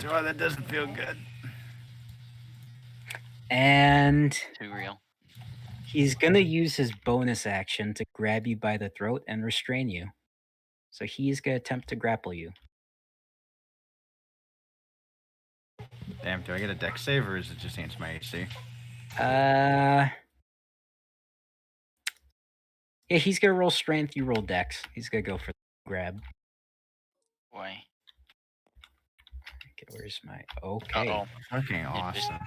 Oh, that doesn't feel good. And Too real. he's going to use his bonus action to grab you by the throat and restrain you. So he's going to attempt to grapple you. Damn, do I get a deck save or is it just against my AC? Yeah, he's going to roll strength. You roll dex. He's going to go for the grab. Boy. Okay, where's my... Okay. Uh-oh. Fucking awesome.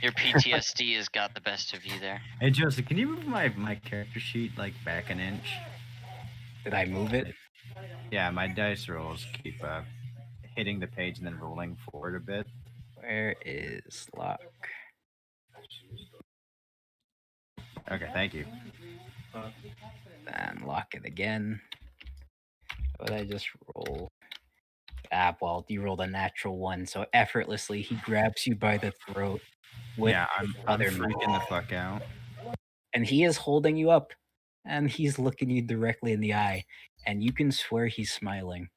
Your PTSD has got the best of you there. Hey, Joseph, can you move my character sheet, like, back an inch? Did I move it? Yeah, my dice rolls keep hitting the page and then rolling forward a bit. Where is lock? Okay, thank you. And lock it again. What did I just roll? Well, you rolled a natural one, so effortlessly he grabs you by the throat with Yeah, I'm other freaking the fuck out. and he is holding you up, and he's looking you directly in the eye, and you can swear he's smiling.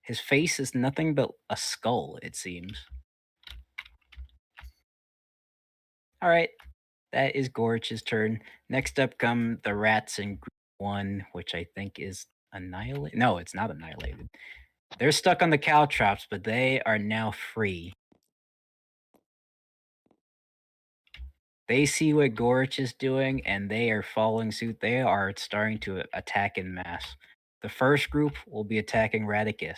His face is nothing but a skull, it seems. All right, that is Gorch's turn. Next up come the rats in group 1, which I think is annihilated. No, it's not annihilated. They're stuck on the caltrops, but they are now free. They see what Gorch is doing, and they are following suit. They are starting to attack in mass. The first group will be attacking Radicus.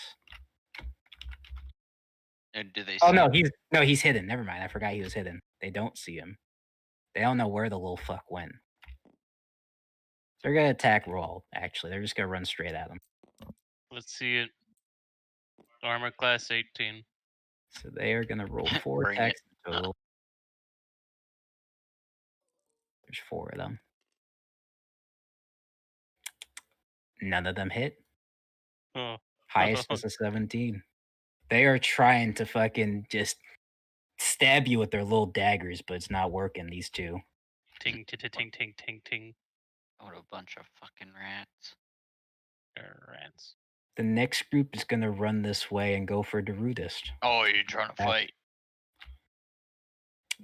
And do they see Oh no, him? he's hidden. Never mind. I forgot he was hidden. They don't see him. They don't know where the little fuck went. They're gonna attack Roll. Actually, they're just gonna run straight at him. Let's see it. Armor class 18. So they are gonna roll 4 Bring attacks it. in total. There's 4 of them. None of them hit. Oh. Highest is a 17. They are trying to fucking just stab you with their little daggers, but it's not working. These two. Ting, ting, ting, ting, ting, ting. What a bunch of fucking rats. Rats. The next group is gonna run this way and go for the rudest, Oh, you're trying to Back. fight.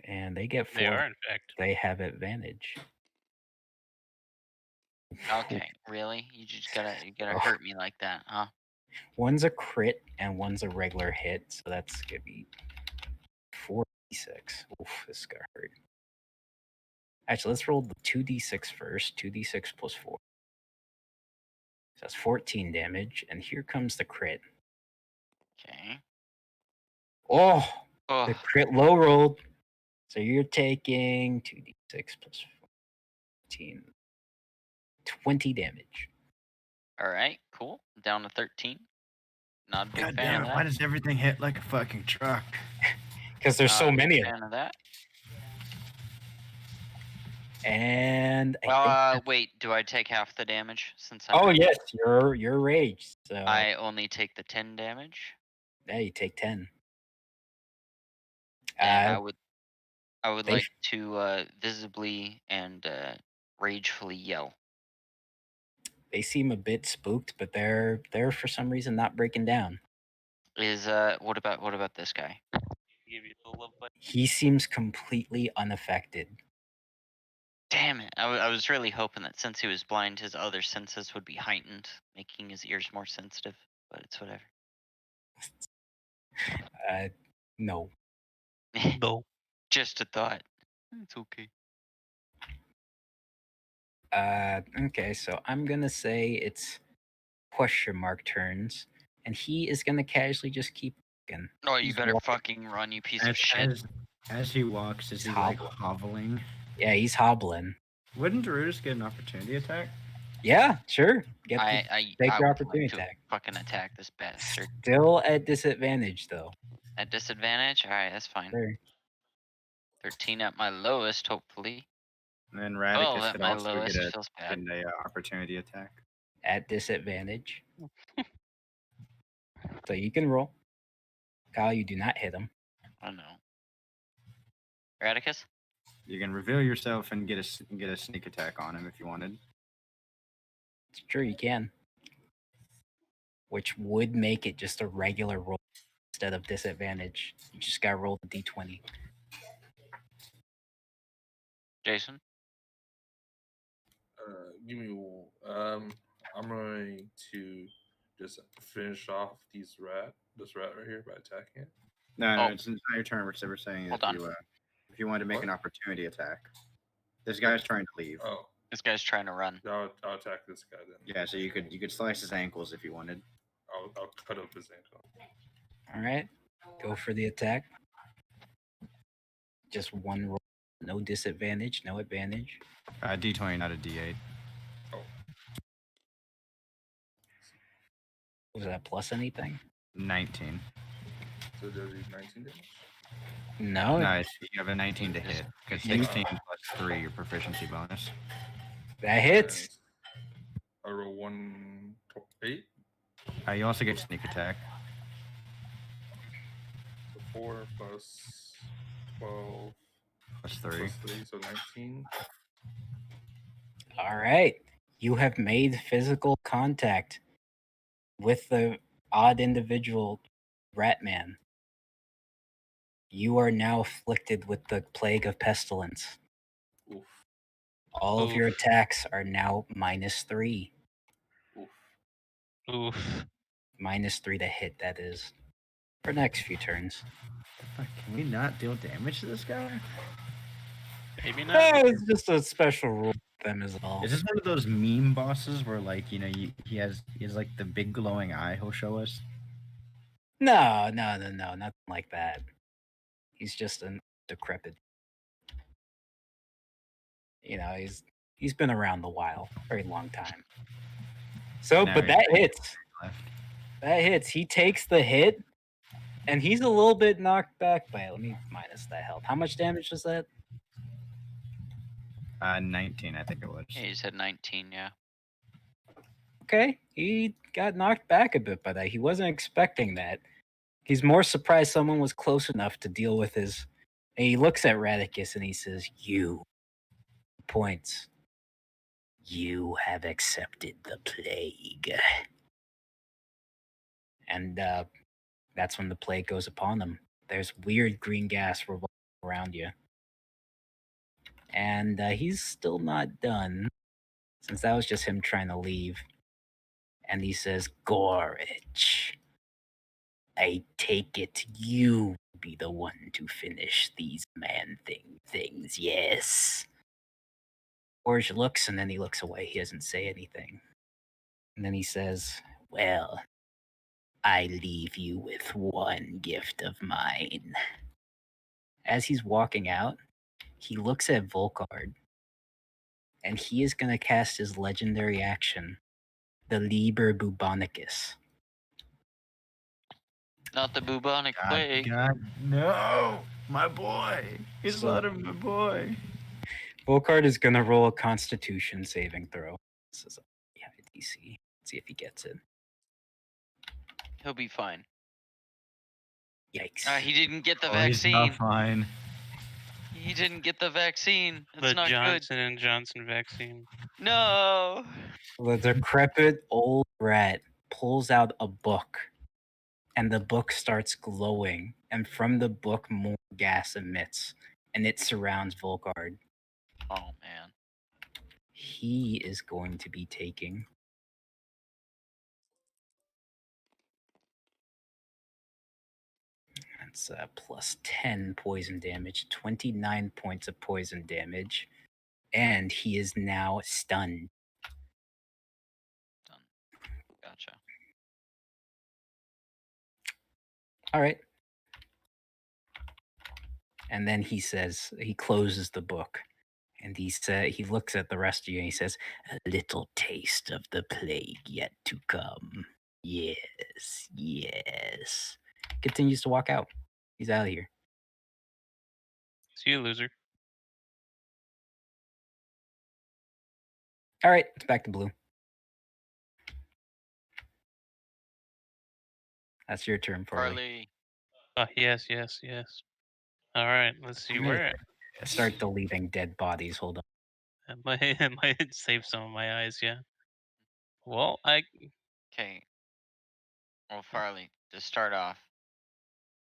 and they get 4. They are, in fact. They have advantage. Okay, really? You gotta Oh. hurt me like that, huh? One's a crit and one's a regular hit, so that's gonna be 4d6. Oof, this got hurt. Actually, let's roll the 2d6 first. 2d6 plus 4. So that's 14 damage, and here comes the crit. Okay. Oh, Oh, the crit low rolled. So you're taking 2d6 plus 14. 20 damage. all right, cool. Down to 13. Not a big God fan damn of it! Why that. does everything hit like a fucking truck? Because there's so Not a many big of them. fan of that. And I think Wait. Do I take half the damage since oh I'm? yes, you're raged. So I only take the 10 damage, yeah, you take 10. and I would they like to visibly and ragefully yell. they seem a bit spooked, but they're for some reason not breaking down. Is what about this guy? Give you the love button. He seems completely unaffected. Damn it! I was really hoping that since he was blind, his other senses would be heightened, making his ears more sensitive. But it's whatever. No. No. Just a thought. It's okay. Okay, so I'm gonna say it's question mark turns, and he is gonna casually just keep walking. Oh, you He's better walking. fucking run, you piece of shit. As he walks, is He's he like hobbling. hobbling? Yeah, he's hobbling. Wouldn't Darudis get an opportunity attack? Yeah, sure. Take I your would opportunity like to attack. fucking attack this bastard. Still at disadvantage though. At disadvantage? Alright, that's fine. Sure. 13 at my lowest, hopefully. And then 12 Radicus at could my also lowest. get Feels bad. an opportunity attack. At disadvantage. So you can roll. Kyle, you do not hit him. I know. Radicus? You can reveal yourself and get a sneak attack on him if you wanted. Sure, you can. Which would make it just a regular roll instead of disadvantage. You just got to roll the d20. Jason? Give me. I'm going to just finish off this rat right here by attacking it. No, it's not your turn. We're saying Hold if you wanted to make an opportunity attack. This guy's trying to leave. Oh, This guy's trying to run. I'll attack this guy then. Yeah, so you could slice his ankles if you wanted. I'll cut up his ankle. All right. Go for the attack. Just one roll. No disadvantage, no advantage. D20, not a D8. Oh, Was that plus anything? 19. so does he 19 damage? No. Nice. You have a 19 to hit. Because Six. 16 plus 3, your proficiency bonus. That hits. I roll 8. You also get sneak attack. So 4 plus 12 Plus 3. plus 3, so 19. All right. You have made physical contact with the odd individual Ratman. You are now afflicted with the plague of pestilence. Oof. All of your attacks are now -3. Oof. Oof. -3 to hit, that is. For the next few turns. Fuck, can we not deal damage to this guy? Maybe No, not. it's just a special rule with them is all. Is this one of those meme bosses where, like, he has like the big glowing eye he'll show us? No, nothing like that. He's just a decrepit. You know, he's been around a while, very long time. So, Now but he's that got hits. left. That hits. He takes the hit, and he's a little bit knocked back by it. Let me minus that health. How much damage was that? 19, I think it was. Yeah, you said 19, yeah. Okay, he got knocked back a bit by that. He wasn't expecting that. He's more surprised someone was close enough to deal with his. And he looks at Radicus and he says, "You," points. "You have accepted the plague." And that's when the plague goes upon them. There's weird green gas revolving around you. And he's still not done, since that was just him trying to leave. And he says, "Gorich, I take it you be the one to finish these things, yes?" Gorge looks and then he looks away. He doesn't say anything. And then he says, "Well, I leave you with one gift of mine." As he's walking out, he looks at Volkard, and he is going to cast his legendary action, the Liber Bubonicus. Not the bubonic plague. God, no, my boy. He's So- not my boy. Volkard is going to roll a Constitution saving throw. This is a high DC. Let's see if he gets it. He'll be fine. Yikes. He didn't get the He's not vaccine. fine. He didn't get the vaccine. That's The not Johnson and Johnson vaccine. good. No. The decrepit old rat pulls out a book, and the book starts glowing, and from the book more gas emits, and it surrounds Volkard. Oh man. He is going to be taking that's plus 10 poison damage, 29 points of poison damage, and he is now stunned. Done. Gotcha. All right. And then he says, he closes the book, and he looks at the rest of you and he says, "A little taste of the plague yet to come. Yes, yes." Continues to walk out. He's out of here. See you, loser. All right, it's back to Blue. That's your turn, Farley. Farley. Oh, yes, yes, yes. All right, let's see I'm where Start deleting dead bodies. Hold on. it might save some of my eyes. Yeah. Well, I Okay. Well, Farley, to start off,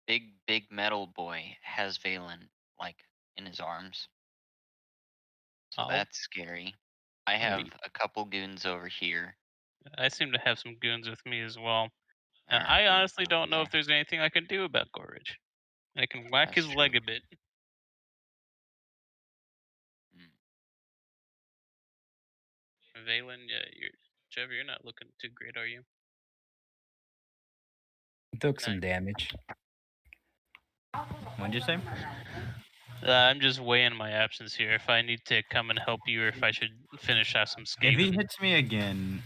big metal boy has Valen like in his arms. So I'll- that's scary. I have a couple goons over here. I seem to have some goons with me as well. And Alright, I honestly don't know yeah. if there's anything I can do about Gorridge. I can whack That's his leg true. a bit. Mm. Valen, Trevor, you're not looking too great, are you? Took some damage. What'd you say? I'm just weighing my options here. If I need to come and help you, or if I should finish off some If he Skaven. hits me again,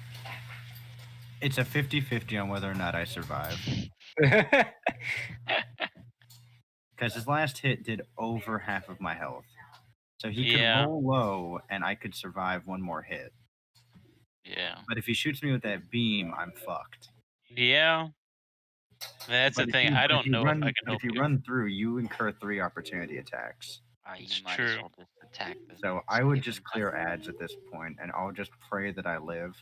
it's a 50-50 on whether or not I survive. Because his last hit did over half of my health. So he could Yeah. roll low and I could survive one more hit. Yeah. But if he shoots me with that beam, I'm fucked. Yeah. That's But the if thing. you- I but if don't you know run- if I can but help if you you. run through, you incur 3 opportunity attacks. It's You might true. as well just attack the So I would Skaven just guy. clear ads at this point, and I'll just pray that I live.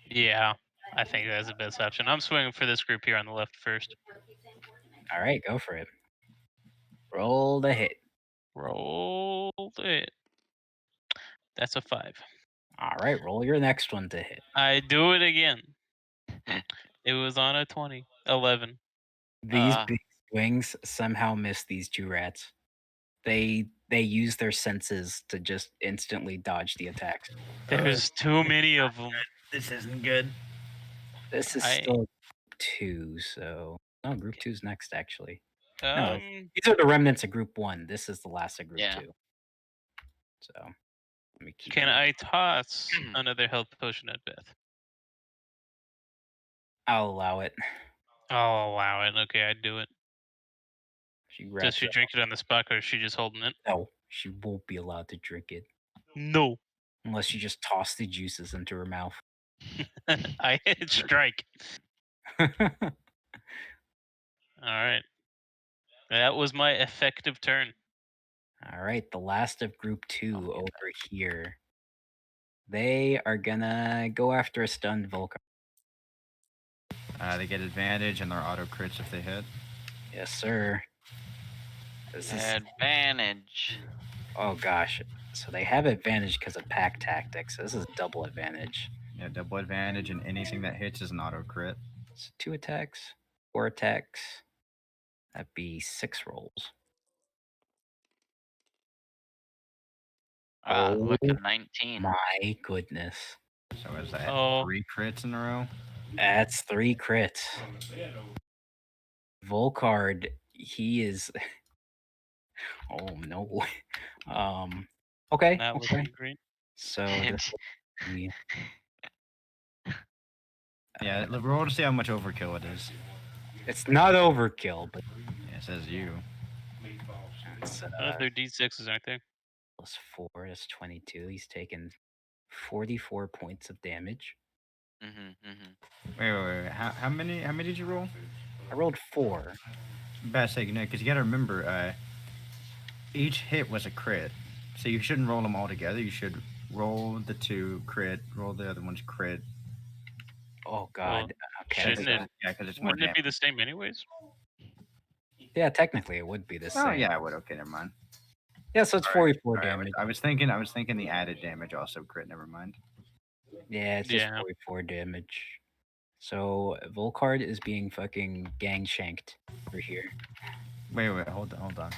Yeah. I think that's the best option. I'm swinging for this group here on the left first. All right, go for it. Roll the hit. Roll it. That's a 5. All right, roll your next one to hit. I do it again. It was on a 20. 11. These big swings somehow miss these two rats. They use their senses to just instantly dodge the attacks. There's too many of them. This isn't good. This is I- still group 2, so no, group 2's next actually. Um, These are the remnants of group 1. This is the last of group Yeah. 2. So let me keep. can it. I toss another health potion at Beth? I'll allow it. I'll allow it. Okay, I'd do it. She Does wraps she up. drink it on the spot, or is she just holding it? No, she won't be allowed to drink it No. unless you just toss the juices into her mouth. I hit strike. All right. That was my effective turn. All right, the last of group 2 get over here. They are gonna go after a stunned Volcar. They get advantage and their auto crits if they hit. Yes, sir. This is Advantage. oh gosh. So they have advantage because of pack tactics. This is double advantage. Yeah, double advantage, and anything that hits is an auto crit. So 2 attacks, 4 attacks. That'd be 6 rolls. Look Oh at 19. my goodness. So is that Oh. 3 crits in a row? That's 3 crits. Volcard, he is oh no. Okay. That was Okay. great. So this will be Yeah, roll to see how much overkill it is. it's not overkill, but Yeah, it says you. it's They're D6s, aren't they? plus 4 is 22. He's taken 44 points of damage. Wait. How many did you roll? I rolled 4. Bad sake, no, because you gotta remember, each hit was a crit. So you shouldn't roll them all together. You should roll the 2 crit, roll the other one's crit. Oh god. Okay. Shouldn't it? Yeah, because it's more Wouldn't it be damage. the same anyways? Yeah, technically it would be the same. Oh yeah, I would. Okay, never mind. Yeah, so it's All right, 44 all right, damage. I was thinking the added damage also crit. Never mind. Yeah, it's just Yeah. 44 damage. So Volcard is being fucking gang shanked over here. Wait, hold on.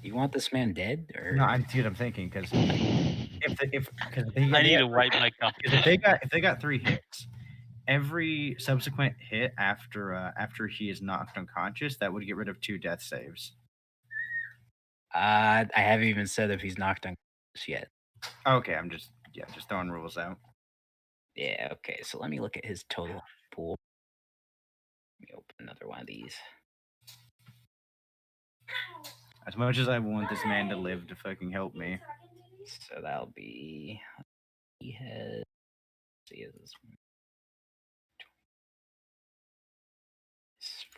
You want this man dead? Or No, I see what I'm thinking because if I need to wipe my competition. if they got 3 hits, every subsequent hit after he is knocked unconscious, that would get rid of 2 death saves. I haven't even said if he's knocked unconscious yet. Okay, I'm just throwing rules out. Yeah, okay. So let me look at his total pool. Let me open another one of these. As much as I want this man to live to fucking help me. So that'll be he has see this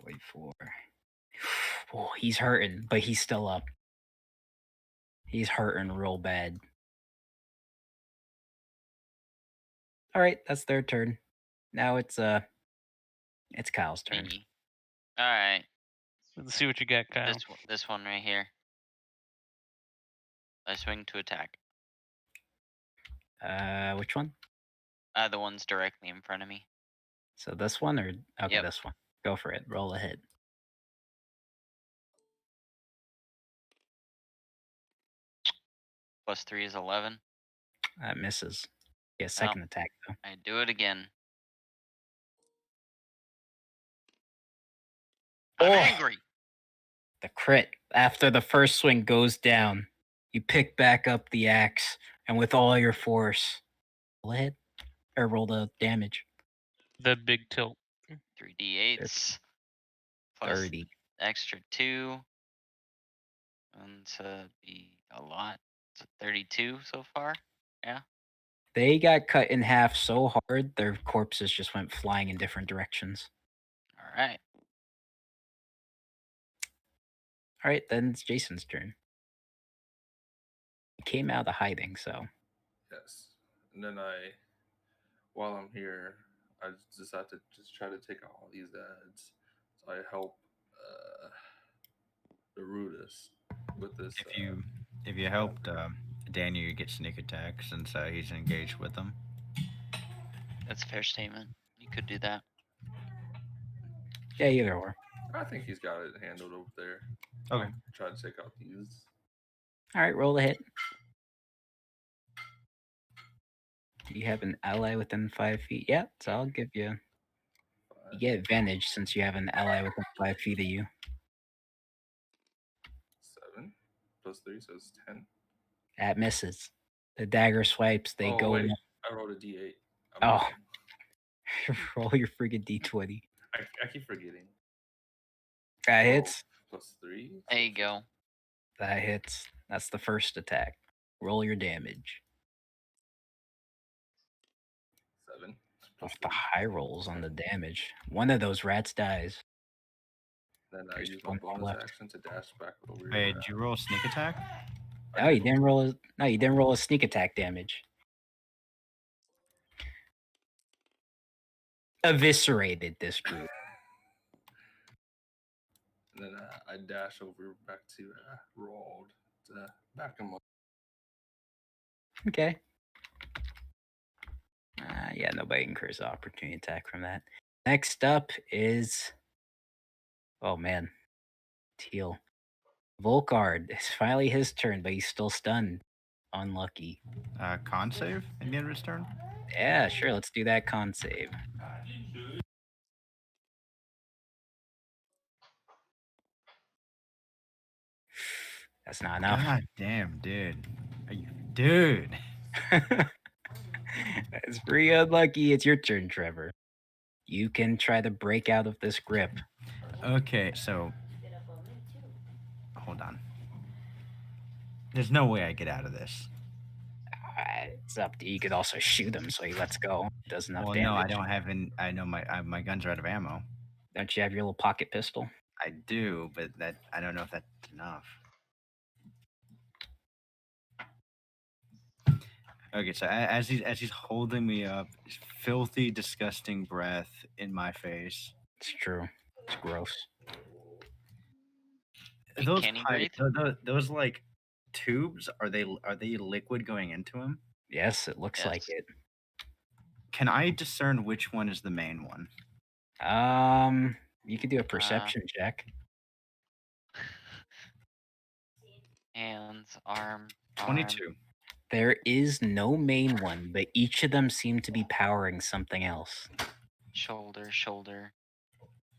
44. Oh, he's hurting, but he's still up. He's hurting real bad. All right, that's their turn. Now it's Kyle's turn. Me. All right. Let's see what you got, Kyle. This one right here. I swing to attack. Which one? The one's directly in front of me. So this one or okay, Yep. this one. Go for it. Roll a hit. Plus 3 is 11. That misses. Yeah, second attack though. I do it again. I'm angry. The crit after the first swing goes down. You pick back up the axe and with all your force, roll a hit or roll the damage. The big tilt. 3d8s. Plus 30. extra 2. And to be a lot. So 32 so far. Yeah. They got cut in half so hard their corpses just went flying in different directions. All right. All right, then it's Jason's turn. He came out of hiding, so Yes. And then while I'm here, I just have to just try to take out all these ads. So I help the Rudis with this. If you helped Daniel, you get sneak attack since he's engaged with them. That's a fair statement. You could do that. yeah, either or. I think he's got it handled over there. Okay. Try to take out these. All right, roll a hit. You have an ally within 5 feet. Yeah, so I'll give you. You get advantage since you have an ally within 5 feet of you. 7 plus 3 says 10. That misses. The dagger swipes. They go. Wait. I rolled a d8. Oh. Roll your friggin' d20. I keep forgetting. That hits. Plus 3. There you go. That hits. That's the first attack. Roll your damage. 7. Off the high rolls on the damage. One of those rats dies. Then I There's use my one more bonus left. action to dash back over Wait, here. did you roll a sneak attack? No, you didn't roll. You didn't roll a sneak attack damage. Eviscerated this group. And then I dash over back to Roald to back him up. Okay. Yeah, nobody incurs the opportunity attack from that. Next up is, oh man, Teal. Volkard. It's finally his turn, but he's still stunned. Unlucky. Con save at the end of his turn? Yeah, sure. Let's do that con save. That's not enough. God damn, dude. Dude. That's pretty unlucky. It's your turn, Trevor. You can try to break out of this grip. Okay, so hold on. There's no way I get out of this. It's up to you. You could also shoot him so he lets go. Does enough Well, damage. no, I don't have any. I know my guns are out of ammo. Don't you have your little pocket pistol? I do, but that I don't know if that's enough. Okay, so as he's holding me up, his filthy, disgusting breath in my face. It's true. It's gross. Wait, Those can he pipes, breathe? those like tubes, are they liquid going into him? Yes, it looks like Yes. it. Can I discern which one is the main one? You could do a perception check. Hands, arm. 22. There is no main one, but each of them seem to be powering something else. Shoulder.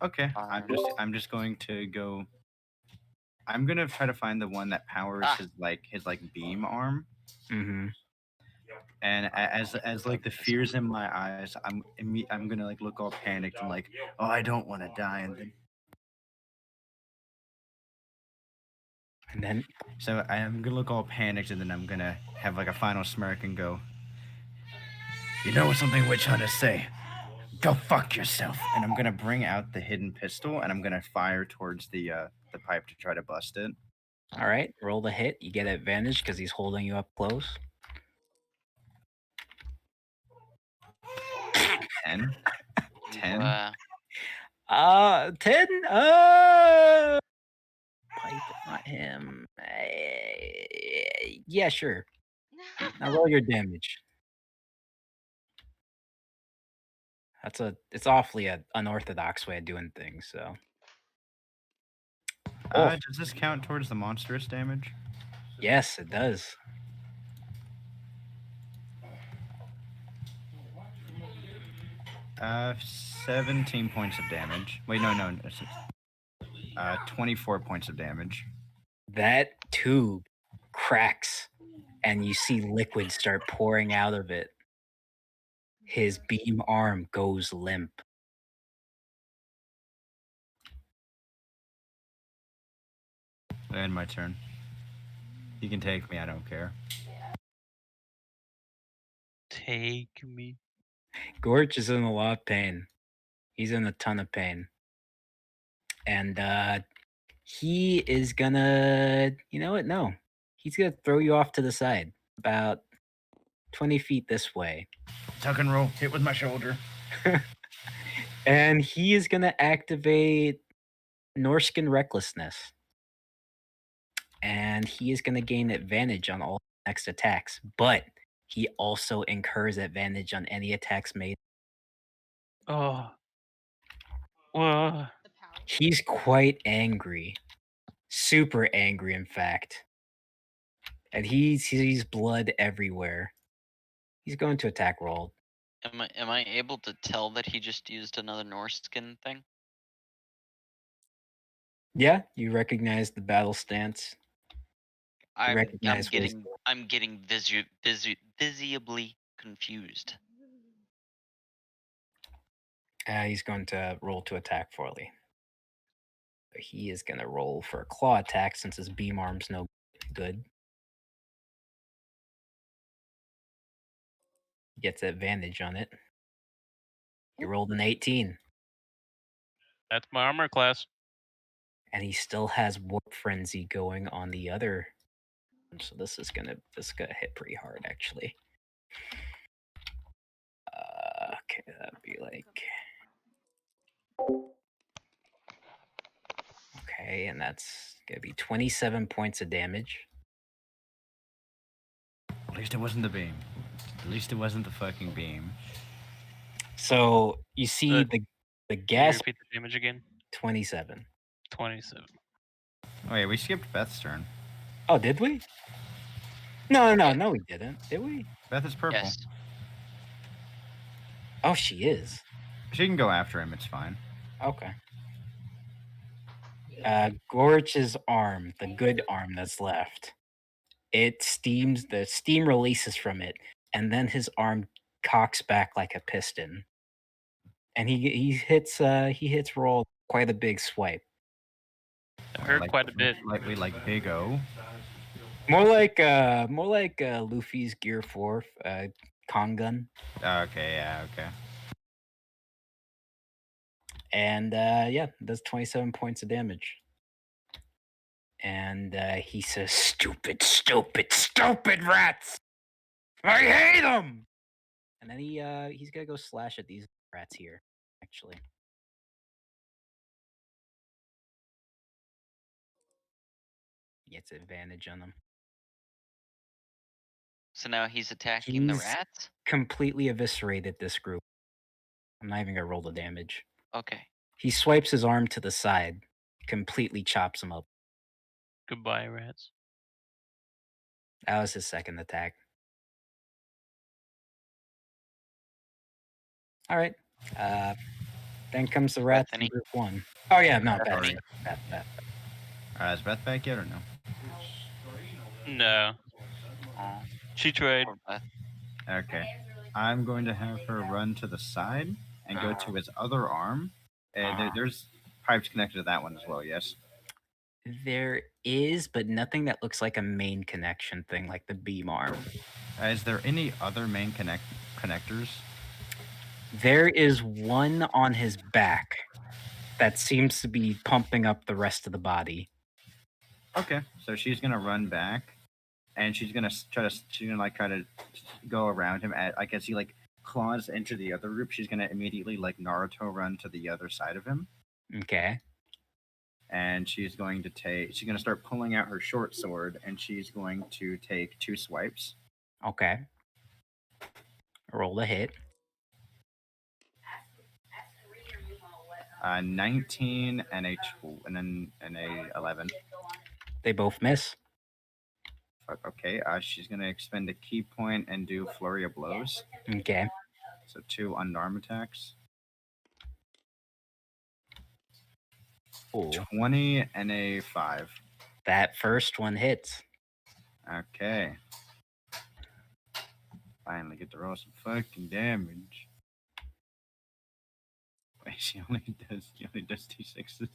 Okay, Arm. I'm just going to go. I'm gonna try to find the one that powers his beam arm. Mm-hmm. And as like the fears in my eyes, I'm gonna like look all panicked and like, oh, I don't want to die, And then so I'm gonna look all panicked, and then I'm gonna have like a final smirk and go, you know what something witch hunters say? Go fuck yourself. And I'm gonna bring out the hidden pistol and I'm gonna fire towards the pipe to try to bust it. all right, roll the hit. You get advantage because he's holding you up close. 10. 10. 10. Pipe, not him. Yeah, sure. Now roll your damage. It's awfully unorthodox way of doing things. So. Does this count towards the monstrous damage? Yes, it does. Uh, 17 points of damage. Wait, no. 24 points of damage. That tube cracks, and you see liquid start pouring out of it. His beam arm goes limp. And my turn. You can take me, I don't care. Take me. Gorge is in a lot of pain. He's in a ton of pain. And he is gonna, you know what? No. He's gonna throw you off to the side about 20 feet this way. Tuck and roll, hit with my shoulder. And he is gonna activate Norskin Recklessness. And he is gonna gain advantage on all next attacks, but he also incurs advantage on any attacks made. Oh. Whoa. The power. He's quite angry. Super angry, in fact. And he sees blood everywhere. He's going to attack Roll. Am I able to tell that he just used another Norse skin thing? Yeah, you recognize the battle stance. I'm recognize getting visibly confused. He's going to roll to attack Forley. But he is going to roll for a claw attack since his beam arm's no good. He gets advantage on it. He rolled an 18. That's my armor class. And he still has Warp Frenzy going on the other. So this is gonna hit pretty hard, actually. Okay, that'd be like. Okay, and that's gonna be 27 points of damage. At least it wasn't the beam. At least it wasn't the fucking beam. So you see the Can you gas repeat the damage again? 27. 27. Oh yeah, we skipped Beth's turn. Oh, did we? No, Yeah. no, we didn't. Did we? Beth is purple. Yes. Oh, she is. She can go after him. It's fine. Okay. Gorch's arm, the good arm that's left, it steams. The steam releases from it, and then his arm cocks back like a piston, and he hits Roll quite a big swipe. It hurt Like, quite a bit. Lightly like Big O. More like Luffy's Gear 4 Kong gun. Okay, yeah, okay. And yeah, does 27 points of damage. And he says, "Stupid, stupid, stupid rats! I hate them!" And then he's gonna go slash at these rats here, actually. He gets advantage on them. So now he's attacking the He's rats? completely eviscerated this group. I'm not even gonna roll the damage. Okay. He swipes his arm to the side, completely chops him up. Goodbye, rats. That was his second attack. All right. Then comes the rats in Bethany? group 1. Oh yeah, no, Bethany. Beth. Is Beth back yet or no? No. Oh, She tried. poor Beth. Okay. I'm going to have her run to the side and go to his other arm. There's pipes connected to that one as well, yes? There is, but nothing that looks like a main connection thing, like the beam arm. Is there any other main connectors? There is one on his back that seems to be pumping up the rest of the body. Okay, so she's gonna run back, and she's gonna try to go around him. Like as he like claws into the other group, she's gonna immediately like Naruto run to the other side of him, Okay. and she's gonna start pulling out her short sword, and she's going to take 2 swipes. Okay. Roll the hit. 19 and a 11. They both miss. Fuck, okay, she's gonna expend a key point and do flurry of blows. Okay. So 2 unarmed attacks. Ooh. 20 and a 5. That first one hits. Okay. Finally get to roll some fucking damage. Wait, she only does 2 6s.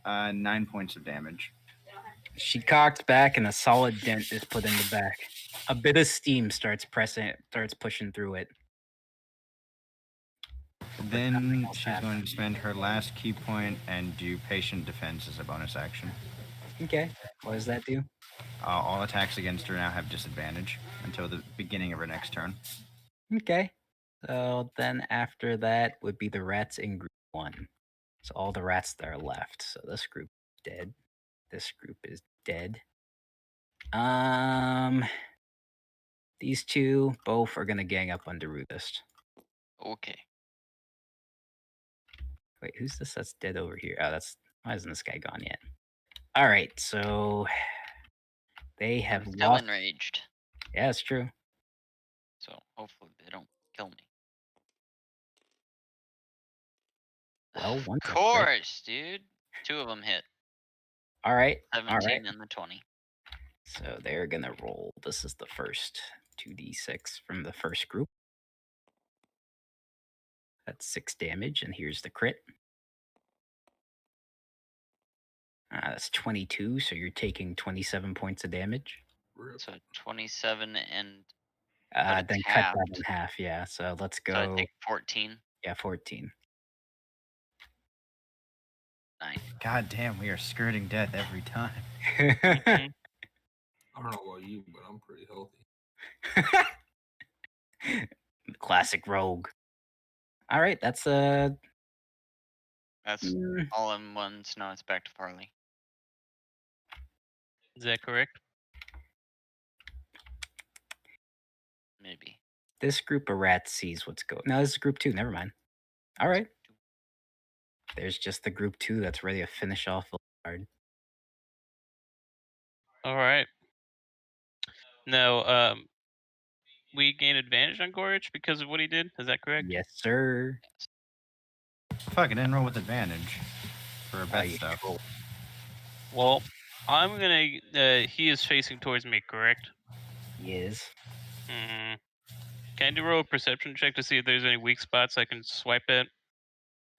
Uh, 9 points of damage. She cocks back and a solid dent is put in the back. A bit of steam starts pushing through it. Then she's going to spend her last key point and do patient defense as a bonus action. Okay. What does that do? All attacks against her now have disadvantage until the beginning of her next turn. Okay. So then after that would be the rats in group 1. So all the rats that are left. So this group is dead. This group is dead. These two both are gonna gang up on Derudist. Okay. Wait, who's this that's dead over here? Oh, why isn't this guy gone yet? All right, so they have I'm still lost. enraged. Yeah, it's true. So hopefully they don't kill me. Well, Of one's a crit. course, dude. 2 of them hit. All right. 17 and the 20. So they're gonna roll. This is the first 2d6 from the first group. That's 6 damage, and here's the crit. That's 22, so you're taking 27 points of damage. Rip. So 27 and but Then it's cut that halved. in half. Yeah. So let's So I go. take 14. Yeah, 14. 9. God damn, we are skirting death every time. Mhm. I don't know about you, but I'm pretty healthy. Classic rogue. All right, that's That's mm, all in one. So now it's back to Farley. Is that correct? Maybe. this group of rats sees what's going. No, this is group 2. Never mind. All right. There's just the group 2 that's ready to finish off the card. All right. Now, we gain advantage on Gorich because of what he did. Is that correct? Yes, sir. Fuck, I didn't roll with advantage for bet You stuff. troll. Well, I'm gonna. He is facing towards me, correct? He is. Mm. Can I do roll a perception check to see if there's any weak spots I can swipe at?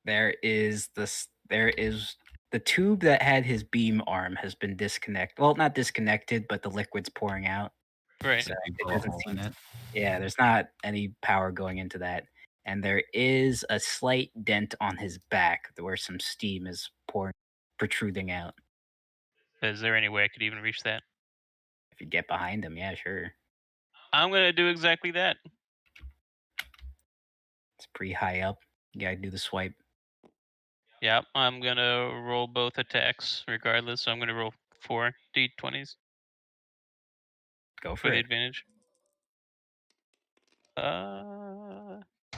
There is this. There is the tube that had his beam arm has been disconnected. Well, not disconnected, but the liquid's pouring out. Right. So You it blow a doesn't hole seem. in it. Yeah, there's not any power going into that, and there is a slight dent on his back where some steam is protruding out. Is there any way I could even reach that? If you get behind him, yeah, sure. I'm gonna do exactly that. It's pretty high up. You gotta do the swipe. Yep. I'm gonna roll both attacks regardless. So I'm gonna roll 4 d20s Go for for the it. advantage.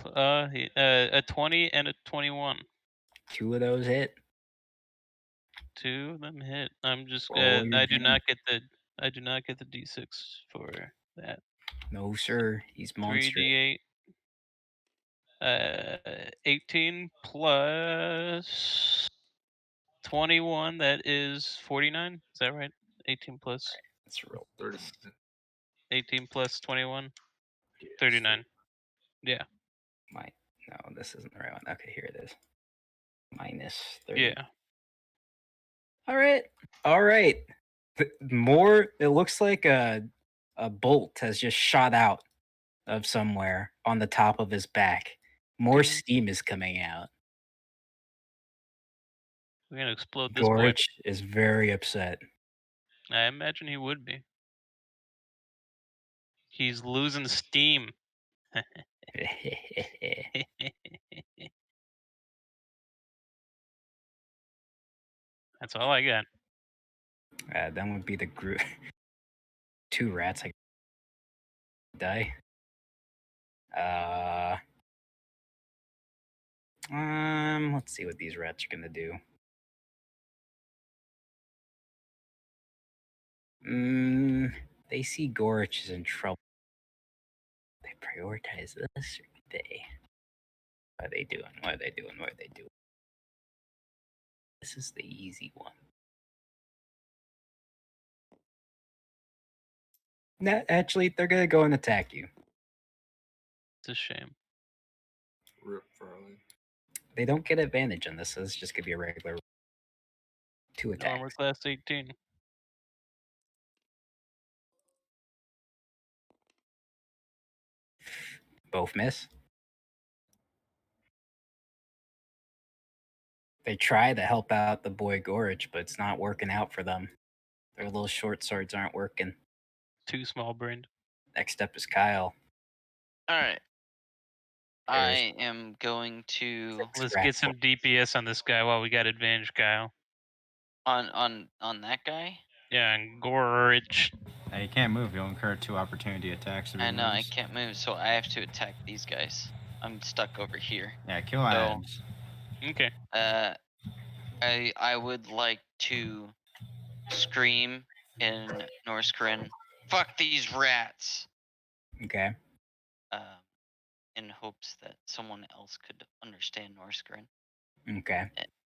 A 20 and a 21. 2 of those hit. 2 of them hit. I'm just. Roll your I do not damage. get the. I do not get the d6 for that. No, sir. He's monstrous. 3d8. 18 plus 21. That is 49. Is that right? 18 plus Let's roll. 30. 18 plus 21. Yes, 39. Yeah. No, this isn't the right one. Okay, here it is. Minus 30. Yeah. All right. All right. More. It looks like a bolt has just shot out of somewhere on the top of his back. More Ding. steam is coming out. We're gonna explode this boy. Gorich is very upset. I imagine he would be. He's losing steam. That's all I got. Then would be the group. 2 rats. I die. Let's see what these rats are gonna do. They see Gorich is in trouble. They prioritize this, or do they? What are they doing? What are they doing? What are they doing? This is the easy one. No, actually, they're gonna go and attack you. It's a shame. Rip Farley. They don't get advantage on this, so it's just gonna be a regular 2 Armor attacks. class 18. Both miss. They try to help out the boy Gorich, but it's not working out for them. Their little short swords aren't working. Too small brained. Next up is Kyle. All right. There's I am going to Let's rat get some DPS on this guy while we got advantage, Kyle. on that guy. Yeah, and Gorich. Now you can't move. You'll incur 2 opportunity attacks. If I he know I moves. can't move, so I have to attack these guys. I'm stuck over here. Yeah, kill So- ads. Okay. I would like to scream in Norskrin, "Fuck these rats!" Okay. In hopes that someone else could understand Norskrin. Okay.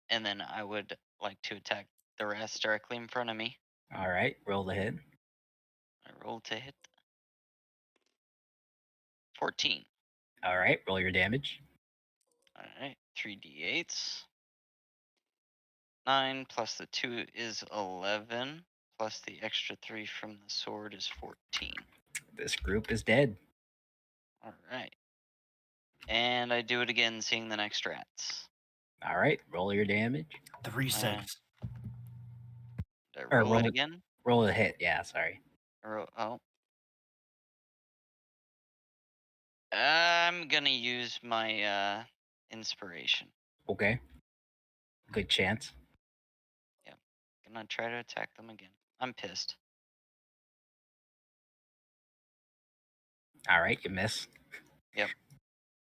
And then I would like to attack the rats directly in front of me. All right. Roll the hit. I roll to hit. 14. All right. Roll your damage. All right, 3d8s. 9 plus the 2 is 11. plus the extra 3 from the sword is 14. This group is dead. All right. And I do it again, seeing the next rats. All right, roll your damage. 3 seconds. Did I Or roll it again? Roll a hit. Yeah, sorry. Oh. I'm gonna use my inspiration. Okay. Good chance. Yep. Gonna try to attack them again. I'm pissed. All right, you miss. Yep.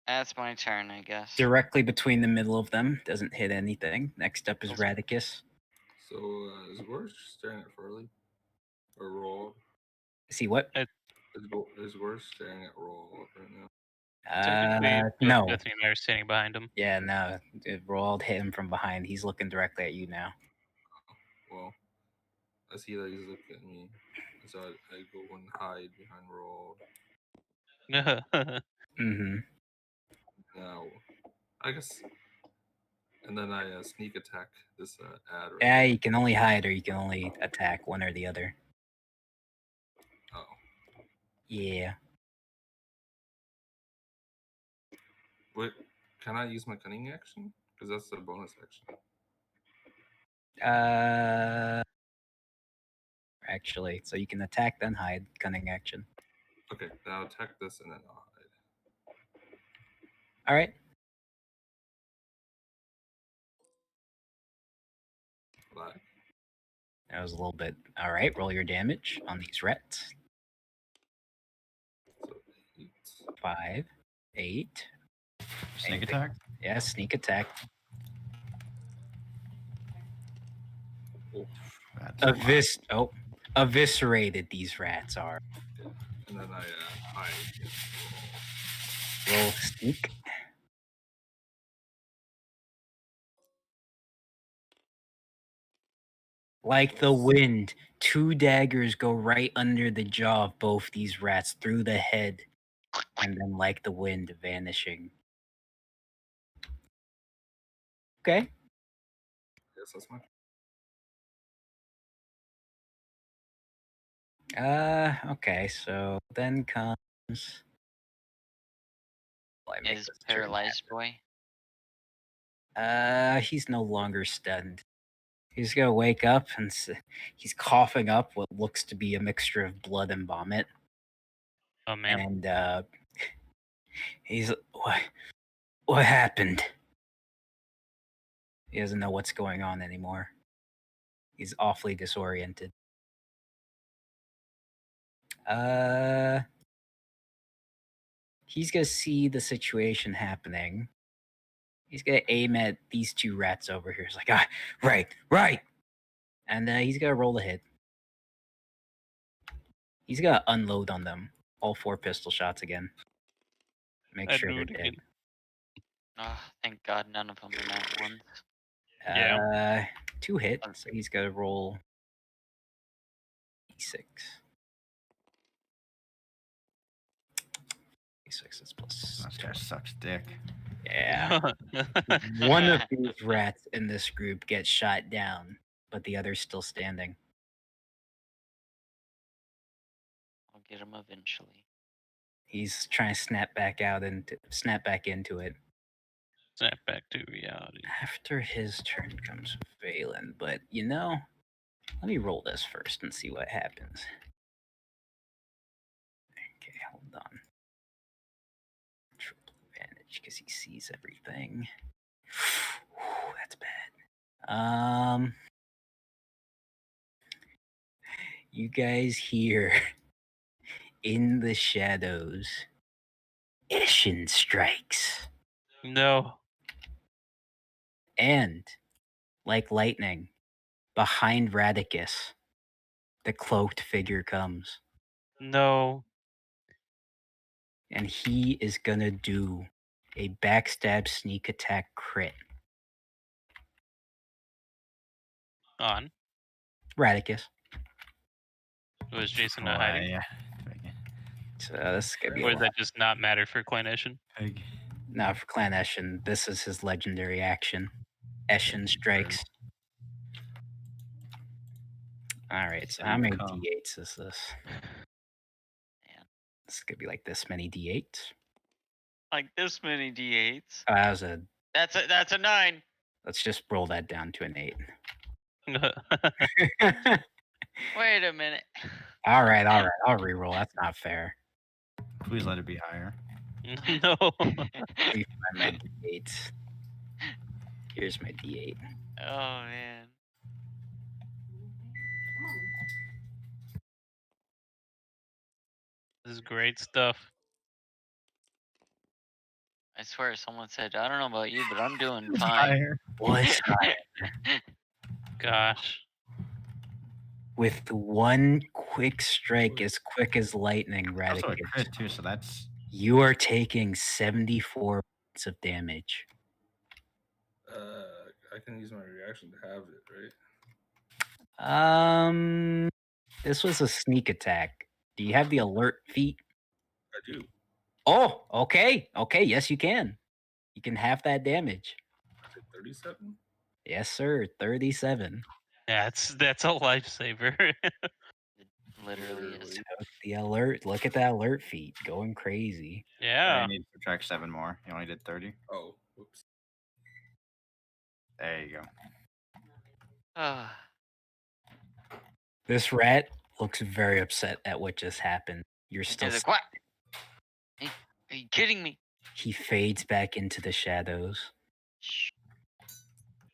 That's my turn, I guess. Directly between the middle of them. Doesn't hit anything. Next up is Awesome. Radicus. So is Worst staring at Furley? Or Roll? See what? Is Worst staring at Roll right now? Technically, both no. Bethany and I are standing behind him. Yeah, no. Roald hit him from behind. He's looking directly at you now. Well, I see that he's looking at me. So I go and hide behind Roll. Mm-hmm. Now, I guess. And then I sneak attack this ad right Yeah, here. you can only hide or you can only attack, one or the other. Oh. Yeah. Wait, can I use my cunning action? Because that's the bonus action. Actually, so you can attack then hide, cunning action. Okay, then I'll attack this and then I'll hide. All right. Black. That was a little bit. All right, roll your damage on these rats. So 8. 5, 8. Sneak Anything- attack? Yeah, sneak attack. That's a lot. Eviscerated these rats are. And then I hide. Roll sneak. Like the wind, 2 daggers go right under the jaw of both these rats through the head, and then like the wind, vanishing. Okay. Yes, that's my. Okay, so then comes. Well, I make Is this turn paralyzed boy? he's no longer stunned. He's gonna wake up and he's coughing up what looks to be a mixture of blood and vomit. Oh man. And he's what happened? He doesn't know what's going on anymore. He's awfully disoriented. He's gonna see the situation happening. He's gonna aim at these 2 rats over here. He's like, right. And he's gonna roll a hit. He's gonna unload on them. All 4 pistol shots again. Make I'd sure do they're it dead. again. Oh, thank God none of them are not ones. Yeah. 2 hit, so he's got to roll d6. D6 is plus. This guy sucks dick. Yeah. One of these rats in this group gets shot down, but the other's still standing. I'll get him eventually. He's trying to snap back into it. Snap back to reality. After his turn comes Valen, but let me roll this first and see what happens. Okay, hold on. Triple advantage because he sees everything. That's bad. You guys hear in the shadows, Ishin strikes. No. And, like lightning, behind Radicus, the cloaked figure comes. No. And he is gonna do a backstab sneak attack crit. On. Radicus. Was Jason not hiding? Yeah. So this is gonna be Or a does lot. that just not matter for Clinician? Pig. Now for Clan Eshin, this is his legendary action. Eshin strikes. All right. So Here how you many come. d8s is this? Man, This could be like this many d8s. like this many d8s. That was a. That's a 9. Let's just roll that down to an 8. Wait a minute. All right. I'll re-roll. That's not fair. Please let it be higher. No. Let me find my d8s. Here's my d8. Oh man. This is great stuff. I swear someone said, I don't know about you, but I'm doing fine. Higher. What's Gosh. with one quick strike, as quick as lightning, Also a Radicus, crit too, so that's you are taking 74 points of damage. I can use my reaction to have it, right? This was a sneak attack. Do you have the alert feat? I do. Oh, okay. Okay, yes, you can. You can have that damage. I did 37. Yes, sir. 37. Yeah, that's a lifesaver. It literally is. Literally. The alert. Look at that alert feat. Going crazy. Yeah. I need to subtract 7 more. You only did 30. Oh, whoops. There you go. Ah, This rat looks very upset at what just happened. You're still. he's like, what? Hey, are you kidding me? He fades back into the shadows. Shh.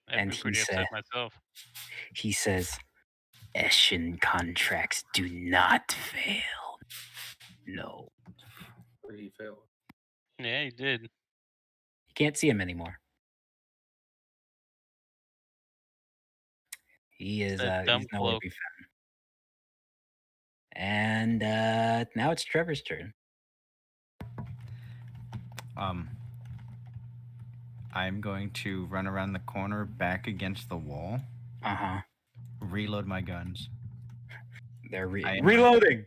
I'd And be he pretty upset said- myself. He says, Eshin contracts do not fail. No. But he failed. Yeah, he did. You can't see him anymore. He is That dumb he's nowhere to cloak. be found. And now it's Trevor's turn. I'm going to run around the corner back against the wall, Uh-huh. reload my guns. They're I am reloading.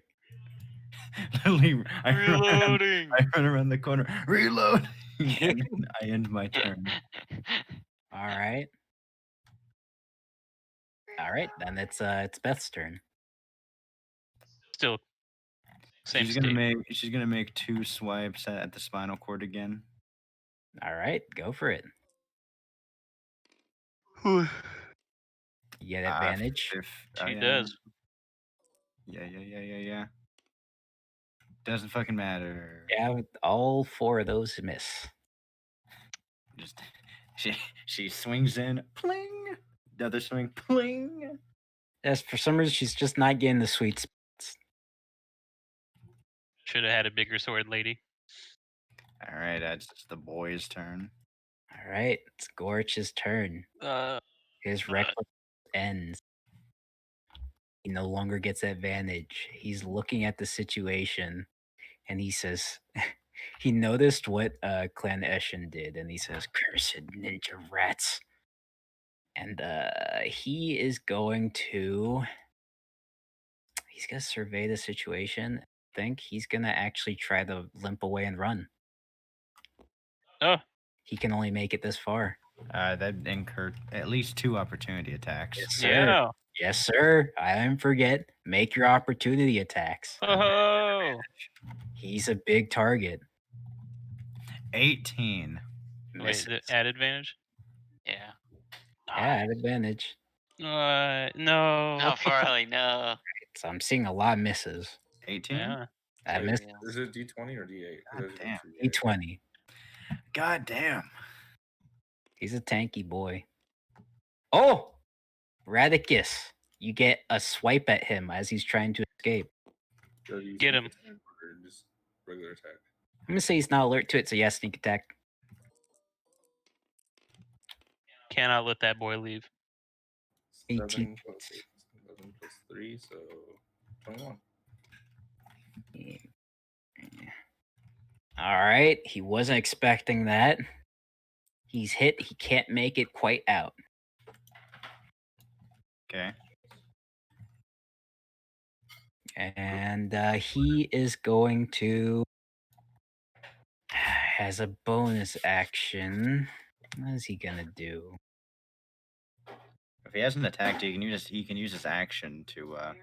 Literally, Reloading. I run around the corner, reload, and then I end my turn. All right. All right, then it's Beth's turn. Still same She's gonna make 2 swipes at the spinal cord again. All right, go for it. You get advantage. She does. Yeah. Doesn't fucking matter. Yeah, all 4 of those miss. Just she swings in, pling. The other swing, pling. Yes, for some reason she's just not getting the sweet spots. Should have had a bigger sword, lady. All right, that's the boy's turn. All right, it's Gorch's turn. His reckless ends. He no longer gets advantage. He's looking at the situation, and he says, he noticed what Clan Eshin did, and he says, "Cursed ninja rats." And he is going to. He's gonna survey the situation. I think he's gonna actually try to limp away and run. Oh, He can only make it this far. That incurred at least 2 opportunity attacks. Yes, sir. yeah. Yes, sir. I didn't forget. Make your opportunity attacks. Oh, He's a big target. 18. wait, Misses. the add advantage? Yeah. Yeah, at advantage. No. No, Farley, no. So I'm seeing a lot of misses. 18. Yeah. I Wait, missed Is it D20 or D8? 'Cause God I did damn. D8. D20. God damn. He's a tanky boy. Oh! Radicus. You get a swipe at him as he's trying to escape. Should I use Get sneak him. attack or just regular attack? I'm going to say he's not alert to it, so yeah, sneak attack. Cannot let that boy leave. 18 7 plus points. 8, 11 plus 3, so 21. All right. He wasn't expecting that. He's hit. He can't make it quite out. Okay. And he is going to, as a bonus action, what is he going to do? If he hasn't attacked, he can use his action to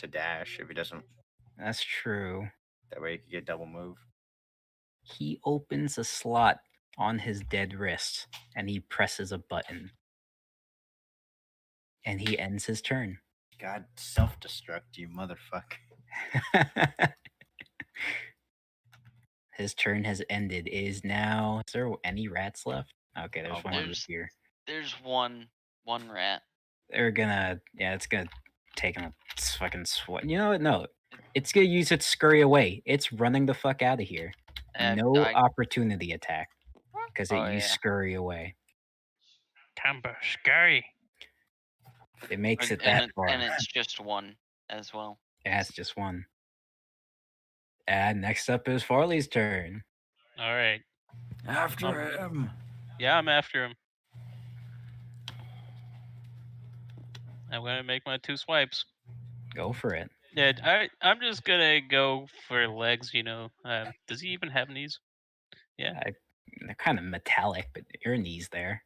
dash if he doesn't. That's true. That way he can get double move. He opens a slot on his dead wrist and he presses a button. And he ends his turn. God, self-destruct, you motherfucker. His turn has ended. It is now. Is there any rats left? Okay, there's Oh, one over there's- here. There's one rat. They're gonna. Yeah, it's gonna take him a fucking sweat. You know what? No. It's gonna use its scurry away. It's running the fuck out of here. No opportunity attack. Because it used scurry away. Timber scurry. It makes it that far. And it's just one as well. Yeah, it's just one. And next up is Farley's turn. All right. After him. Yeah, I'm after him. I'm gonna make my 2 swipes. Go for it. Yeah, I'm just gonna go for legs. You know, does he even have knees? Yeah. They're kind of metallic, but your knees there.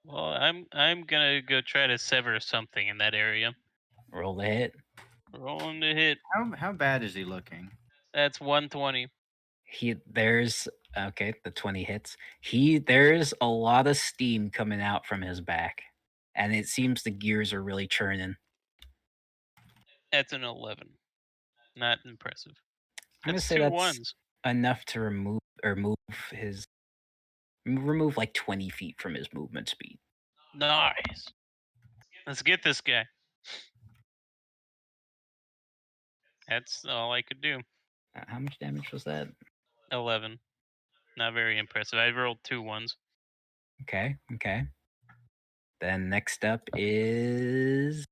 Well, I'm gonna go try to sever something in that area. Roll the hit. Rolling the hit. How bad is he looking? That's 120. There's okay, the 20 hits. There's a lot of steam coming out from his back. And it seems the gears are really churning. That's an 11. Not impressive. I'm gonna That's say 2 that's ones. enough to remove like 20 feet from his movement speed. Nice. Let's get this guy. That's all I could do. How much damage was that? 11. Not very impressive. I rolled 2 ones. Okay. Then next up is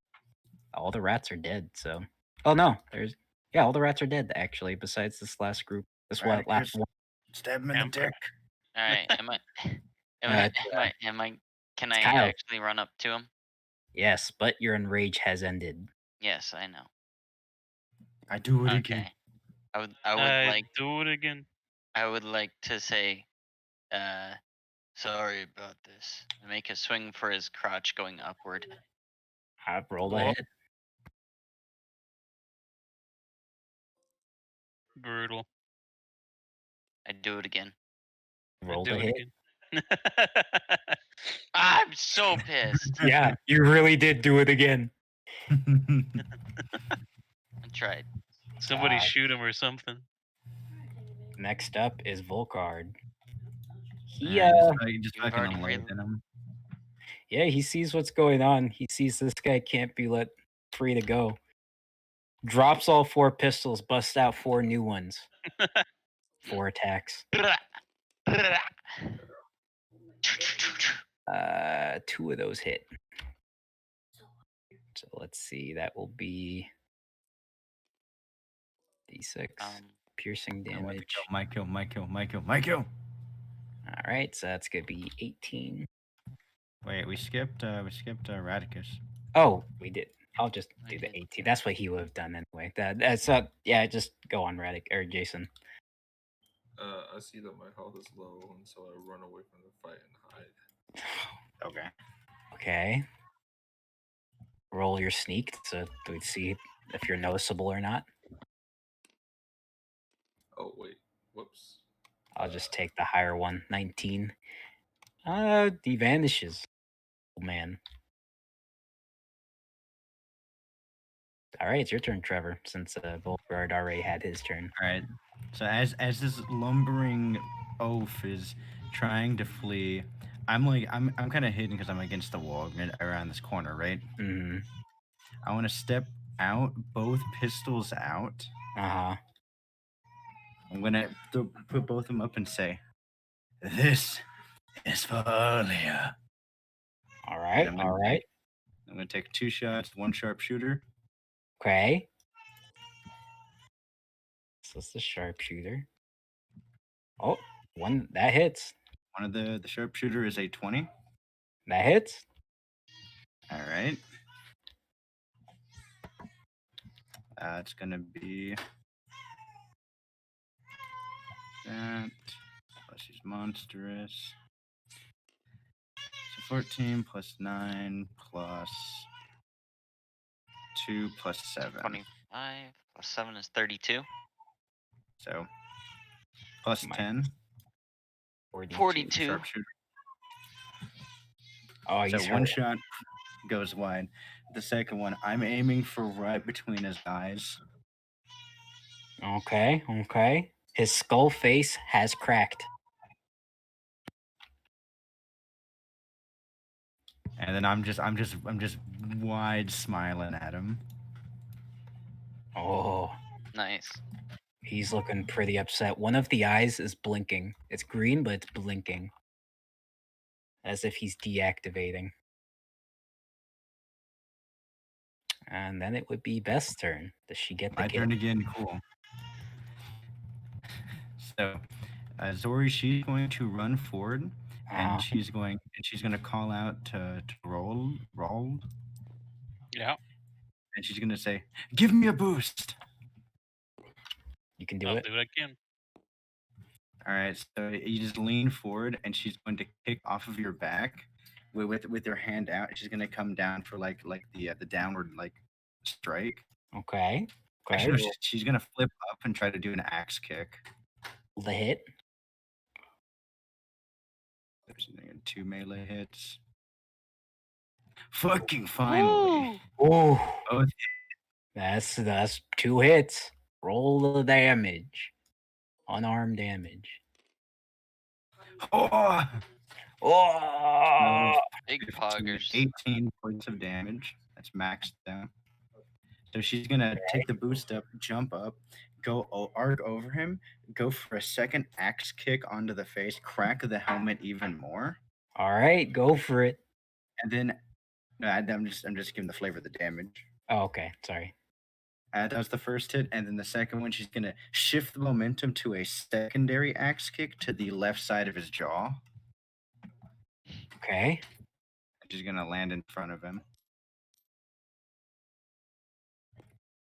all the rats are dead. So, oh no, all the rats are dead actually. Besides this last group, this one last one. Stab him in the dick. All right. Can I Kyle. actually run up to him? Yes, but your enrage has ended. Yes, I know. I do it again. Okay. I do it again. I would like to say, sorry about this. Make a swing for his crotch going upward. I've rolled a hit. Brutal. I do it again. Rolled a hit. I'm so pissed. Yeah, you really did do it again. I tried. Somebody shoot him or something. Next up is Volkard. He just fucking enlighten him. Yeah, he sees what's going on. He sees this guy can't be let free to go. Drops all 4 pistols, busts out 4 new ones. 4 attacks. 2 of those hit. So let's see, that will be D6 piercing damage. My kill. All right, so that's gonna be 18. Wait, we skipped Radicus. Oh, we did. I'll just do the 18. That's what he would have done anyway. That's yeah. Just go on, Radic or Jason. I see that my health is low, and so I run away from the fight and hide. Okay. Okay. Roll your sneak so we see if you're noticeable or not. Oh wait, whoops. I'll just take the higher one. 19. He vanishes. Oh man. All right, it's your turn, Trevor. Since Volkard already had his turn. All right. So as this lumbering oaf is trying to flee, I'm kind of hidden because I'm against the wall around this corner, right? Mm-hmm. I want to step out, both pistols out. Uh-huh. I'm gonna put both of them up and say, "This is for earlier." All right. I'm gonna take 2 shots, 1 sharpshooter. Okay. So it's the sharpshooter. Oh, one that hits. One of the sharpshooter is a 20. That hits. All right. It's gonna be that plus he's monstrous. So 14 plus 9 plus 2 plus 7. 25 plus 7 is 32. So plus My 10 42. sharpshooter. Oh, So he's one hurt. shot goes wide. The second one, I'm aiming for right between his eyes. Okay, okay. His skull face has cracked. And then I'm just wide smiling at him. Oh, Nice. he's looking pretty upset. One of the eyes is blinking. It's green, but it's blinking. As if he's deactivating. And then it would be Beth's turn. Does she get the My kill? turn again. Cool. So, Zori, she's going to run forward, and she's going to call out to roll, Yeah. and she's going to say, "Give me a boost." You can do I'll it. do what I can. All right. So you just lean forward, and she's going to kick off of your back with her hand out. She's going to come down for like the downward like strike. Okay. Okay. Actually, no, she's going to flip up and try to do an axe kick. The hit. There's 2 melee hits. Fucking finally. Oh, Both that's 2 hits. Roll the damage. Unarmed damage. Oh! Oh, Big 15, poggers. 18 points of damage. That's maxed down. So she's gonna take the boost up, jump up, go arc over him, go for a second axe kick onto the face, crack the helmet even more, all right, go for it. and then I'm just giving the flavor of the damage. Oh, okay, sorry. That was the first hit, and then the second one, she's gonna shift the momentum to a secondary axe kick to the left side of his jaw. Okay. She's gonna land in front of him.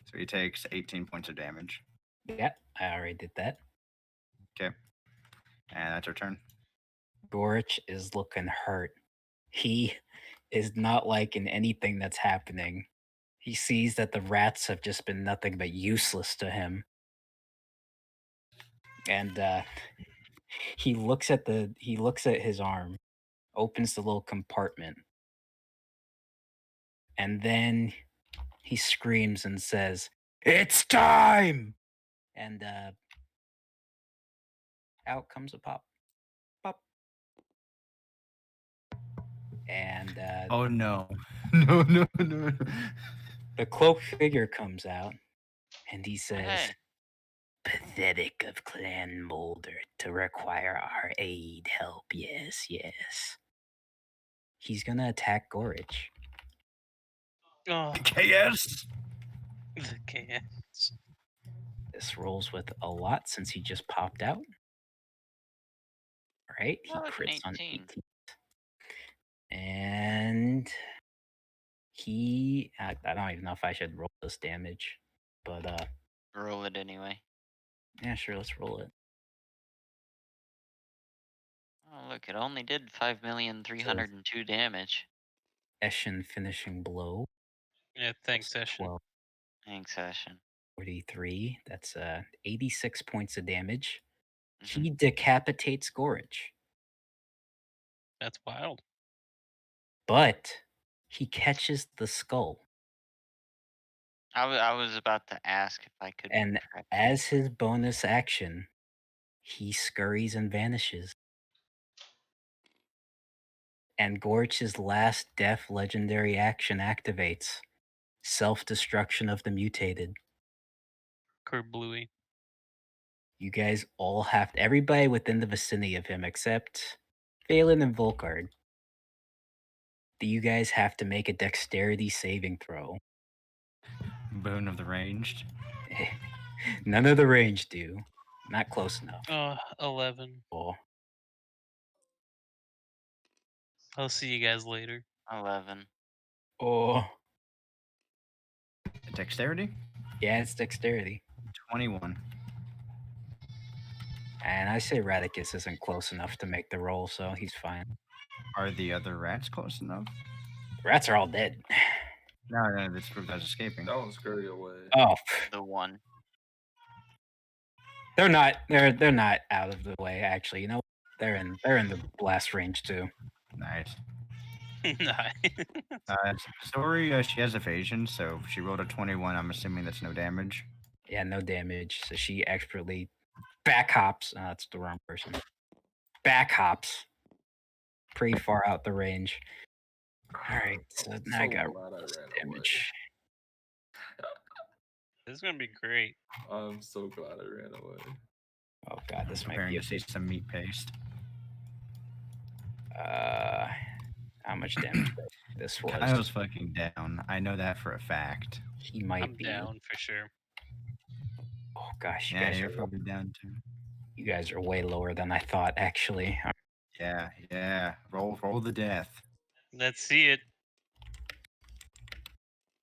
So he takes 18 points of damage. Yeah, I already did that. Okay. And that's her turn. Gorch is looking hurt. He is not liking anything that's happening. He sees that the rats have just been nothing but useless to him. And he looks at his arm, opens the little compartment, and then he screams and says, "It's time!" And out comes a pop. Pop. And Oh no. No. the cloaked figure comes out, and he says, Hey. "Pathetic of Clan Molder to require our aid, help, yes. He's gonna attack Gorich. Oh, KS. the chaos. This rolls with a lot since he just popped out. Right? He Oh, look, an crits on 18. 18. And I don't even know if I should roll this damage, but Roll it anyway. yeah, sure, let's roll it. Oh, look, it only did 5,302 damage. Eshin finishing blow. Yeah, thanks, Session. 12, Thanks, Session. 43. That's 86 points of damage. Mhm. He decapitates Gorich, That's wild. but he catches the skull. I was about to ask if I could. And practice. as his bonus action, he scurries and vanishes. And Gorch's last death legendary action activates. Self-destruction of the mutated. Kerbluey. You guys all have to, everybody within the vicinity of him except Phelan and Volkard. You guys have to make a dexterity saving throw. Boon of the ranged. None of the range do. Not close enough. 11. Oh, I'll see you guys later. 11. oh. Dexterity? Yeah, it's dexterity. 21. And I say Radicus isn't close enough to make the roll, so he's fine. Are the other rats close enough? Rats are all dead. No, this group that's escaping. That one scurried away. Oh, The one. they're not. They're not out of the way. Actually, you know, they're in the blast range too. Nice. Nice. Story, she has evasion, so if she rolled a 21, I'm assuming that's no damage. Yeah, no damage. So she expertly back hops. That's the wrong person. Back hops. Pretty far out the range. All right, so I'm now I so got glad I ran damage. This is gonna be great. away. I'm so glad I ran away. Oh god, this might Preparing be. to see some meat paste. How much damage this was? Kyle's fucking down. I know that for a fact. He might I'm be. down for sure. Oh gosh, you Yeah, guys you're are probably down too. you guys are way lower than I thought. Actually, Yeah. Roll the death. Let's see it.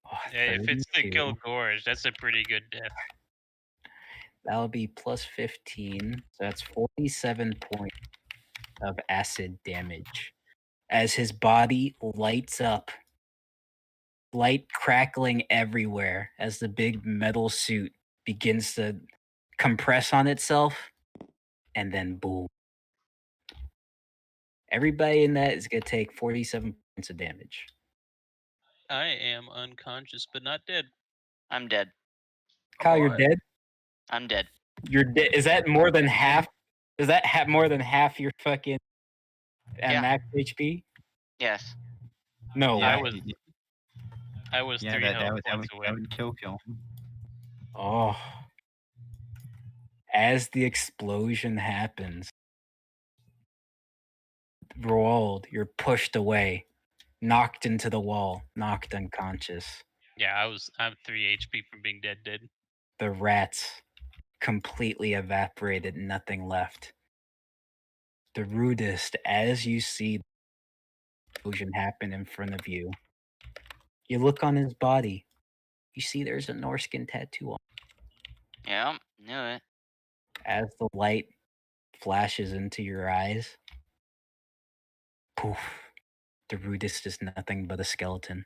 oh, Yeah, if it's the 32. Kill Gorge, that's a pretty good death. That'll be plus 15. So that's 47 points of acid damage as his body lights up. Light crackling everywhere as the big metal suit begins to compress on itself, and then boom. Everybody in that is going to take 47 points of damage. I am unconscious but not dead. I'm dead. Kyle, you're alive. dead? I'm dead. You're dead. Is that more than half? Does that have more than half your fucking Yeah. max HP? Yes. No Yeah, way. I was yeah, 3 that health would points away. kill him. Oh. As the explosion happens, Roald, you're pushed away, knocked into the wall, knocked unconscious. Yeah, I'm 3 HP from being dead. The rats completely evaporated, nothing left. The rudest, as you see the explosion happen in front of you, you look on his body. You see there's a Norskin tattoo on. Yeah, knew it. As the light flashes into your eyes, poof, the rudest is nothing but a skeleton.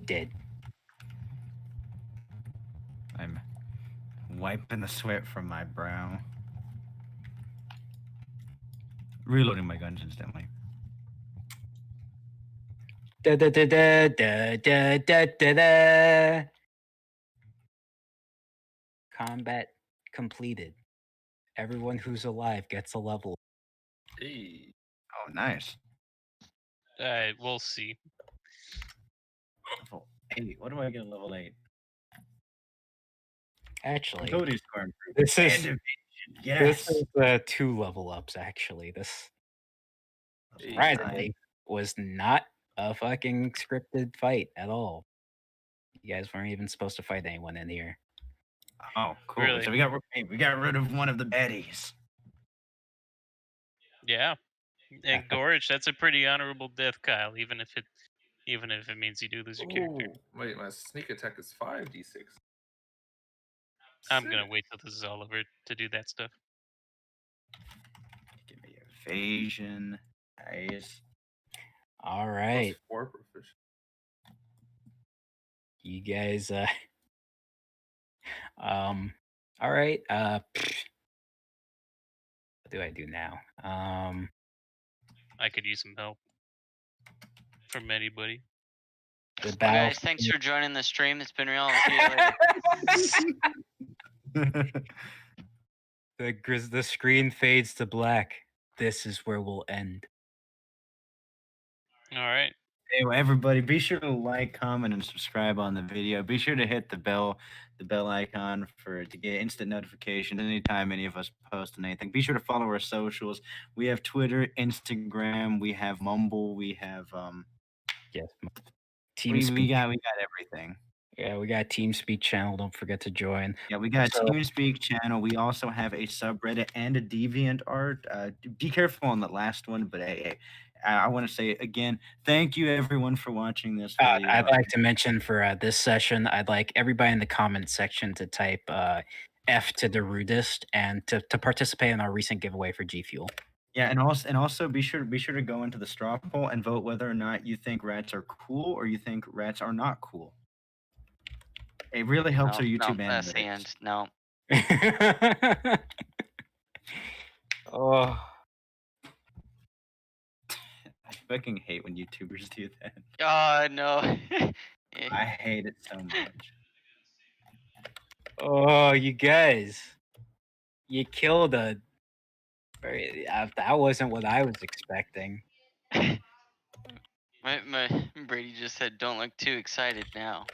Dead. I'm wiping the sweat from my brow. Reloading my guns instantly. Da da da da da da da da da. Combat completed. Everyone who's alive gets a level. Hey. Oh, nice. We'll see. Level 8. What do I get at level 8? Actually, Ability score improved. this is And evasion. Yes. this is 2 level ups. Actually, this Hey, surprisingly was not a fucking scripted fight at all. You guys weren't even supposed to fight anyone in here. Oh, cool. Really? So we got rid of one of the baddies. Yeah. And Gorge, that's a pretty honorable death, Kyle, even if it means you do lose your character. Oh, wait, my sneak attack is 5d6. I'm gonna wait till this is all over to do that stuff. Give me evasion. Nice. All Plus right, 4 proficient. you guys. All right. What do I do now? I could use some help from anybody. The Well, battle. guys, thanks for joining the stream. It's been real. I'll see you later. The screen fades to black. This is where we'll end. All right. Anyway, everybody, be sure to like, comment, and subscribe on the video. Be sure to hit the bell icon to get instant notifications anytime any of us post on anything. Be sure to follow our socials. We have Twitter, Instagram, we have Mumble, we have Yes. we got everything. Yeah, we got a TeamSpeak channel. Don't forget to join. Yeah, we got a So- TeamSpeak channel. We also have a subreddit and a Deviant art. Be careful on the last one, but hey, I want to say again, thank you everyone for watching this video. I'd like to mention for this session, I'd like everybody in the comment section to type F to the rudest and to participate in our recent giveaway for G Fuel. Yeah, and also be sure to go into the straw poll and vote whether or not you think rats are cool or you think rats are not cool. It really helps our YouTube that's the analytics. end. No. Oh, I fucking hate when YouTubers do that. No. I hate it so much. oh, you guys, you killed a. That wasn't what I was expecting. my Brady just said, "Don't look too excited now."